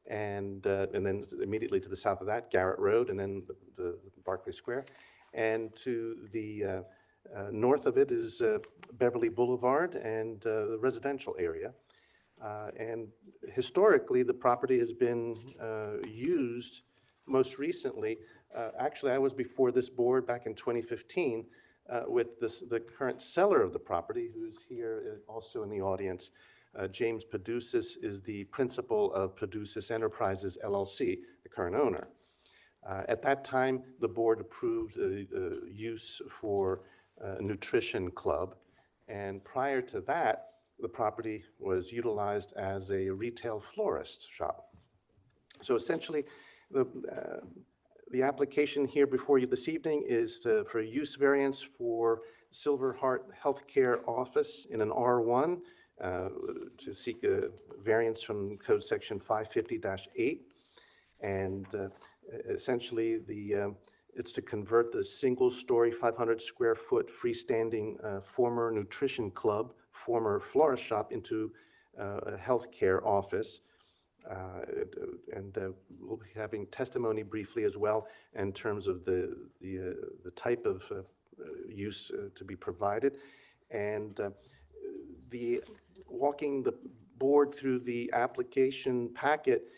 and then immediately to the south of that, Garrett Road, and then the Barclay Square. And to the north of it is Beverly Boulevard and the residential area. And historically, the property has been used most recently. Actually, I was before this board back in 2015 with the current seller of the property, who's here also in the audience. James Padusis is the principal of Padusis Enterprises LLC, the current owner. At that time, the board approved use for a nutrition club, and prior to that, the property was utilized as a retail florist shop. So essentially, the application here before you this evening is for a use variance for Silverheart Healthcare Office in an R1 to seek a variance from Code Section 550-8. And essentially, it's to convert the single-story, 500-square-foot freestanding former nutrition club, former florist shop into a healthcare office. And we'll be having testimony briefly as well in terms of the type of use to be provided. And walking the board through the application packet,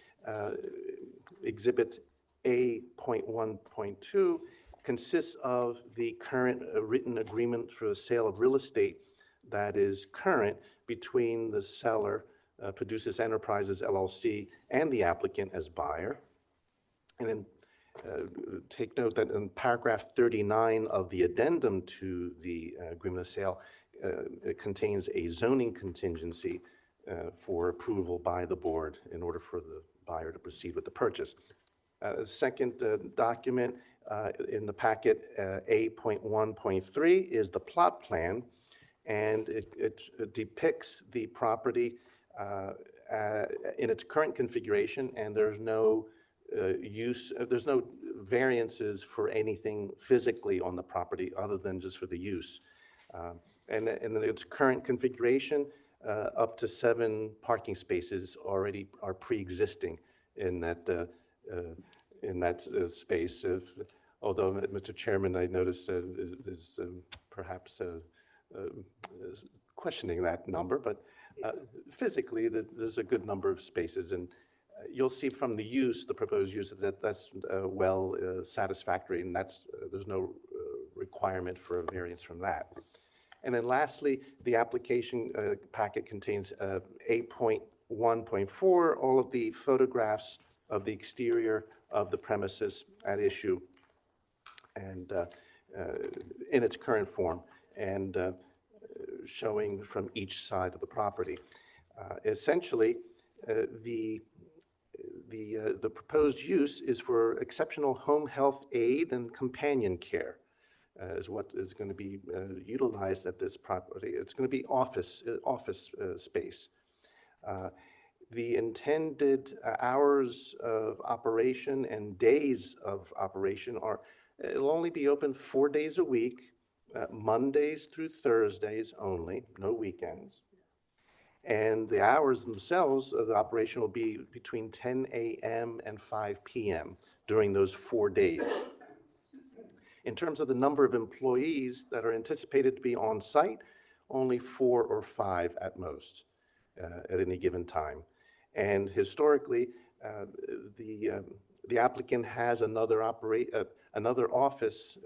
Exhibit A.1.2 consists of the current written agreement for the sale of real estate that is current between the seller, Padusis Enterprises LLC, and the applicant as buyer. And then take note that in paragraph 39 of the addendum to the agreement of sale, it contains a zoning contingency for approval by the board in order for the buyer to proceed with the purchase. Second document in the packet, A.1.3, is the plot plan, and it depicts the property in its current configuration, and there's no there's no variances for anything physically on the property other than just for the use. And in its current configuration, up to 7 parking spaces already are pre-existing in that space. although, Mr. Chairman, I noticed is perhaps questioning that number, but physically, there's a good number of spaces, and you'll see from the use, the proposed use, that that's well satisfactory, and that's, there's no requirement for a variance from that. And then lastly, the application packet contains 8.1.4, all of the photographs of the exterior of the premises at issue, and in its current form, and showing from each side of the property. Essentially, the proposed use is for exceptional home health aid and companion care, is what is going to be utilized at this property. It's going to be office space. The intended hours of operation and days of operation are, it'll only be open 4 days a week, Mondays through Thursdays only, no weekends. And the hours themselves of the operation will be between 10 a.m. and 5 p.m. during those 4 days. In terms of the number of employees that are anticipated to be on site, only 4 or 5 at most at any given time. And historically, the applicant has another office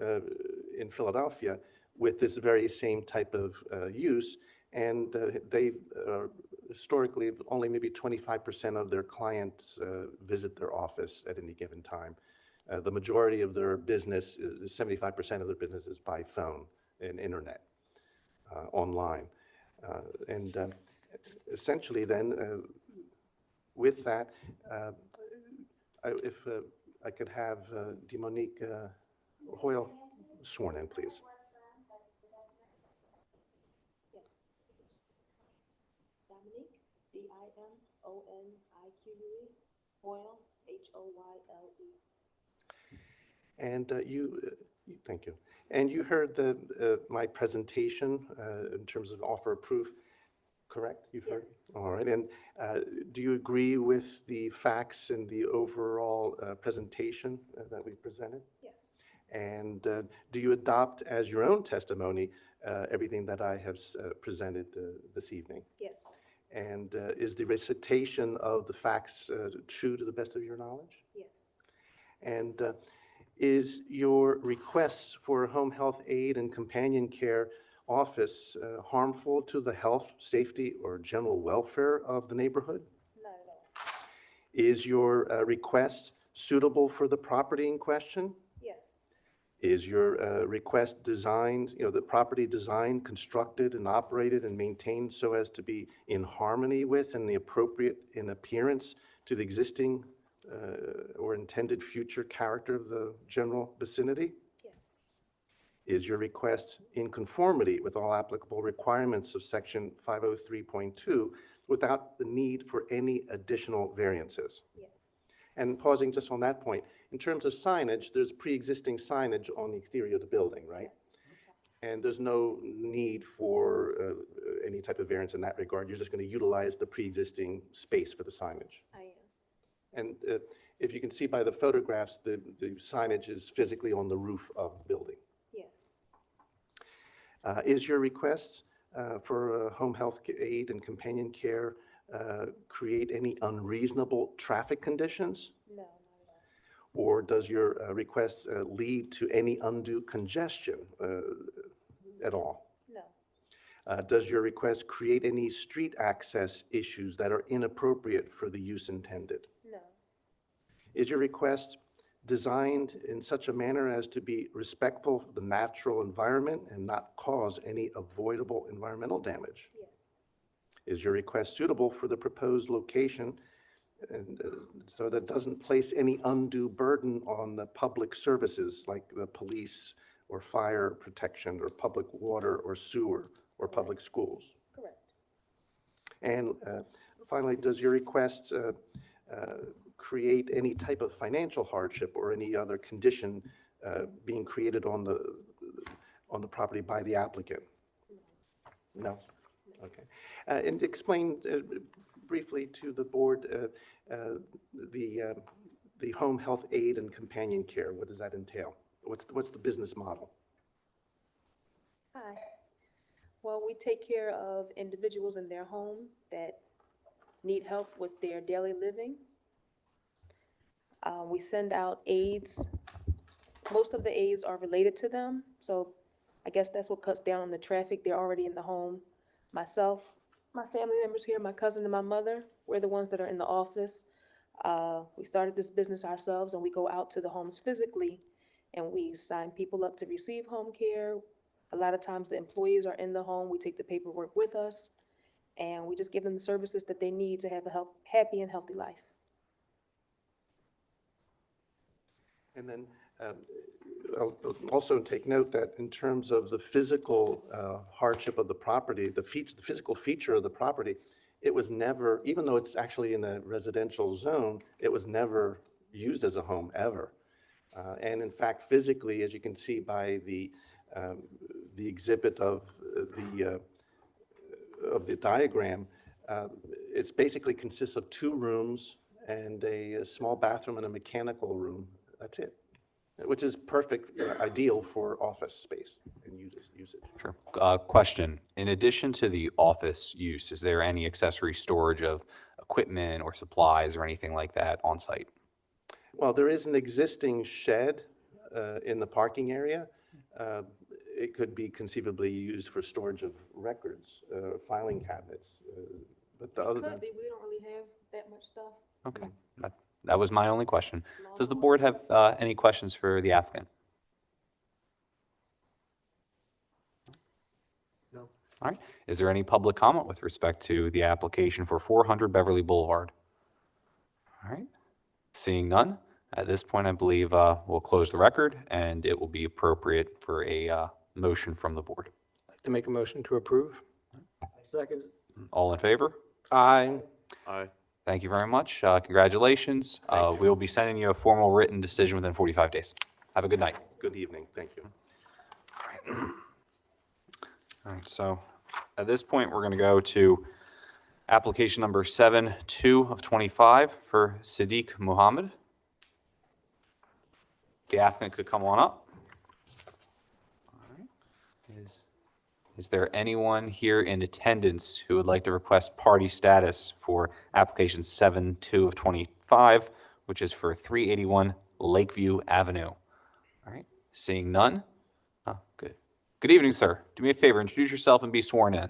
in Philadelphia with this very same type of use, and they historically only maybe 25% of their clients visit their office at any given time. The majority of their business, 75% of their business is by phone and internet, online. And essentially then, with that, if I could have Demonique Hoyle sworn in, please. Dominique, D-I-M-O-N-I-Q-U-E, Hoyle, H-O-Y-L-E. And thank you. And you heard my presentation in terms of offer of proof, correct? You've heard? All right. And do you agree with the facts and the overall presentation that we presented? Yes. And do you adopt as your own testimony everything that I have presented this evening? Yes. And is the recitation of the facts true to the best of your knowledge? Yes. And is your requests for home health aid and companion care office harmful to the health, safety, or general welfare of the neighborhood? Not at all. Is your request suitable for the property in question? Yes. Is your request designed, the property designed, constructed, and operated and maintained so as to be in harmony with and the appropriate in appearance to the existing or intended future character of the general vicinity? Yes. Is your request in conformity with all applicable requirements of Section 503.2 without the need for any additional variances? Yes. And pausing just on that point, in terms of signage, there's pre-existing signage on the exterior of the building, right? Yes. And there's no need for any type of variance in that regard. You're just going to utilize the pre-existing space for the signage. I am. And if you can see by the photographs, the signage is physically on the roof of the building. Yes. Is your request for home health aid and companion care create any unreasonable traffic conditions? No, not at all. Or does your request lead to any undue congestion at all? No. Does your request create any street access issues that are inappropriate for the use intended? No. Is your request designed in such a manner as to be respectful of the natural environment and not cause any avoidable environmental damage? Yes. Is your request suitable for the proposed location and so that doesn't place any undue burden on the public services like the police or fire protection or public water or sewer or public schools? Correct. And finally, does your request create any type of financial hardship or any other condition being created on the property by the applicant? No? Okay. And explain briefly to the board the home health aid and companion care. What does that entail? What's the business model? Hi. Well, we take care of individuals in their home that need help with their daily living. We send out aids. Most of the aids are related to them, so I guess that's what cuts down on the traffic. They're already in the home. Myself, my family members here, my cousin and my mother, we're the ones that are in the office. We started this business ourselves, and we go out to the homes physically, and we sign people up to receive home care. A lot of times the employees are in the home. We take the paperwork with us, and we just give them the services that they need to have a happy and healthy life. And then I'll also take note that in terms of the physical hardship of the property, the physical feature of the property, it was never, even though it's actually in a residential zone, it was never used as a home ever. And in fact, physically, as you can see by the exhibit of the diagram, it's basically consists of 2 rooms and a small bathroom and a mechanical room. That's it, which is perfect, ideal for office space and usage. Sure. Question, in addition to the office use, is there any accessory storage of equipment or supplies or anything like that on site? Well, there is an existing shed in the parking area. It could be conceivably used for storage of records, filing cabinets. But the other than, Could be, we don't really have that much stuff. Okay, that was my only question. Does the board have any questions for the applicant? No. All right. Is there any public comment with respect to the application for 400 Beverly Boulevard? All right. Seeing none, at this point, I believe we'll close the record, and it will be appropriate for a motion from the board. I'd like to make a motion to approve. Second. All in favor? Aye. Aye. Thank you very much. Congratulations. We'll be sending you a formal written decision within 45 days. Have a good night. good evening, thank you. All right, so at this point, we're going to go to application number 7-2 of 25 for Sadiq Muhammad. The applicant could come on up. All right. Is there anyone here in attendance who would like to request party status for application 7-2 of 25, which is for 381 Lakeview Avenue? All right, seeing none. Oh, good. Good evening, sir. Do me a favor, introduce yourself and be sworn in.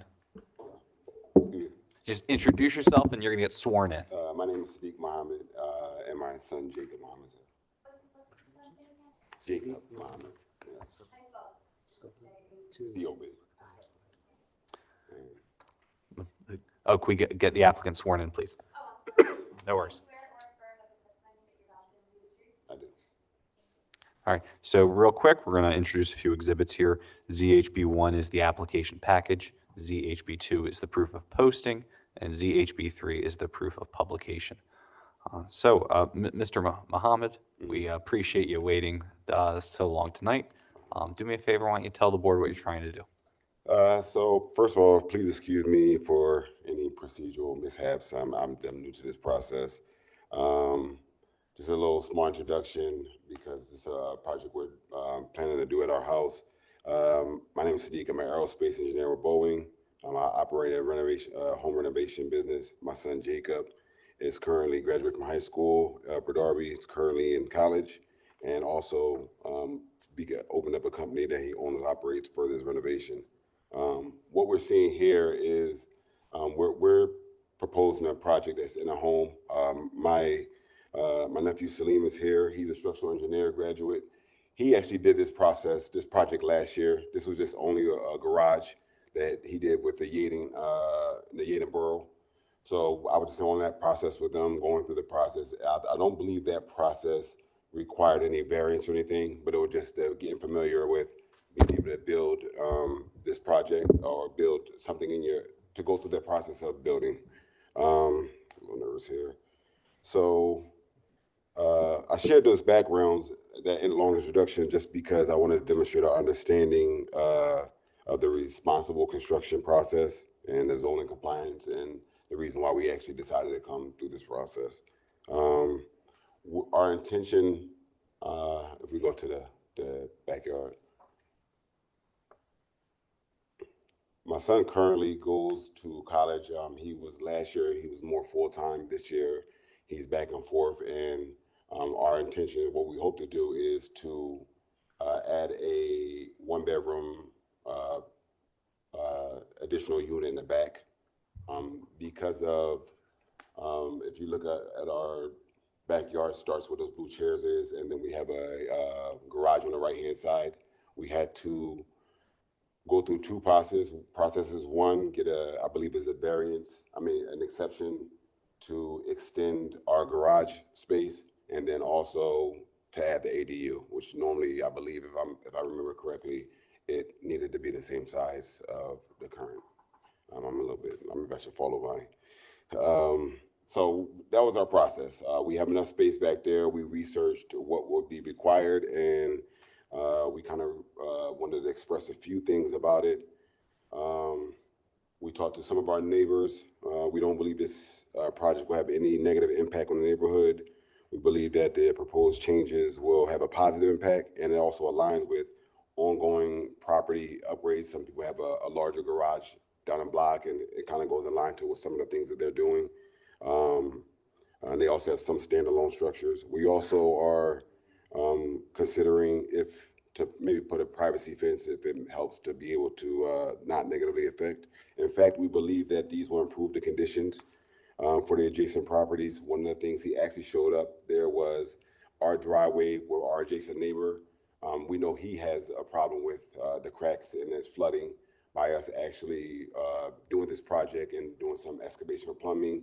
Just introduce yourself and you're gonna get sworn in. My name is Sadiq Muhammad, and my son Jacob Muhammad. Jacob Muhammad. C-O-B. Oh, can we get the applicant sworn in, please? No worries. I do. All right, so real quick, we're going to introduce a few exhibits here. ZHB1 is the application package, ZHB2 is the proof of posting, and ZHB3 is the proof of publication. Mr. Muhammad, we appreciate you waiting so long tonight. Do me a favor, why don't you tell the board what you're trying to do? So first of all, please excuse me for any procedural mishaps. I'm new to this process. Just a little small introduction because it's a project we're planning to do at our house. My name is Sadiq. I'm an aerospace engineer with Boeing. I operate a home renovation business. My son Jacob is currently graduating from high school. Darby is currently in college, and also opened up a company that he owns and operates for this renovation. What we're seeing here is we're proposing a project that's in a home. My nephew Salim is here. He's a structural engineer graduate. He actually did this project last year. This was just only a garage that he did with the Yaden Borough. So I was just on that process with them, going through the process. I don't believe that process required any variance or anything, but it was just getting familiar with being able to build this project or build something to go through that process of building. A little nervous here. So I shared those backgrounds, that long introduction, just because I wanted to demonstrate our understanding of the responsible construction process and the zoning compliance and the reason why we actually decided to come through this process. Our intention, if we go to the the backyard. My son currently goes to college. Last year, he was more full-time. This year, he's back and forth. And our intention, what we hope to do is to add a one-bedroom additional unit in the back. Because of, if you look at our backyard, starts where those blue chairs is, and then we have a garage on the right-hand side. We had to go through two processes. One, get I believe is an exception to extend our garage space, and then also to add the ADU, which normally, I believe, if I remember correctly, it needed to be the same size of the current. Maybe I should follow by. So that was our process. We have enough space back there. We researched what would be required, and we kind of wanted to express a few things about it. We talked to some of our neighbors. We don't believe this project will have any negative impact on the neighborhood. We believe that the proposed changes will have a positive impact, and it also aligns with ongoing property upgrades. Some people have a larger garage down a block, and it kind of goes in line to with some of the things that they're doing. And they also have some standalone structures. We also are considering to maybe put a privacy fence if it helps to be able to not negatively affect. In fact, we believe that these will improve the conditions for the adjacent properties. One of the things he actually showed up there was our driveway where our adjacent neighbor, we know he has a problem with the cracks and its flooding. By us actually doing this project and doing some excavation for plumbing,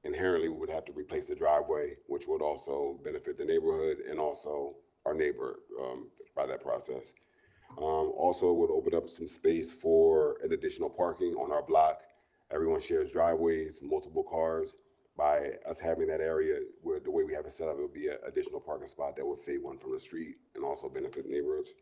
inherently we would have to replace the driveway, which would also benefit the neighborhood and also our neighbor by that process. Also would open up some space for an additional parking on our block. Everyone shares driveways, multiple cars. By us having that area, where the way we have it set up, it would be an additional parking spot that will save one from the street and also benefit neighborhoods.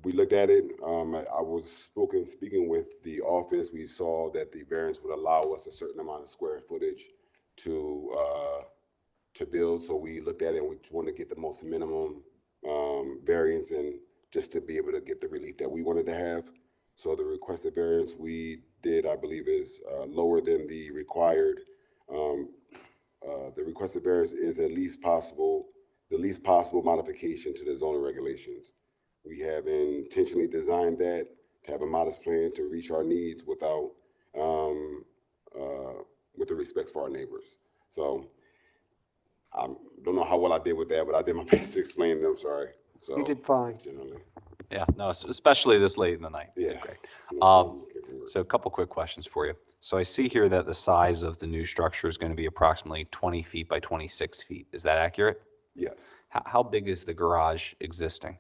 We looked at it. I was speaking with the office. We saw that the variance would allow us a certain amount of square footage to build. So we looked at it and we wanted to get the most minimum variance and just to be able to get the relief that we wanted to have. So the requested variance we did, I believe, is lower than the required. The requested variance is the least possible modification to the zoning regulations. We have intentionally designed that to have a modest plan to reach our needs without, with the respect for our neighbors. So I don't know how well I did with that, but I did my best to explain it. I'm sorry. So You did fine. Generally. Yeah, no, especially this late in the night. Yeah. Great. So a couple quick questions for you. So I see here that the size of the new structure is going to be approximately 20 feet by 26 feet. Is that accurate? Yes. How big is the garage existing?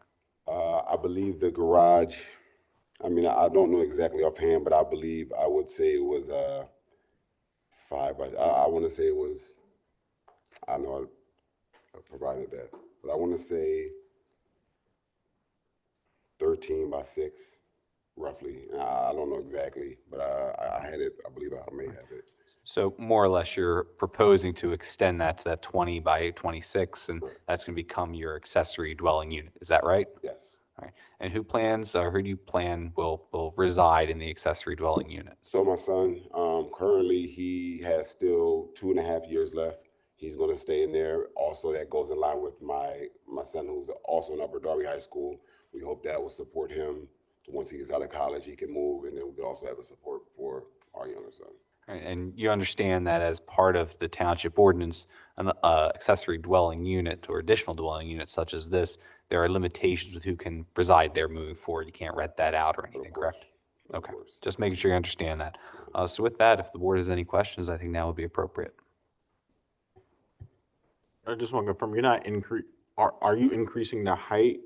I believe the garage, I mean, I don't know exactly offhand, but I would say it was 5 by, I want to say it was, I know I provided that, but I want to say 13 by 6, roughly. I don't know exactly, but I had it, I believe I may have it. So more or less, you're proposing to extend that to that 20 by 26, and that's going to become your accessory dwelling unit. Is that right? Yes. All right. And who do you plan will reside in the accessory dwelling unit? So my son, currently he has still 2.5 years left. He's going to stay in there. Also, that goes in line with my son, who's also in Upper Darby High School. We hope that will support him. Once he gets out of college, he can move, and then we can also have a support for our younger son. Right, and you understand that as part of the township ordinance, an accessory dwelling unit or additional dwelling unit such as this, there are limitations with who can reside there moving forward. You can't rent that out or anything, correct? Okay, just making sure you understand that. So with that, if the board has any questions, I think now would be appropriate. I just want to confirm, are you increasing the height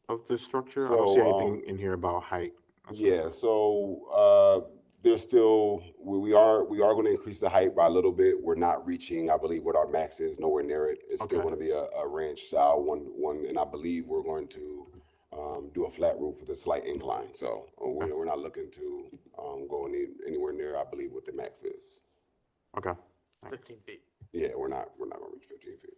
of the structure? I don't see anything in here about height. Yeah, so there's still, we are going to increase the height by a little bit. We're not reaching, I believe, what our max is, nowhere near it. It's still going to be a ranch style one, and I believe we're going to do a flat roof with a slight incline. So we're not looking to go anywhere near, I believe, what the max is. Okay. 15 feet. Yeah, we're not gonna reach 15 feet.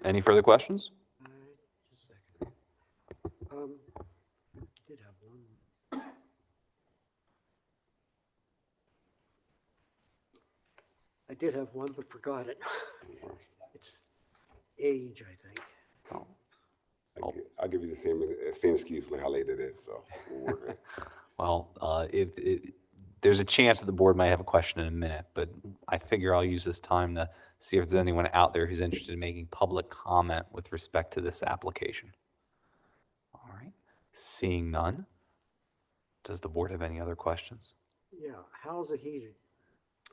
Any further questions? Just a second. Did have one. I did have one, but forgot it. It's age, I think. I'll give you the same excuse like how late it is, so we'll work it. Well, there's a chance that the board might have a question in a minute, but I figure I'll use this time to see if there's anyone out there who's interested in making public comment with respect to this application. All right, seeing none, does the board have any other questions? Yeah, how's it heated?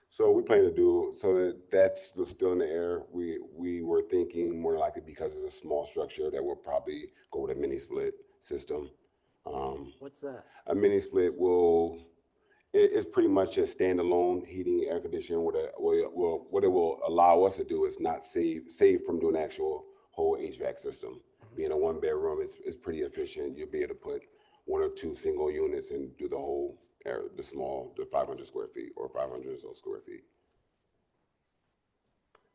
So we plan to do, so that's still in the air. We were thinking more likely because it's a small structure that we'll probably go with a mini split system. What's that? A mini split it's pretty much a standalone heating, air conditioning. What it will allow us to do is not save from doing actual whole HVAC system. Being a 1-bedroom, it's pretty efficient. You'll be able to put 1 or 2 single units and do the whole the 500 square feet or 500 or so square feet.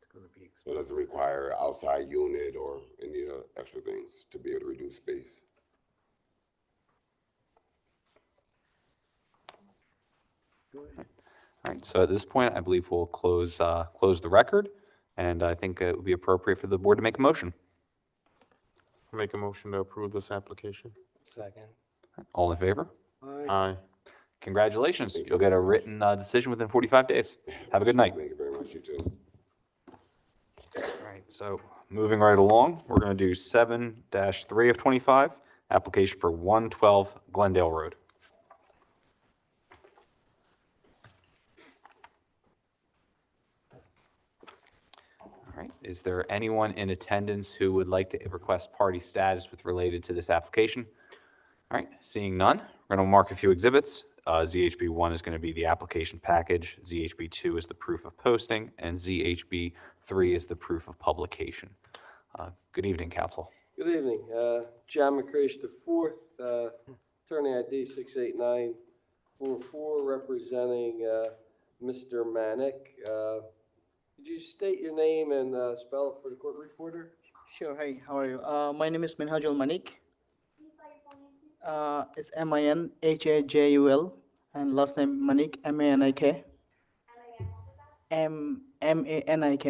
It's going to be So it doesn't require outside unit or any extra things to be able to reduce space. Go ahead. All right, so at this point, I believe we'll close the record, and I think it would be appropriate for the board to make a motion. Make a motion to approve this application. Second. All in favor? Aye. Congratulations. You'll get a written decision within 45 days. Have a good night. Thank you very much. You too. All right, so moving right along, we're going to do 7-3 of 25, application for 112 Glendale Road. All right, is there anyone in attendance who would like to request party status with related to this application? All right, seeing none, we're going to mark a few exhibits. ZHB 1 is going to be the application package, ZHB 2 is the proof of posting, and ZHB 3 is the proof of publication. Good evening, council. Good evening. John McCreish IV, attorney ID 68944, representing Mr. Manick. Could you state your name and spell it for the court reporter? Sure. Hi, how are you? My name is Minhajul Manik. It's Minhajul, and last name Manik, Manik. Manik.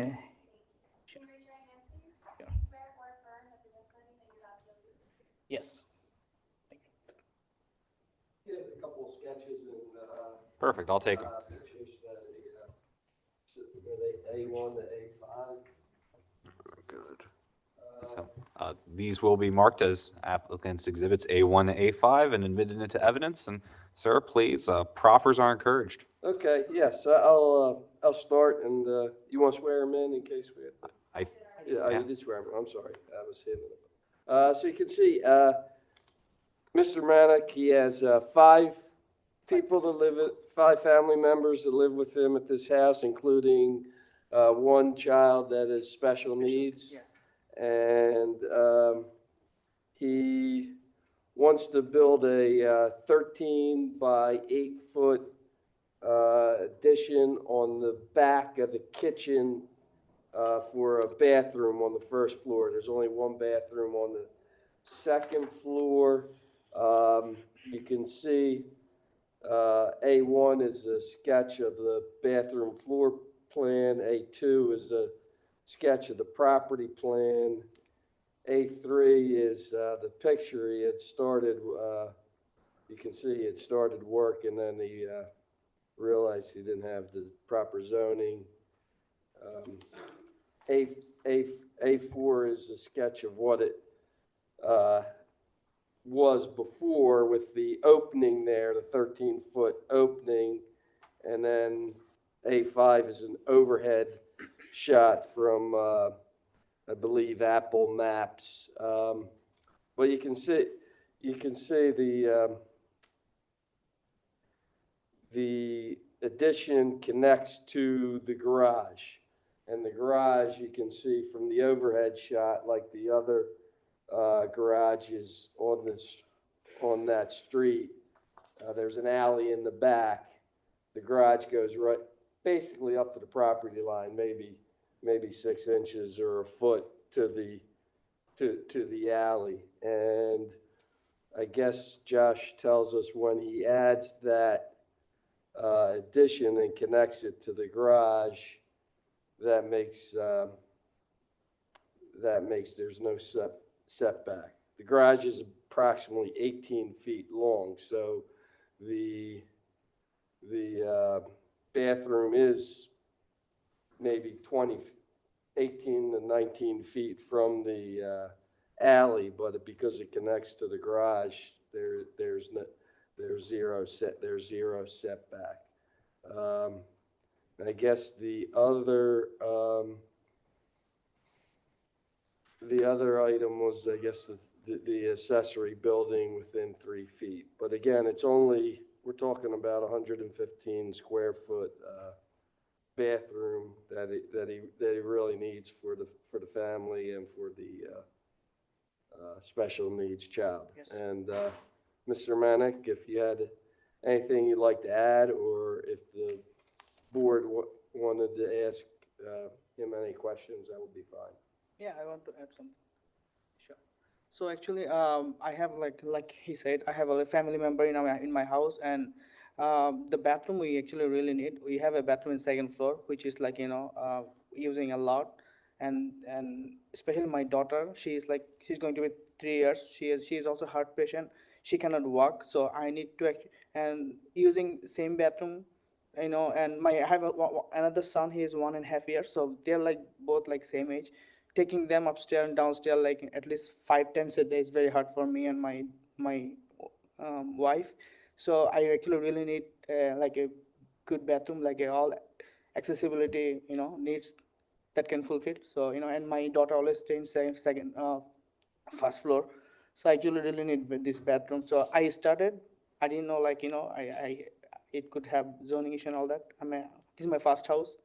Yes. He has a couple of sketches and Perfect, I'll take them. pictures that A1 to A5. Good. So, these will be marked as applicants' exhibits A1 to A5 and admitted into evidence. And sir, please, proffers are encouraged. Okay, yes, I'll start, and you want to swear him in case we. Yeah, you did swear him. I'm sorry, I was hitting it. So you can see, Mr. Manick, he has 5 people that live 5 family members that live with him at this house, including 1 child that is special needs. Yes. And he wants to build a 13 by 8 foot addition on the back of the kitchen for a bathroom on the first floor. There's only 1 bathroom on the second floor. You can see A1 is a sketch of the bathroom floor plan. A2 is a sketch of the property plan. A3 is the picture he had started. You can see he had started work, and then he realized he didn't have the proper zoning. A4 is a sketch of what it was before with the opening there, the 13-foot opening. And then A5 is an overhead shot from, I believe, Apple Maps. But you can see the addition connects to the garage. And the garage, you can see from the overhead shot, like the other garage is on this on that street. There's an alley in the back. The garage goes right, basically up to the property line, maybe 6 inches or a foot to the alley. And I guess Josh tells us when he adds that addition and connects it to the garage, that makes there's no setback. The garage is approximately 18 feet long, so the bathroom is maybe 18 to 19 feet from the alley, but because it connects to the garage, there's zero setback. I guess the other item was, I guess, the accessory building within 3 feet. But again, we're talking about 115 square foot bathroom that he really needs for the family and for the special needs child. Yes. And Mr. Manick, if you had anything you'd like to add, or if the board wanted to ask him any questions, that would be fine. Yeah, I want to add something. Sure. So actually, I have like he said, I have a family member in my house, and the bathroom we actually really need. We have a bathroom in second floor, which is like using a lot, and especially my daughter, she's going to be 3 years. She is also heart patient. She cannot walk, so I need to and using same bathroom. And I have another son. He is 1.5 years, so they're like both like same age. Taking them upstairs and downstairs like at least 5 times a day is very hard for me and my wife. So I actually really need like a good bathroom, like all accessibility needs that can fulfill. So and my daughter always stays first floor. So I actually really need this bathroom. So I didn't know it could have zoning issue and all that. This is my first house,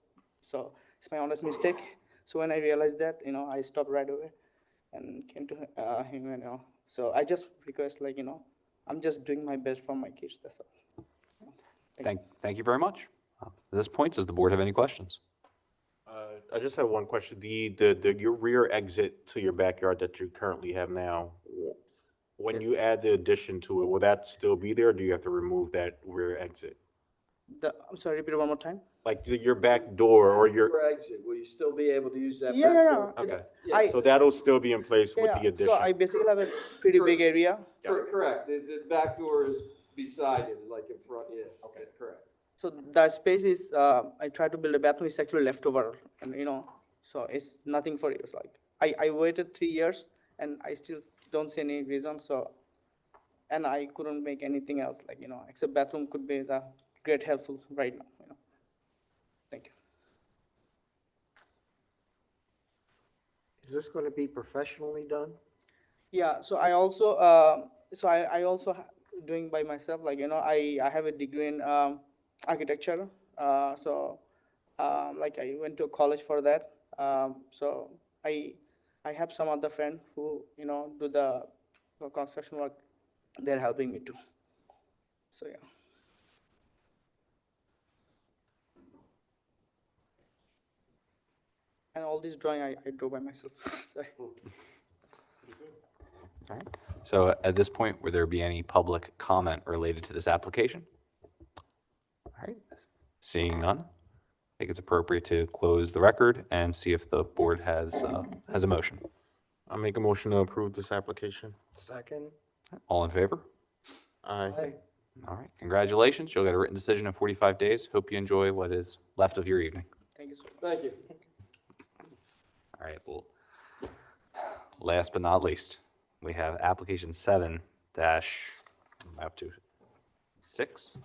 so it's my honest mistake. So when I realized that, I stopped right away and came to him. So I just request, I'm just doing my best for my kids. That's all. Thank you very much. At this point, does the board have any questions? I just have one question. Your rear exit to your backyard that you currently have now, when you add the addition to it, will that still be there, or do you have to remove that rear exit? I'm sorry, repeat it one more time. Like your back door or your... Your exit, will you still be able to use that? Yeah, back yeah, door? yeah. Okay, so that'll still be in place with Yeah, the addition? so I basically have a pretty big area. Correct. The back door is beside it, like in front, yeah. Okay, correct. So the space is, I tried to build a bathroom, it's actually leftover, and so it's nothing for use. I waited 3 years, and I still don't see any reason. So, and I couldn't make anything else, except bathroom could be the great helpful right now. Thank you. Is this going to be professionally done? Yeah, so I also, I also doing by myself, I have a degree in architecture. So I went to college for that. So I have some other friend who, do the construction work. They're helping me too. So yeah. And all this drawing I drew by myself. Sorry. All right. So at this point, would there be any public comment related to this application? All right. Seeing none, I think it's appropriate to close the record and see if the board has a motion. I'll make a motion to approve this application. Second. All in favor? Aye. All right. Congratulations. You'll get a written decision in 45 days. Hope you enjoy what is left of your evening. Thank you so much. Thank you. All right. Well, last but not least, we have application 7-6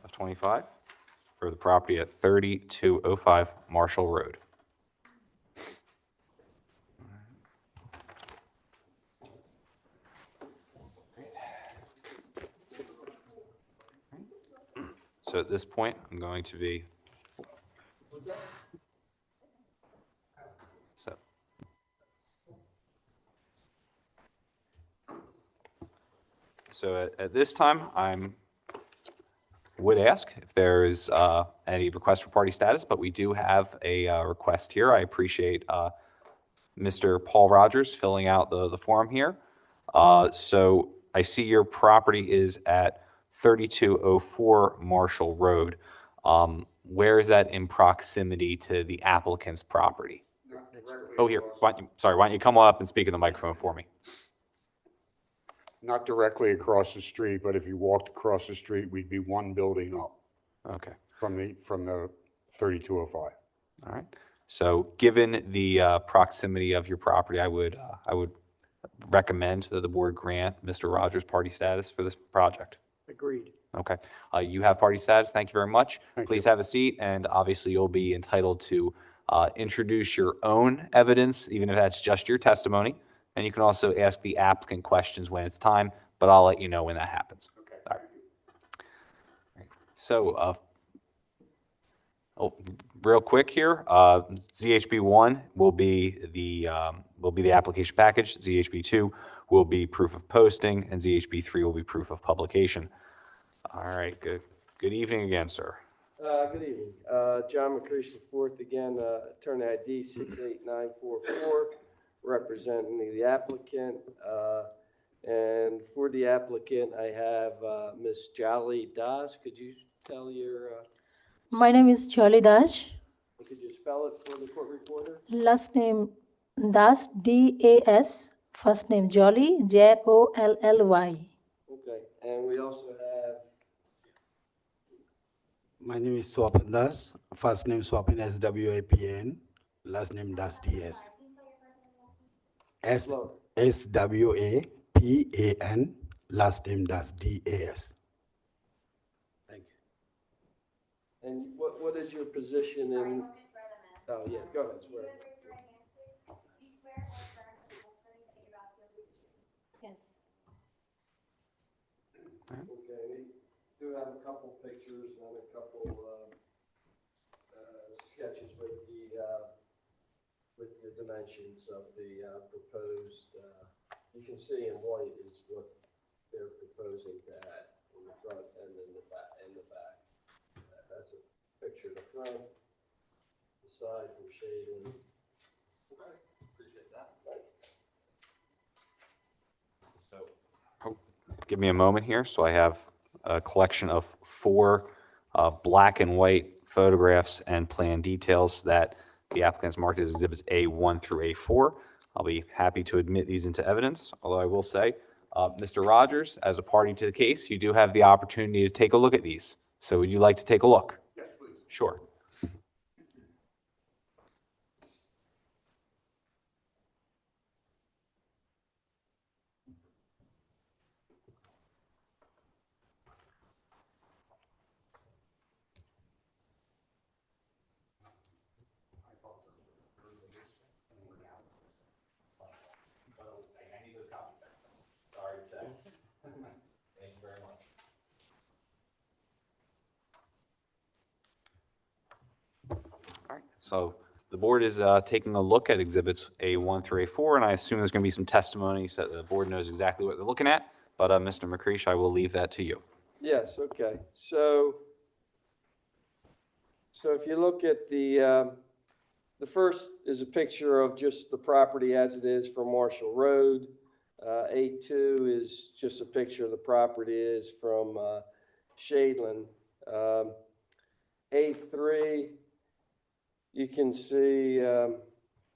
of 25 for the property at 3205 Marshall Road. So at this point, I'm going to be... So at this time, would ask if there is any request for party status, but we do have a request here. I appreciate Mr. Paul Rogers filling out the form here. So I see your property is at 3204 Marshall Road. Where is that in proximity to the applicant's property? Oh, here. Why don't you come on up and speak in the microphone for me? Not directly across the street, but if you walked across the street, we'd be one building up Okay. from the 3205. All right. So given the proximity of your property, I would recommend that the board grant Mr. Rogers party status for this project. Agreed. Okay. You have party status. Thank you very much. Thank Please you. have a seat, and obviously you'll be entitled to introduce your own evidence, even if that's just your testimony. And you can also ask the applicant questions when it's time, but I'll let you know when that happens. Okay. All right. So, real quick here, ZHB1 will be the application package. ZHB2 will be proof of posting, and ZHB3 will be proof of publication. All right. Good evening again, sir. Good evening. John McCreesh IV again, attorney ID 68944, representing the applicant. And for the applicant, I have Ms. Jolly Das. Could you tell your, My name is Jolly Das. could you spell it for the court reporter? Last name Das, D-A-S. First name Jolly, Jolly. Okay. And we also have, My name is Swapin Das. First name Swapin, S-W-A-P-N. Last name Das, D-S. S-W-A-P-A-N. Last name Das, D-A-S. Thank you. and what is your position in? Oh, yeah, go ahead, swear. Yes. Okay, we do have a couple pictures and a couple sketches with the dimensions of the proposed. You can see in white is what they're proposing to add in the front and in the back. That's a picture of the front, the side from shading. Okay, appreciate that. So, give me a moment here. So I have a collection of 4 black and white photographs and plan details that the applicant's marked as exhibits A1 through A4. I'll be happy to admit these into evidence, although I will say, Mr. Rogers, as a party to the case, you do have the opportunity to take a look at these. So would you like to take a look? Yes, please. Sure. So the board is taking a look at exhibits A1 through A4, and I assume there's going to be some testimony so that the board knows exactly what they're looking at. But Mr. McCreesh, I will leave that to you. Yes, okay. So if you look at the first is a picture of just the property as it is from Marshall Road. A2 is just a picture of the property is from Shadeland. A3, you can see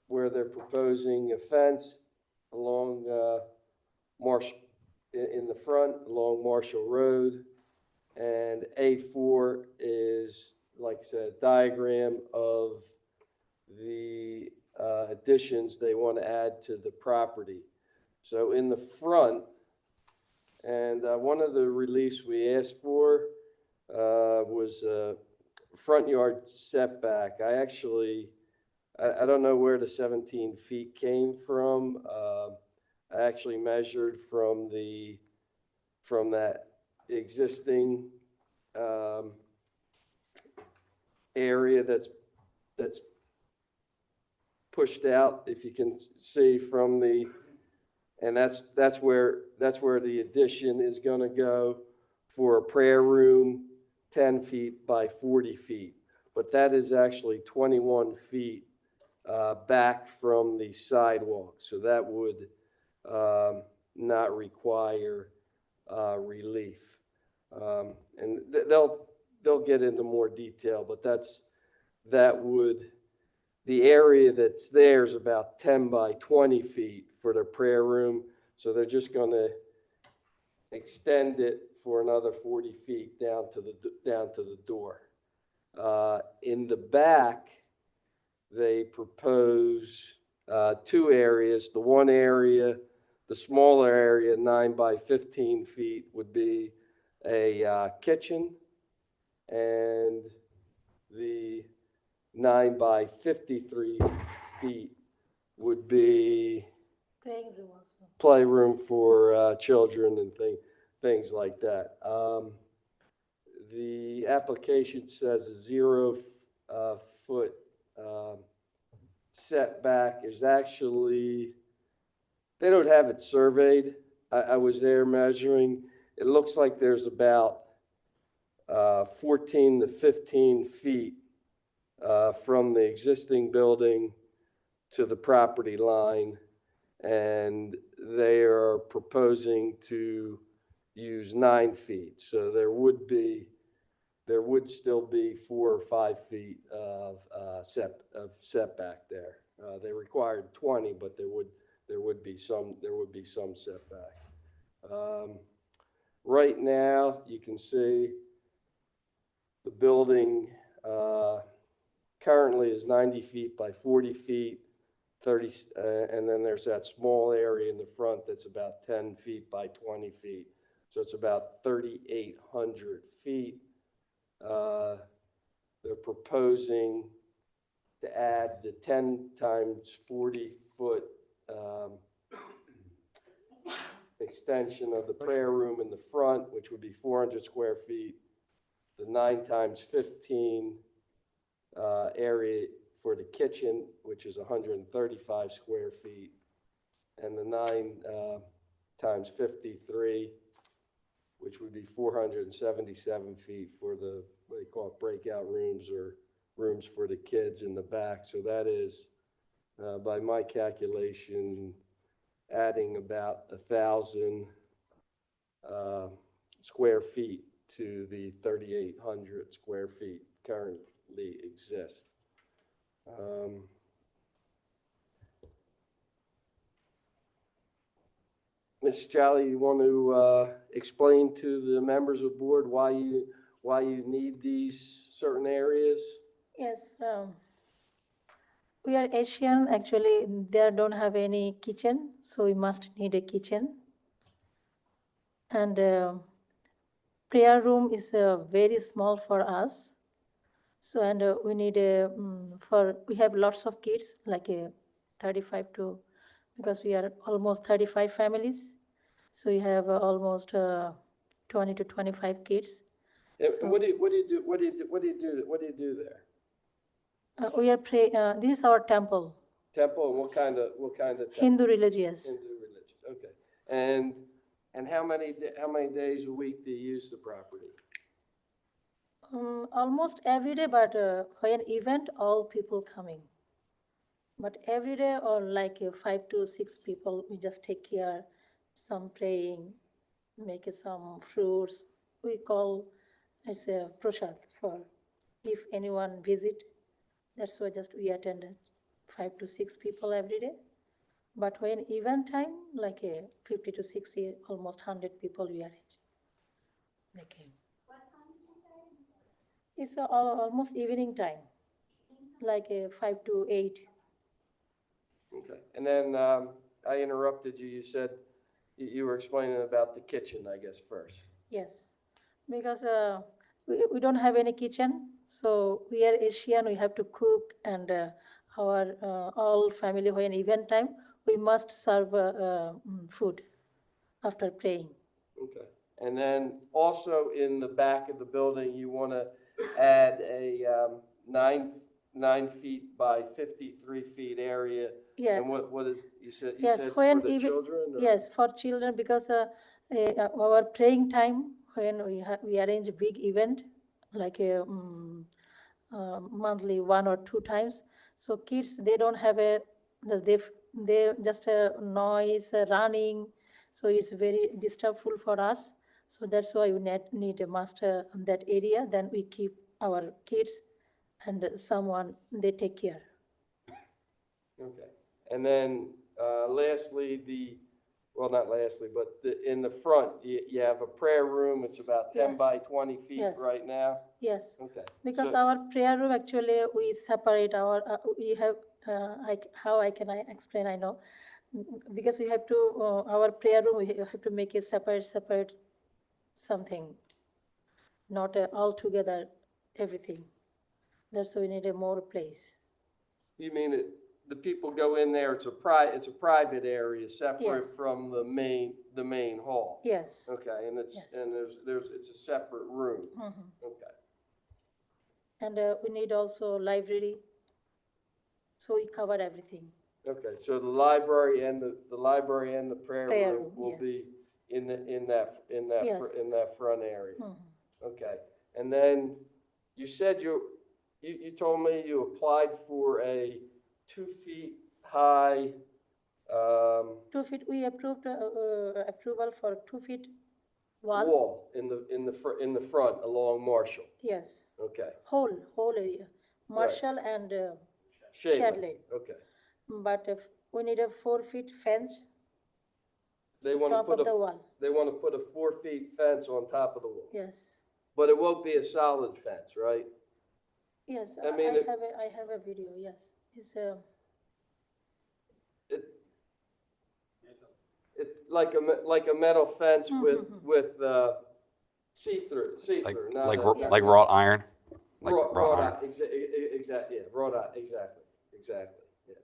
where they're proposing a fence along in the front along Marshall Road. And A4 is, like I said, a diagram of the additions they want to add to the property. So in the front, and one of the reliefs we asked for was front yard setback. I don't know where the 17 feet came from. I actually measured from that existing area that's pushed out, if you can see from the And that's where the addition is gonna go for a prayer room, 10 feet by 40 feet. But that is actually 21 feet back from the sidewalk. So that would not require relief. And they'll get into more detail, but the area that's there is about 10 by 20 feet for their prayer room. So they're just going to extend it for another 40 feet down to the door. In the back, they propose two areas. The one area, the smaller area, 9 by 15 feet, would be a kitchen, and the 9 by 53 feet would be playroom for children and things like that. The application says a 0 foot setback is actually, they don't have it surveyed. I was there measuring. It looks like there's about 14 to 15 feet from the existing building to the property line, and they are proposing to use 9 feet. So there would still be 4 or 5 feet of setback there. They required 20, but there would be some setback. Right now, you can see the building currently is 90 feet by 40 feet, 30, and then there's that small area in the front that's about 10 feet by 20 feet. So it's about 3,800 feet. They're proposing to add the 10 times 40 foot extension of the prayer room in the front, which would be 400 square feet. The 9 times 15 area for the kitchen, which is 135 square feet, and the 9 times 53, which would be 477 feet for the, what they call it, breakout rooms or rooms for the kids in the back. So that is, by my calculation, adding about 1,000 square feet to the 3,800 square feet currently exist. Ms. Jolly, you want to explain to the members of the board why you need these certain areas? Yes, we are Asian. Actually, they don't have any kitchen, so we must need a kitchen. And prayer room is very small for us. So, and we need we have lots of kids, like 35 to, because we are almost 35 families. So we have almost 20 to 25 kids. And So- what do you do there? We are this is our temple, Temple, and what kind of temple? Hindu religious. Hindu religious. Okay. And how many days a week do you use the property? Almost every day, but when event, all people coming. But every day, or like 5 to 6 people, we just take care, some praying, make some fruits. We call it's a prasad for if anyone visit. That's why just we attended 5 to 6 people every day. But when event time, like 50 to 60, almost 100 people we arrange. They came. It's almost evening time, like 5 to 8. Okay. And then I interrupted you. You said you were explaining about the kitchen, I guess, first. Yes, because we don't have any kitchen, so we are Asian. We have to cook, and our all family when event time we must serve food after praying. Okay. And then also in the back of the building, you want to add a 9 feet by 53 feet area Yeah. And what is, you said Yes, for when the even, children? or- yes, for children, because our praying time, when we arrange a big event, like a monthly 1 or 2 times. So kids, they don't have they just noise, running. So it's very disturbful for us. So that's why we need a master in that area. Then we keep our kids and someone, they take care. Okay. And then lastly, well, not lastly, but in the front, you have a prayer room. It's about 10 Yes. by 20 feet Yes. right now? Yes. Okay. Because So- our prayer room, actually, we separate our, we have, how can I explain, I know. Because we have to, our prayer room, we have to make it separate something, not all together, everything. That's why we need a more place. You mean the people go in there, it's a private area separate Yes. from the main hall? Yes. Okay, and it's, Yes. and it's a separate room? Mhm. Okay. And we need also library, so we cover everything. Okay, so the library and the prayer Prayer room room, will yes. be in that front area? Mhm. Okay, and then you said you told me you applied for a 2 feet high, 2 feet, we approved, approval for 2 feet wall. wall in the front along Marshall. Yes, Okay, whole area, Marshall and Shadley. Shadley. Okay. But if we need a 4 feet fence, They want to top put of the wall. They want to put a 4 feet fence on top of the wall. Yes, But it won't be a solid fence, right? yes, I mean, it- I have a video, yes. It's It like a metal fence Mhm. with see-through, not Like, a- like wrought iron? Like Wrought wrought iron? iron, exactly, yeah, wrought iron, exactly, yeah.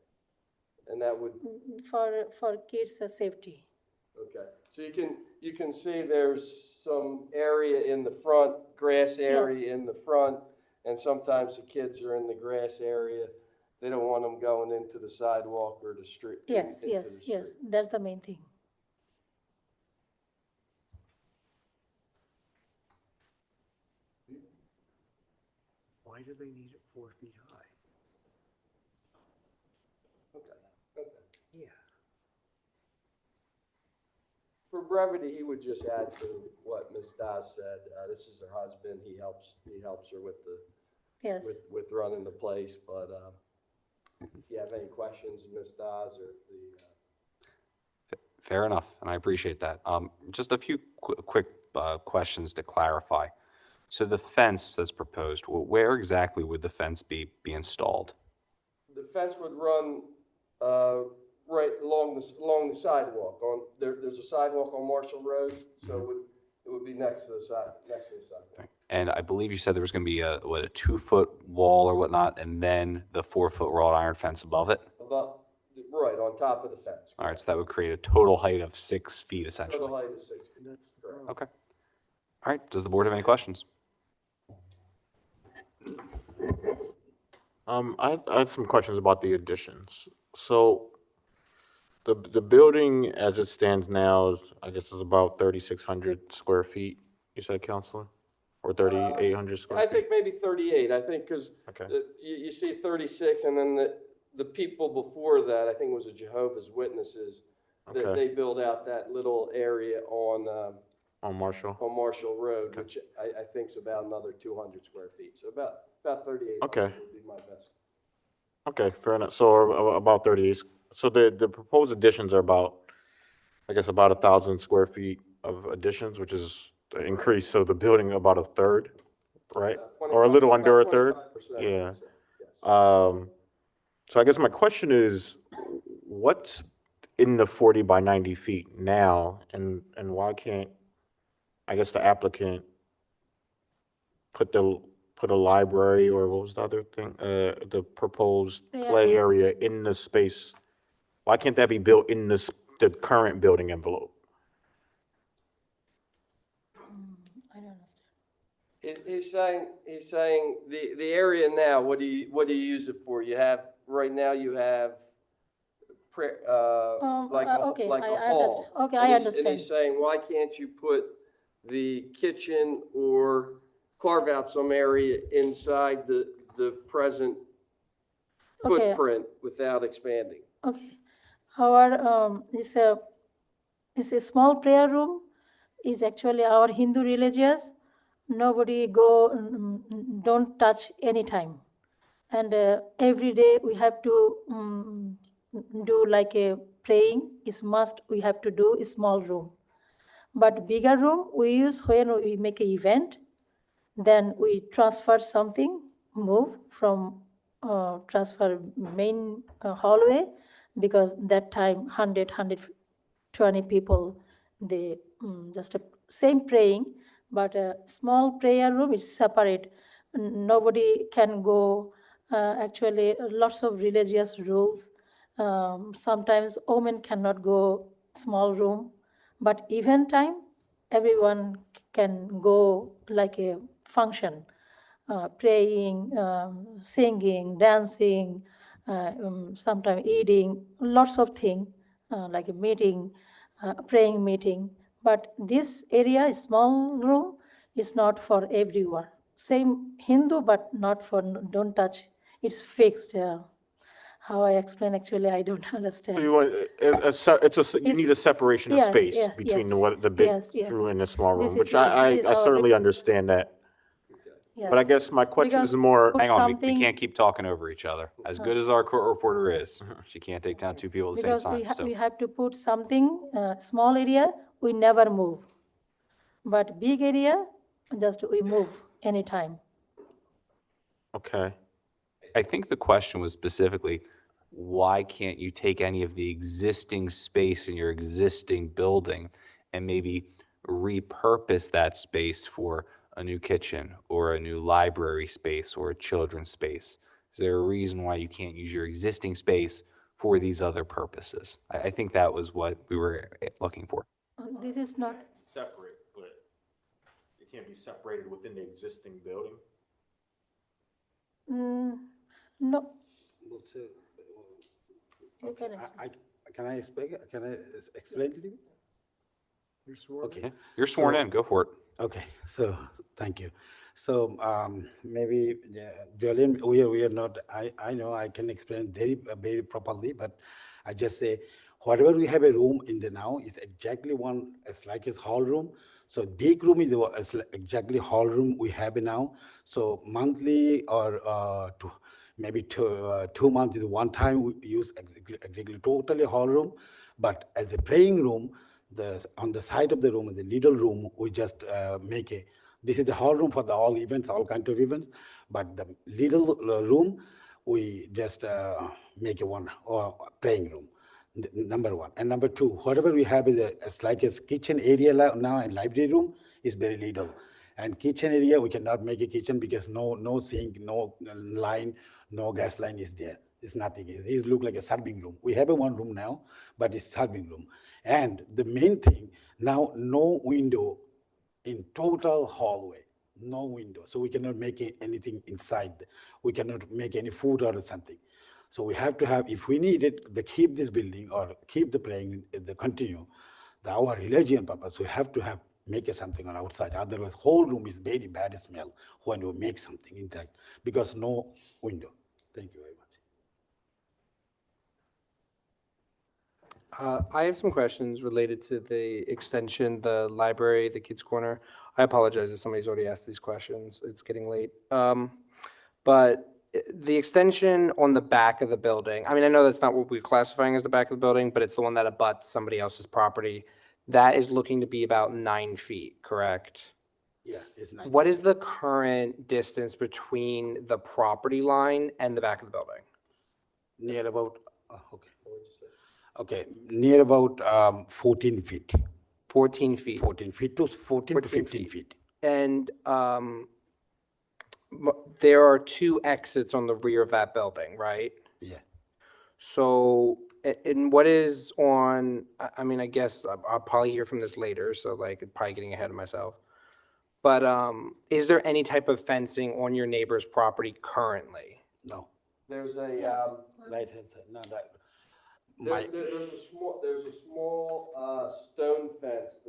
And that would, for kids' safety. okay, so you can see there's some area in the front, grass area Yes. in the front, and sometimes the kids are in the grass area. They don't want them going into the sidewalk or the street. Yes, into yes, the yes, street. that's the main thing. Why do they need it 4 feet high? Okay. Yeah. For brevity, he would just add to what Ms. Dawes said. This is her husband. He helps her with Yes. with running the place. But if you have any questions, Ms. Dawes or the, Fair enough, and I appreciate that. Just a few quick questions to clarify. So the fence that's proposed, where exactly would the fence be installed? the fence would run right along the sidewalk. There's a sidewalk on Marshall Road, so it would be next to the sidewalk. And I believe you said there was going to be a 2-foot wall or whatnot, and then the 4-foot wrought iron fence above it? Right on top of the fence. All right, so that would create a total height of 6 feet essentially. Total height is 6 feet. That's correct. Okay. All right, does the board have any questions? I have some questions about the additions. So the building as it stands now is, I guess, is about 3,600 square feet, you said, Counselor? Or 3,800 square I feet? think maybe 38, I think, because Okay. you see 36, and then the people before that, I think it was the Jehovah's Witnesses, that Okay. they built out that little area on Marshall? Marshall Road, which I think is about another 200 square feet, so about 38 Okay. would be my best. Okay, fair enough. So about 38. So the proposed additions are about, I guess, about 1,000 square feet of additions, which is an increase. So the building about a third, right? Or a little under a third? 25%, I Yeah. would say, yes. So I guess my question is, what's in the 40 by 90 feet now, and why can't, I guess, the applicant put a library, or what was the other thing, the proposed play Yeah. area in the space? Why can't that be built in the current building envelope? I don't understand. He's saying the area now, what do you use it for? Right now you have Okay, like a I hall. understand. Okay, And I he's- understand. And he's saying, why can't you put the kitchen or carve out some area inside the present Okay. footprint without expanding? Okay, our, it's a small prayer room, is actually our Hindu religious. Nobody go, don't touch anytime. And every day we have to do like a praying is must, we have to do a small room. But bigger room we use when we make an event, then we transfer something, move from transfer main hallway, because that time 120 people, they just a same praying, but a small prayer room is separate. Nobody can go. Actually, lots of religious rules. Sometimes women cannot go small room, but event time, everyone can go like a function, praying, singing, dancing, sometimes eating, lots of things, like a meeting, praying meeting. But this area, small room, is not for everyone. Same Hindu, but not for, don't touch. It's fixed. How I explain, actually, I don't understand. So you want, you need a separation of Yes, space yes, between yes, what the big yes, yes. through and the small This room, is which this I is our certainly big- understand that. But I Yes. guess my question Because is more, put Hang on, we something- can't keep talking over each other. As good as our court reporter is, she can't take down two people at the same Because time, so. we have to put something, small area, we never move. But big area, just we move anytime. okay. I think the question was specifically, why can't you take any of the existing space in your existing building and maybe repurpose that space for a new kitchen or a new library space or a children's space? Is there a reason why you can't use your existing space for these other purposes? I think that was what we were looking for. This is not, Separate, but it can't be separated within the existing building? no, So, you can Can I speak? Can I explain to you? You're sworn in? Okay. You're sworn in, go for it. Okay, so, thank you. So, maybe, Julian, we are not, I know I can explain very properly, but I just say, whatever we have a room in the now is exactly one, it's like a hall room. So big room is exactly hall room we have now. So monthly or maybe 2 months is one time we use exactly totally hall room. But as a praying room, on the side of the room, the little room, we just make a, this is the hall room for the all events, all kinds of events. But the little room, we just make a one praying room. Number one. And number two, whatever we have is it's like a kitchen area now, and library room is very little. And kitchen area, we cannot make a kitchen because no sink, no line, no gas line is there. It's nothing. It looks like a serving room. We have a one room now, but it's serving room. And the main thing, now no window in total hallway, no window. So we cannot make anything inside. We cannot make any food or something. So we have to have, if we need it, to keep this building or keep the praying, the continue, our religion purpose, we have to have make something on outside. Otherwise, whole room is very bad smell when we make something inside because no window. Thank you very much. I have some questions related to the extension, the library, the kids' corner. I apologize if somebody's already asked these questions. It's getting late. But the extension on the back of the building, I mean, I know that's not what we're classifying as the back of the building, but it's the one that abuts somebody else's property. That is looking to be about 9 feet, correct? Yeah, it's nice. What is the current distance between the property line and the back of the building? Near about, okay. Okay, near about 14 feet. 14 feet. 14 feet to 14 to 15 feet. And there are 2 exits on the rear of that building, right? Yeah. So, and what is on, I mean, I guess I'll probably hear from this later, so like probably getting ahead of myself. But is there any type of fencing on your neighbor's property currently? No. There's a, Right hand side, no, There's a small, stone fence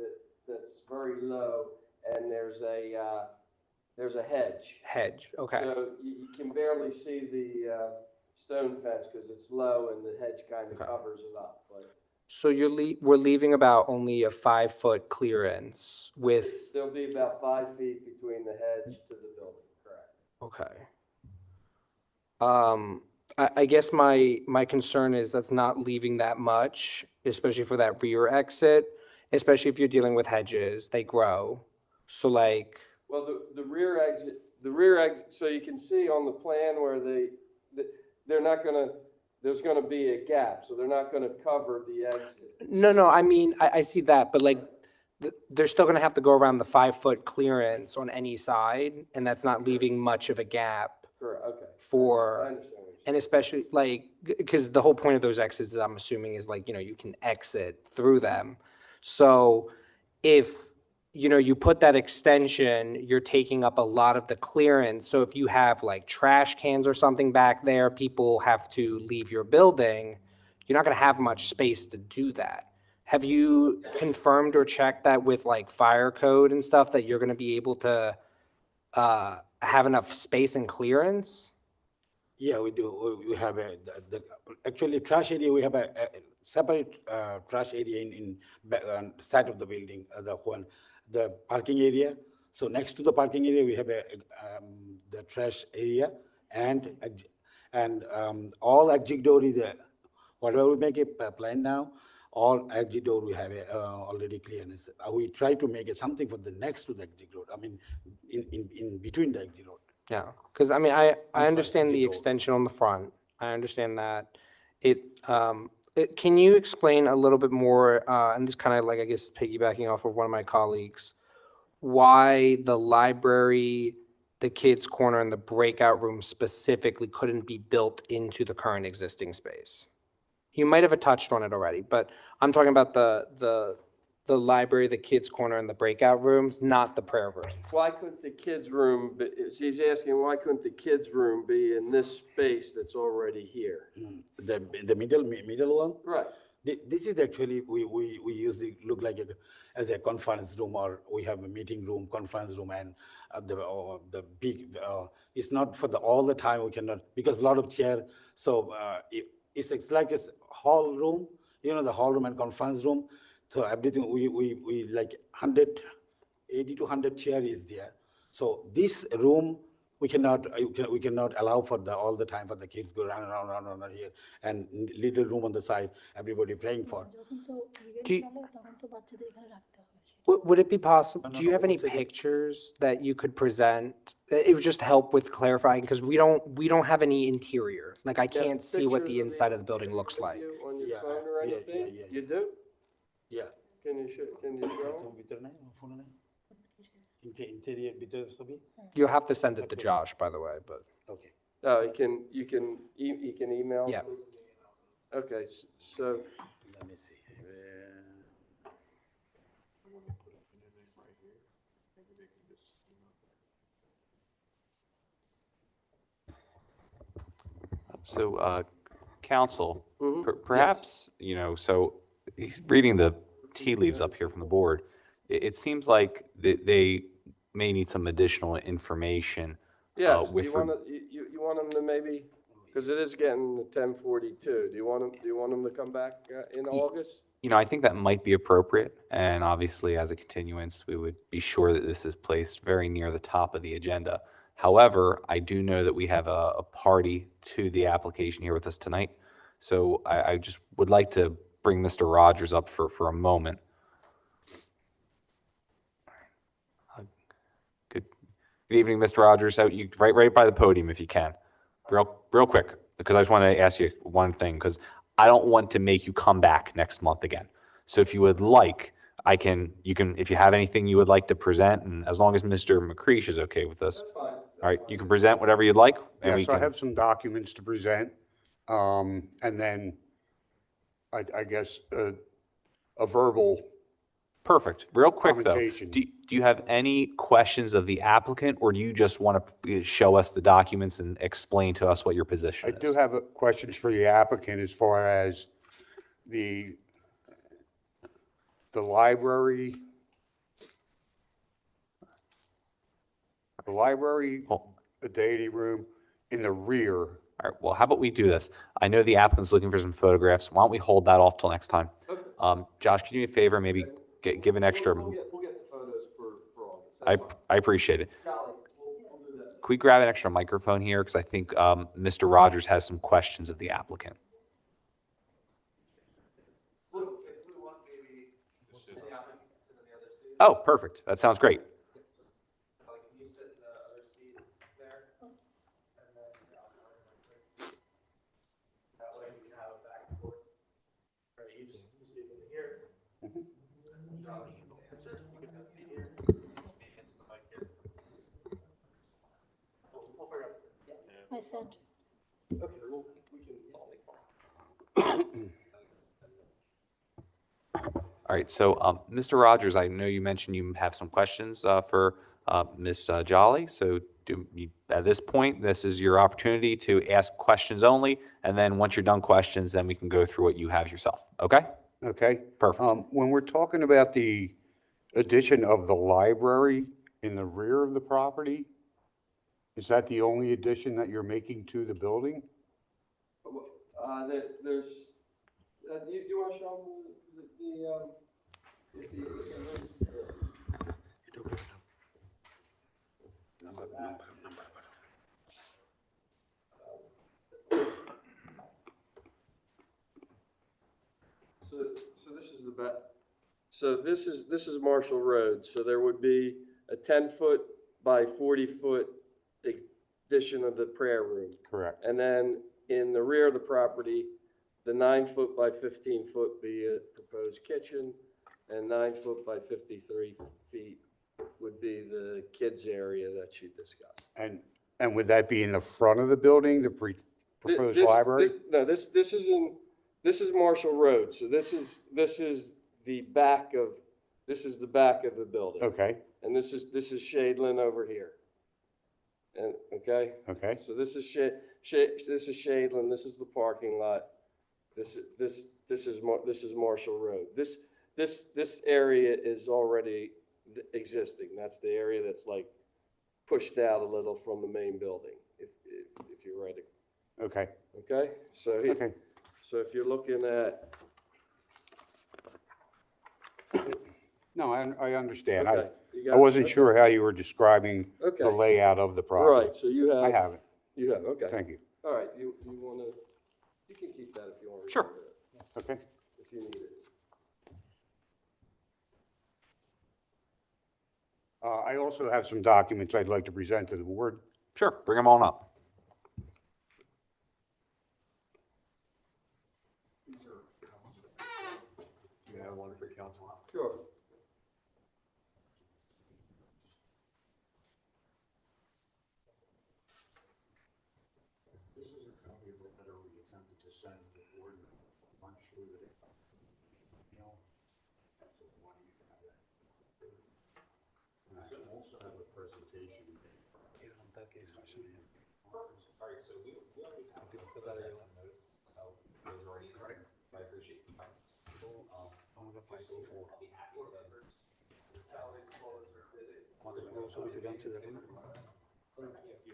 that's very low, and there's a hedge. Hedge, okay. So you can barely see the, stone fence because it's low and the hedge kind of covers it up, but. So we're leaving about only a 5-foot clearance with, There'll be about 5 feet between the hedge to the building, correct? okay. I guess my concern is that's not leaving that much, especially for that rear exit, especially if you're dealing with hedges, they grow. So like, Well, the rear exit, so you can see on the plan where they're not gonna, there's gonna be a gap, so they're not gonna cover the exit. no, I mean, I see that, but like, they're still gonna have to go around the 5-foot clearance on any side, and that's not leaving much of a gap Correct, okay. I for, understand what you're saying. and especially like, because the whole point of those exits, I'm assuming, is like, you can exit through them. So if, you put that extension, you're taking up a lot of the clearance. So if you have like trash cans or something back there, people have to leave your building, you're not gonna have much space to do that. Have you confirmed or checked that with like fire code and stuff, that you're gonna be able to have enough space and clearance? Yeah, we do. We have actually trash area, we have a separate trash area in side of the building, the parking area. So next to the parking area, we have the trash area and all exit door is there. Whatever we make a plan now, all exit door we have already clearance. We try to make it something for the next to the exit road. I mean, in between the exit road. Yeah, because I mean, I sorry, understand the exit door. extension on the front. I understand that. Can you explain a little bit more, and this kind of like, I guess, piggybacking off of one of my colleagues, why the library, the kids' corner, and the breakout room specifically couldn't be built into the current existing space? You might have touched on it already, but I'm talking about the library, the kids' corner, and the breakout rooms, not the prayer room. Why couldn't the kids' room, she's asking, why couldn't the kids' room be in this space that's already here? The middle one? Right. This is actually, we usually look like as a conference room, or we have a meeting room, conference room, and the big, it's not for all the time, we cannot, because a lot of chair, so it's like a hall room, the hall room and conference room. So everything, we like 80 to 100 chair is there. So this room, we cannot allow for all the time for the kids go around here, and little room on the side, everybody praying for. Would it be possible, do you have any pictures that you could present? It would just help with clarifying, because we don't have any interior. Like, I can't see what the inside of the building looks like. On your phone or anything? You do? Yeah. Can you show? Interior, You'll have to send it to Josh, by the way, but. Okay. No, you can email? Yeah. Okay, so. Let me see. So, counsel, perhaps, so he's reading the tea leaves up here from the board. It seems like they may need some additional information. Yes, with you want them to maybe, because it is getting to 10:42. Do you want them to come back in August? I think that might be appropriate, and obviously, as a continuance, we would be sure that this is placed very near the top of the agenda. However, I do know that we have a party to the application here with us tonight, so I just would like to bring Mr. Rogers up for a moment. Good evening, Mr. Rogers. Out you right by the podium if you can, real quick, because I just want to ask you one thing, because I don't want to make you come back next month again. So if you would like, you can, if you have anything you would like to present, and as long as Mr. McCreesh is okay with this. That's fine. All right, you can present whatever you'd like. And Yeah, so I have some documents to present, and then I guess a verbal. Perfect. Real quick though, Commentation. do you have any questions of the applicant, or do you just want to show us the documents and explain to us what your position I is? do have questions for the applicant as far as the library, the deity room in the rear. All right, well, how about we do this? I know the applicant's looking for some photographs. Why don't we hold that off till next time? Josh, can you do me a favor, maybe give an extra, We'll get the photos for August. I appreciate it. Can we grab an extra microphone here? Because I think Mr. Rogers has some questions of the applicant. Oh, perfect. That sounds great. I sent. All right, so Mr. Rogers, I know you mentioned you have some questions for Ms. Jolly. So at this point, this is your opportunity to ask questions only. And then once you're done questions, then we can go through what you have yourself. Okay? Okay? Perfect. When we're talking about the addition of the library in the rear of the property, is that the only addition that you're making to the building? There's, you want to show them So this is the back. So this is Marshall Road. So there would be a 10-foot by 40-foot addition of the prayer room. Correct. And then in the rear of the property, the 9-foot by 15-foot be a proposed kitchen, and 9-foot by 53 feet would be the kids area that you discussed. And would that be in the front of the building, the proposed library? No, this is Marshall Road. So this is the back of the building. Okay. And this is Shadeland over here. And okay. Okay. So this is Shadeland. This is the parking lot. This is Marshall Road. This area is already existing. That's the area that's like pushed out a little from the main building. If you're ready. Okay. Okay. So Okay. So if you're looking at. No, I understand. Okay. I wasn't sure how you were describing Okay. the layout of the property. Right, so you have. I have it. You have, okay. Thank you. All right, you want to, you can keep that if you want. to Sure. record it, Okay. If you need it. I also have some documents I'd like to present to the board. Sure, bring them on up. You have one for council? Sure. This is a copy of the letter we attempted to send to the board. I'm sure that it, you know, that's the one you can have that. And I also have a presentation. All right, so we already have notice of those already in there. I appreciate the time. I'll be happy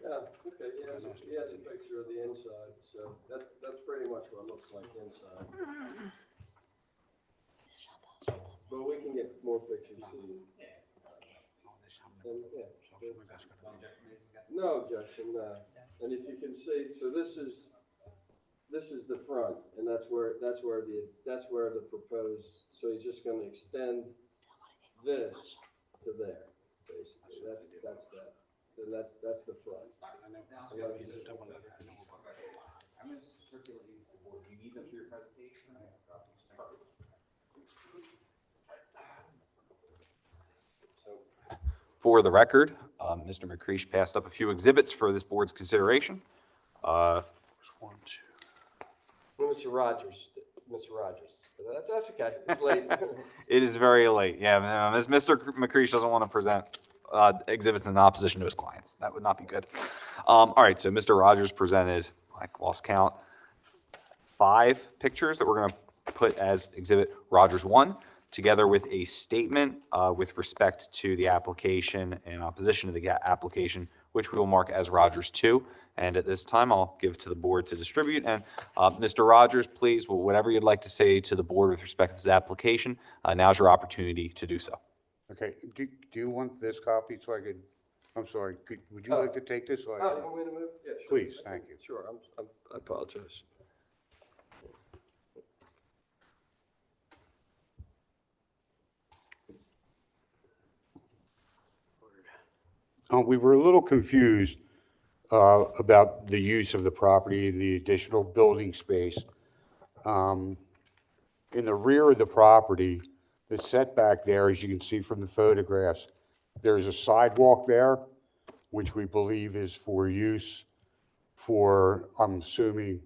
Yeah, okay, he has a picture of the inside, so that's pretty much what it looks like inside. But we can get more pictures to you. And, yeah. No objection, and if you can see, so this is the front, and that's where the proposed, so he's just gonna extend this to there, basically, that's that. Then that's the front. I'm going to circulate these to the board. Do you need them for your presentation? For the record, Mr. McCreesh passed up a few exhibits for this board's consideration. Mr. Rogers, that's okay, it's late. It is very late. Yeah, Mr. McCreesh doesn't want to present exhibits in opposition to his clients. That would not be good. All right, so Mr. Rogers presented, I lost count, 5 pictures that we're going to put as Exhibit Rogers 1, together with a statement with respect to the application and opposition to the application, which we will mark as Rogers 2. And at this time, I'll give to the board to distribute. And Mr. Rogers, please, whatever you'd like to say to the board with respect to this application, now's your opportunity to do so. Okay, do you want this copy so I could, I'm sorry, would you like to take this? Or I Oh, can- you want me to move? Yeah, sure. Please, thank you. Sure, I apologize. We were a little confused about the use of the property and the additional building space. In the rear of the property, the setback there, as you can see from the photographs, there's a sidewalk there, which we believe is for use for, I'm assuming,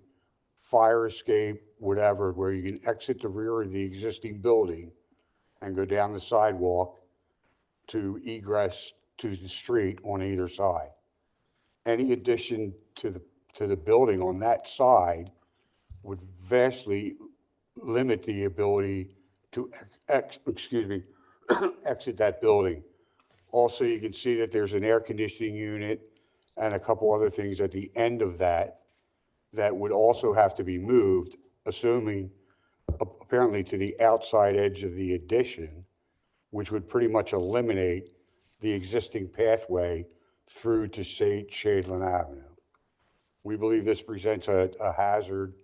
fire escape, whatever, where you can exit the rear of the existing building and go down the sidewalk to egress to the street on either side. Any addition to the building on that side would vastly limit the ability to exit that building. Also, you can see that there's an air conditioning unit and a couple other things at the end of that would also have to be moved, assuming apparently to the outside edge of the addition, which would pretty much eliminate the existing pathway through to Shadeland Avenue. We believe this presents a hazard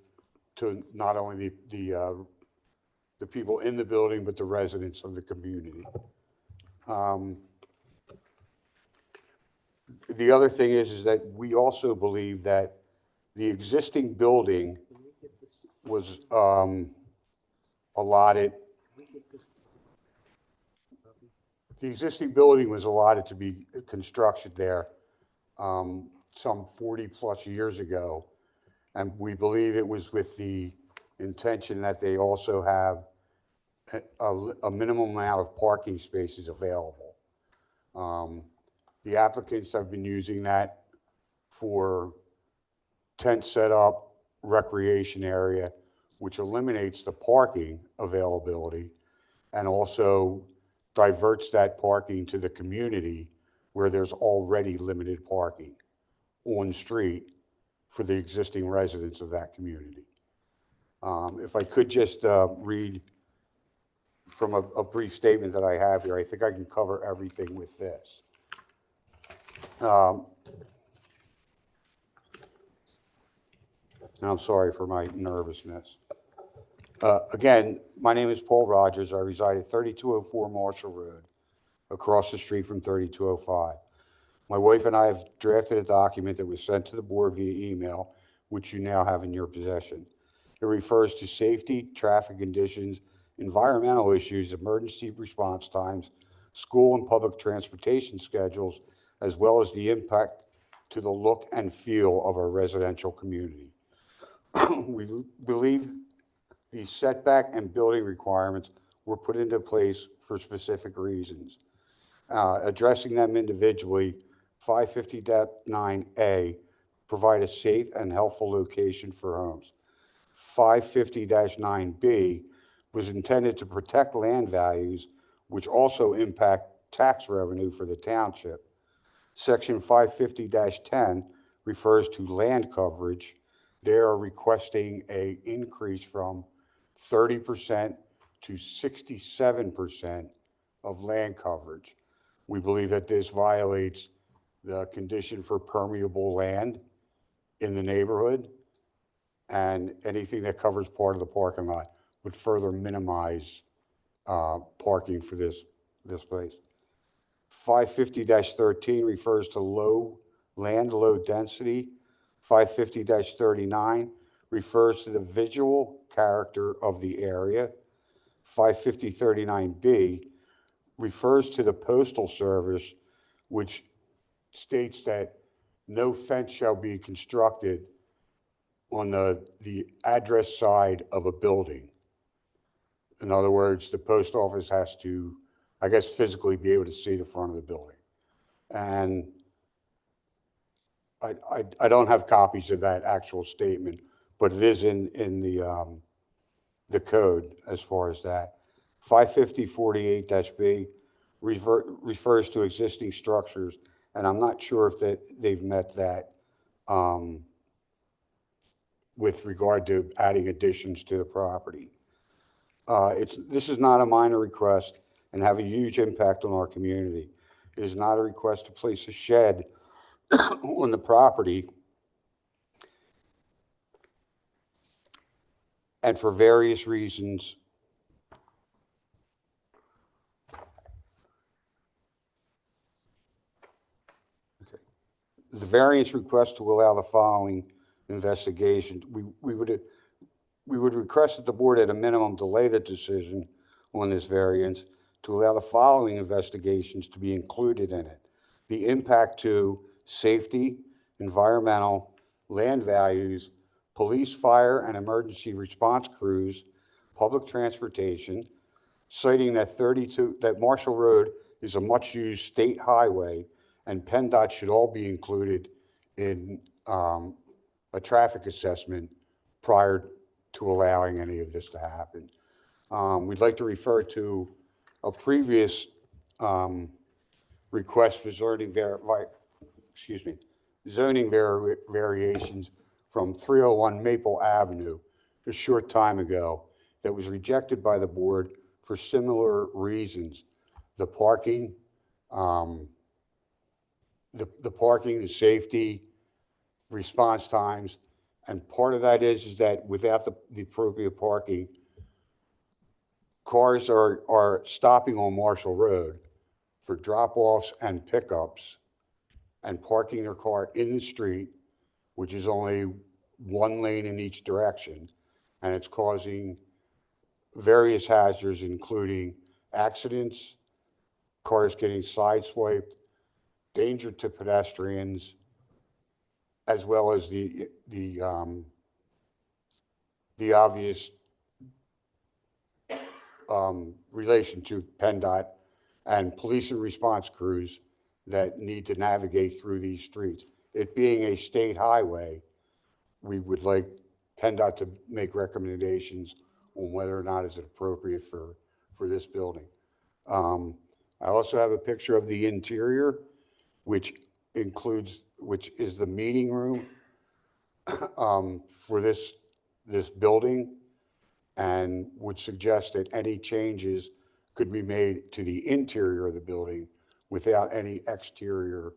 to not only the people in the building, but the residents of the community. The other thing is that we also believe that the existing building was allotted. The existing building was allotted to be constructed there some 40-plus years ago, and we believe it was with the intention that they also have a minimum amount of parking spaces available. The applicants have been using that for tent setup, recreation area, which eliminates the parking availability and also diverts that parking to the community where there's already limited parking on street for the existing residents of that community. If I could just read from a brief statement that I have here, I think I can cover everything with this. And I'm sorry for my nervousness. Again, my name is Paul Rogers. I reside at 3204 Marshall Road, across the street from 3205. My wife and I have drafted a document that was sent to the board via email, which you now have in your possession. It refers to safety, traffic conditions, environmental issues, emergency response times, school and public transportation schedules, as well as the impact to the look and feel of our residential community. We believe the setback and building requirements were put into place for specific reasons. Addressing them individually, 550-9A provide a safe and healthful location for homes. 550-9B was intended to protect land values, which also impact tax revenue for the township. Section 550-10 refers to land coverage. They are requesting an increase from 30% to 67% of land coverage. We believe that this violates the condition for permeable land in the neighborhood, and anything that covers part of the parking lot would further minimize parking for this place. 550-13 refers to low density. 550-39 refers to the visual character of the area. 550-39B refers to the Postal Service, which states that no fence shall be constructed on the address side of a building. In other words, the post office has to, I guess, physically be able to see the front of the building. And I don't have copies of that actual statement, but it is in the code as far as that. 550-48-B refers to existing structures, and I'm not sure if they've met that with regard to adding additions to the property. This is not a minor request and have a huge impact on our community. It is not a request to place a shed on the property. And for various reasons, the variance request to allow the following investigation. We would request that the board at a minimum delay the decision on this variance to allow the following investigations to be included in it. The impact to safety, environmental, land values, police, fire, and emergency response crews, public transportation, citing that Marshall Road is a much-used state highway and PennDOT should all be included in a traffic assessment prior to allowing any of this to happen. We'd like to refer to a previous request for zoning variations from 301 Maple Avenue a short time ago that was rejected by the board for similar reasons. The parking, the safety, response times, and part of that is that without the appropriate parking, cars are stopping on Marshall Road for drop-offs and pickups and parking their car in the street, which is only one lane in each direction, and it's causing various hazards, including accidents, cars getting sideswiped, danger to pedestrians, as well as the obvious relation to PennDOT and police and response crews that need to navigate through these streets. It being a state highway, we would like PennDOT to make recommendations on whether or not it's appropriate for this building. I also have a picture of the interior, which is the meeting room for this building, and would suggest that any changes could be made to the interior of the building without any exterior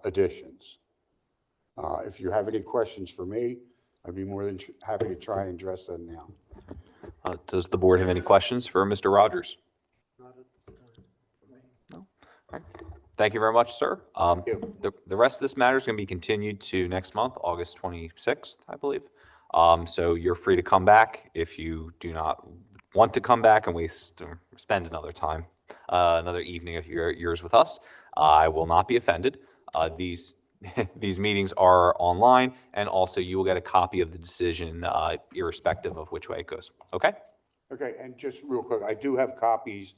additions. If you have any questions for me, I'd be more than happy to try and address them now. Does the board have any questions for Mr. Rogers? No? All right. Thank you very much, sir. The rest of this matter is going to be continued to next month, August 26th, I believe. So you're free to come back. If you do not want to come back and spend another time, another evening of yours with us, I will not be offended. These meetings are online, and also you will get a copy of the decision irrespective of which way it goes. Okay? Okay, and just real quick, I do have copies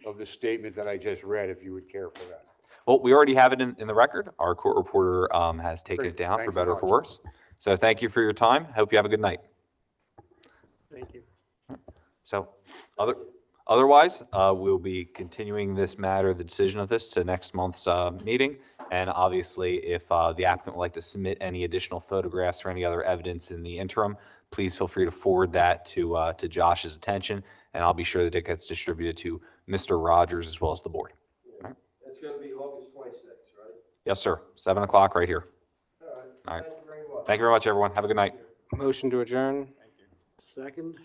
of the statement that I just read, if you would care for that. Well, we already have it in the record. Our court reporter has taken Great. it down Thank for you better or much. for worse. So thank you for your time. Hope you have a good night. Thank you. So otherwise, we'll be continuing this matter, the decision of this, to next month's meeting. And obviously, if the applicant would like to submit any additional photographs or any other evidence in the interim, please feel free to forward that to Josh's attention, and I'll be sure that it gets distributed to Mr. Rogers as well as the board. All right. It's going to be August 26th, right? Yes, sir. 7 o'clock right here. All right. All right. Thank you very much. Thank you very much, everyone. Have a good night. Motion to adjourn. Second.